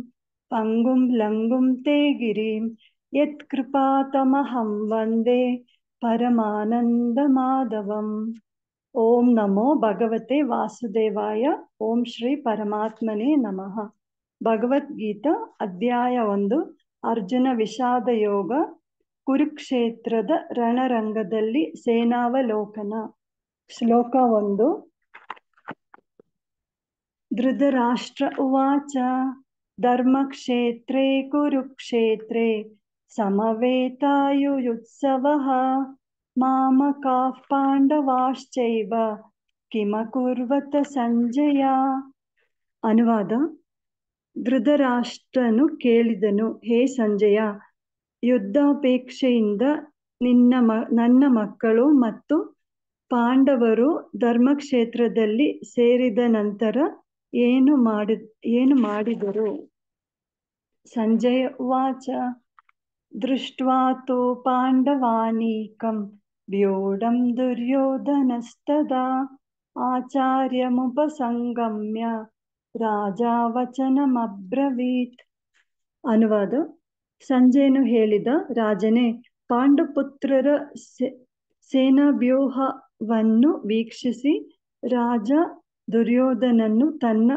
ಪಂಗುಂ ಲಂಗುಂ ತೇ ಗಿರಿಂ ಯತ್ ಕೃಪಾತಮಹಂ ವಂದೇ ಪರಮಾನಂದ ಮಾಧವಂ. ಓಂ ನಮೋ ಭಗವತೆ ವಾಸುದೇವಾಯ. ಓಂ ಶ್ರೀ ಪರಮಾತ್ಮನೇ ನಮಃ. ಭಗವದ್ಗೀತಾ ಅಧ್ಯಾಯ 1 ಅರ್ಜುನ ವಿಷಾದ ಯೋಗ. ಕುರುಕ್ಷೇತ್ರದ ರಣರಂಗದಲ್ಲಿ ಸೇನಾವಲೋಕನ. ಶ್ಲೋಕ 1. ಧೃತರಾಷ್ಟ್ರ ಉವಾಚ ಧರ್ಮಕ್ಷೇತ್ರೇ ಕುರುಕ್ಷೇತ್ರೇ ಸಮವೇತಾಯುಯುತ್ಸವಃ ಮಾಮಕಾಃ ಪಾಂಡವಾಶ್ಚೈವ ಕಿಮಕುರ್ವತ ಸಂಜಯ. ಅನುವಾದ. ಧೃತರಾಷ್ಟ್ರನು ಕೇಳಿದನು, ಹೇ ಸಂಜಯ, ಯುದ್ಧಾಪೇಕ್ಷೆಯಿಂದ ನನ್ನ ಮಕ್ಕಳು ಮತ್ತು ಪಾಂಡವರು ಧರ್ಮಕ್ಷೇತ್ರದಲ್ಲಿ ಸೇರಿದ ನಂತರ ಏನು ಮಾಡಿದರು? ಸಂಜಯ ಉವಾಚ ದೃಷ್ಟ್ವಾ ತು ಪಾಂಡವಾನೀಕಂ ವ್ಯೂಢಂ ದುರ್ಯೋಧನಸ್ತದಾ ಆಚಾರ್ಯಮುಪಸಂಗಮ್ಯ ರಾಜಾ ವಚನಮಬ್ರವೀತ್. ಅನುವಾದ. ಸಂಜಯನು ಹೇಳಿದ, ರಾಜನೇ, ಪಾಂಡುಪುತ್ರರ ಸೇನಾವ್ಯೂಹವನ್ನು ವೀಕ್ಷಿಸಿ ರಾಜ ದುರ್ಯೋಧನನು ತನ್ನ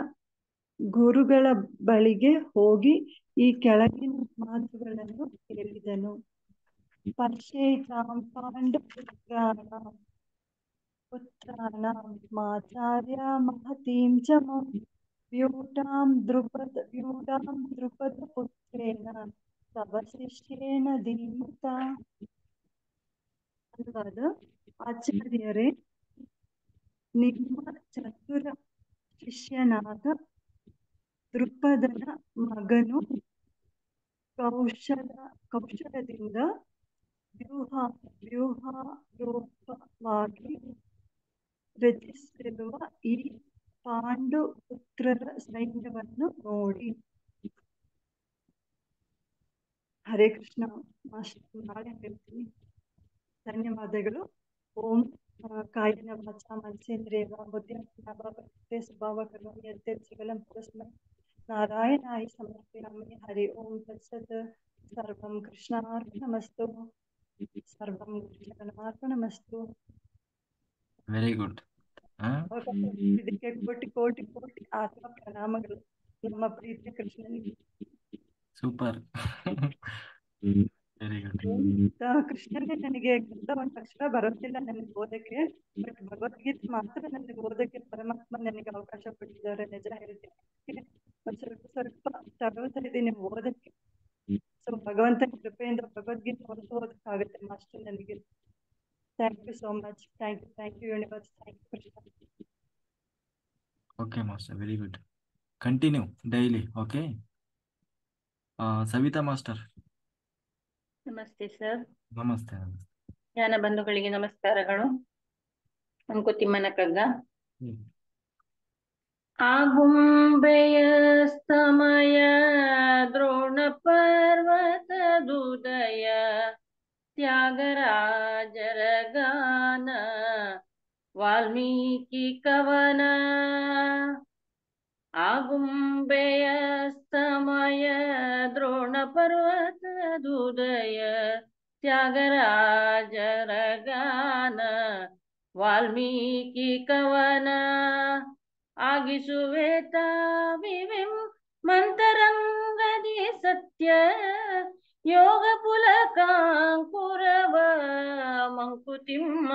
ಗುರುಗಳ ಬಳಿಗೆ ಹೋಗಿ ಈ ಕೆಳಗಿನ ಮಾತುಗಳನ್ನು ಹೇಳಿದನು. ಪಶ್ಯೇತಾಂ ಪಾಂಡುಪುತ್ರಾಣಾಂ ಮಾಚಾರ್ಯ ಮಹತೀಂ ಚ ವ್ಯೂಢಾಂ ದ್ರುಪದಪುತ್ರೇಣ ತವ ಶಿಷ್ಯೇಣ ಧೀಮತ. ಅನುವಾದ. ಆಚಾರ್ಯರೇ, ನಿಮ್ಮ ಚತುರ ಶಿಷ್ಯನಾದ ದ್ರುಪದನ ಮಗನು ಕೌಶಲದಿಂದ ವ್ಯೂಹಾರೂಪವಾಗಿ ರಚಿಸಿರುವ ಈ ಪಾಂಡು ಪುತ್ರರ ಸೈನ್ಯವನ್ನು ನೋಡಿ. ಹರೇ ಕೃಷ್ಣ ಮಾಸ್ಟರ್, ನಾಳೆ ಹೇಳ್ತೀನಿ. ಧನ್ಯವಾದಗಳು. ಓಂ ಕಾಯೇನ ವಾಚಾ ಮನಸೇಂದ್ರಿಯ ಬುದ್ಧಿರ್ಭಾವತೆ ಸ್ವಭಾವ ಕರೋಮಿ ಯದ್ಯತ್ ಸಕಲಂ ಪರಸ್ಮೈ ನಾರಾಯಣಾಯ ಸಮರ್ಪಯಾಮಿ. ಹರಿ ಓಂ ತತ್ಸತ್. ಸರ್ವಂ ಕೃಷ್ಣಾರ್ಪಣಮಸ್ತು. ಸರ್ವಂ ಕೃಷ್ಣಾರ್ಪಣಮಸ್ತು. Very good. ಇದಕ್ಕೆ ಕೋಟಿ ಕೋಟಿ ಕೋಟಿ ಆತ್ಮ ಪ್ರಣಾಮಗಳು ನಮ್ಮ ಪ್ರೀತಿಯ ಕೃಷ್ಣನಿಗೆ. ಸೂಪರ್. Very good. ಕೃಷ್ಣನಿಗೆ ನನಗೆ ಒಂದು ಅಕ್ಷರ ಬರೋದಿಲ್ಲ ನನಗೆ ಓದಕ್ಕೆ, ಬಟ್ ಭಗವದ್ಗೀತೆ ಮಾತ್ರ ನನಗೆ ಓದಕ್ಕೆ ಪರಮಾತ್ಮ ನನಗೆ ಅವಕಾಶ ಕೊಟ್ಟಿದ್ದಾರೆ. ನಿಜ ಹೇಳ್ತೀನಿ, ಸ್ವಲ್ಪ ತಗೊಳ್ತಾ ಇದ್ದೀನಿ ಓದಕ್ಕೆ. ಸೊ ಭಗವಂತನ ಕೃಪೆಯಿಂದ ಭಗವದ್ಗೀತೆ ಓದಕ್ಕಾಗುತ್ತೆ ಮಾಸ್ಟರ್ ನನಗೆ. Thank you so much. Thank you universe. Thank you Krishna. Okay master, very good. Continue daily. Okay. Savita master. ನಮಸ್ತೆ ಸರ್. ನಮಸ್ತೆ. ಜ್ಞಾನ ಬಂಧುಗಳಿಗೆ ನಮಸ್ಕಾರಗಳು. ಅಂಕುತಿಮ್ಮನ ಕಗ್ಗ. ಆಗುಂಬೆಯ ಸಮಯ ದ್ರೋಣ ಪರ್ವತದುದಯ ತ್ಯಾಗರಾಜರ ಗಾನ ವಾಲ್ಮೀಕಿ ಕವನ. ಆಗುಂಬೆಯ ಸಮಯ ದ್ರೋಣ ಪರ್ವತದುದಯ ತ್ಯಾಗರಾಜರ ಗಾನ ವಾಲ್ಮೀಕಿ ಕವನ. ಆಗಿಸುವೆ ತಾವಿವೆಂ ಮಂತರಂಗದಿ ಸತ್ಯ ಯೋಗ ಪುಲಕಾಂಕುರವ ಮಂಕುತಿಮ್ಮ.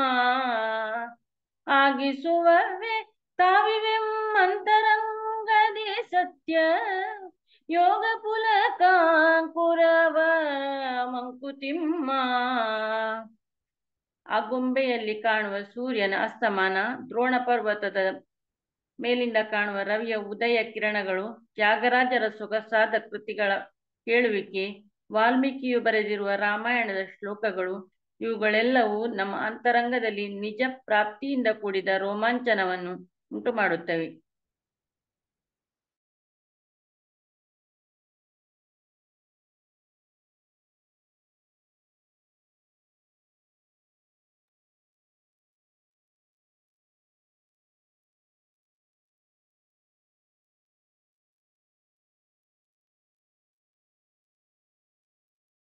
ಆಗಿಸುವವೆ ತಾವಿವೆಂ ಮಂತರಂಗದಿ ಸತ್ಯ ಯೋಗ ಪುಲಕಾಂಕುರವ ಮಂಕುತಿಮ್ಮ. ಆಗುಂಬೆಯಲ್ಲಿ ಕಾಣುವ ಸೂರ್ಯನ ಅಸ್ತಮಾನ, ದ್ರೋಣ ಪರ್ವತದ ಮೇಲಿಂದ ಕಾಣುವ ರವಿಯ ಉದಯ ಕಿರಣಗಳು, ತ್ಯಾಗರಾಜರ ಸೊಗಸಾದ ಕೃತಿಗಳ ಕೇಳುವಿಕೆ, ವಾಲ್ಮೀಕಿಯು ಬರೆದಿರುವ ರಾಮಾಯಣದ ಶ್ಲೋಕಗಳು, ಇವುಗಳೆಲ್ಲವೂ ನಮ್ಮ ಅಂತರಂಗದಲ್ಲಿ ನಿಜ ಪ್ರಾಪ್ತಿಯಿಂದ ಕೂಡಿದ ರೋಮಾಂಚನವನ್ನು ಉಂಟು ಮಾಡುತ್ತವೆ.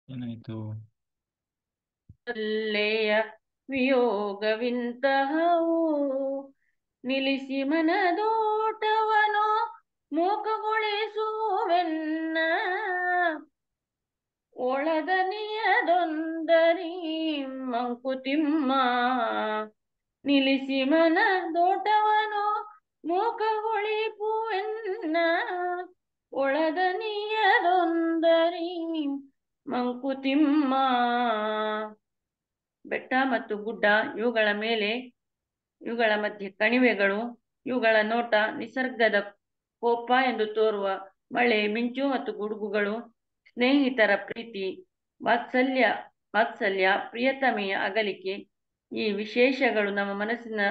ಏನಾಯ್ತು? ಅಲ್ಲೆಯ ವಿಯೋಗವಿಂತಹವು ನಿಲ್ಲಿಸಿ ಮನದೋಟವನು ಮೂಕಗೊಳಿಸುವೆನ್ನ. ಒಳದನಿಯದೊಂದರಿ ಮಂಕುತಿಮ್ಮ. ನಿಲ್ಲಿಸಿ ಮನದೋಟವನು ಮೂಕಗೊಳಿಸುವೆನ್ನ. ಒಳದನಿಯದೊಂದರಿ ಮಂಕುತಿಮ್ಮ. ಬೆಟ್ಟ ಮತ್ತು ಗುಡ್ಡ, ಇವುಗಳ ಮಧ್ಯೆ ಕಣಿವೆಗಳು, ಇವುಗಳ ನೋಟ ನಿಸರ್ಗದ ಕೋಪ ಎಂದು ತೋರುವ ಮಳೆ, ಮಿಂಚು ಮತ್ತು ಗುಡುಗುಗಳು, ಸ್ನೇಹಿತರ ಪ್ರೀತಿ, ವಾತ್ಸಲ್ಯ, ಪ್ರಿಯತಮೆಯ ಅಗಲಿಕೆ, ಈ ವಿಶೇಷಗಳು ನಮ್ಮ ಮನಸ್ಸಿನ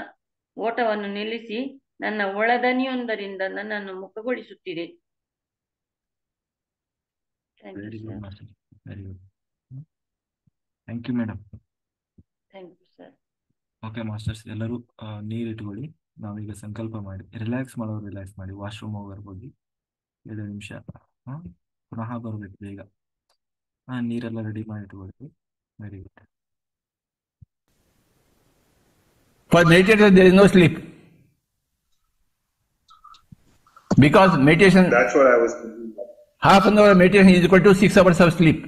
ಓಟವನ್ನು ನಿಲ್ಲಿಸಿ ನನ್ನ ಒಳದನಿಯೊಂದರಿಂದ ನನ್ನನ್ನು ಮುಖಗೊಳಿಸುತ್ತಿದೆ. Very good master, very good. Thank you madam. Thank you sir. Okay masters, ಎಲ್ಲರೂ ನೀರಿಟ್ಕೊಳ್ಳಿ. ನಾವೀಗ ಸಂಕಲ್ಪ ಮಾಡಿ ರಿಲ್ಯಾಕ್ಸ್ ಮಾಡೋರು ರಿಲ್ಯಾಕ್ಸ್ ಮಾಡಿ. ವಾಶ್ರೂಮ್ ಹೋಗಿ 7 ನಿಮಿಷ, ಪುನಃ ಬರಬೇಕು ಬೇಗ. ನೀರೆಲ್ಲ ರೆಡಿ ಮಾಡಿ ಇಟ್ಕೊಳ್ಳಿ. Very good. For meditation, there is no sleep. Because meditation, that's what I was thinking. half an hour meditation is equal to 6 hours of sleep.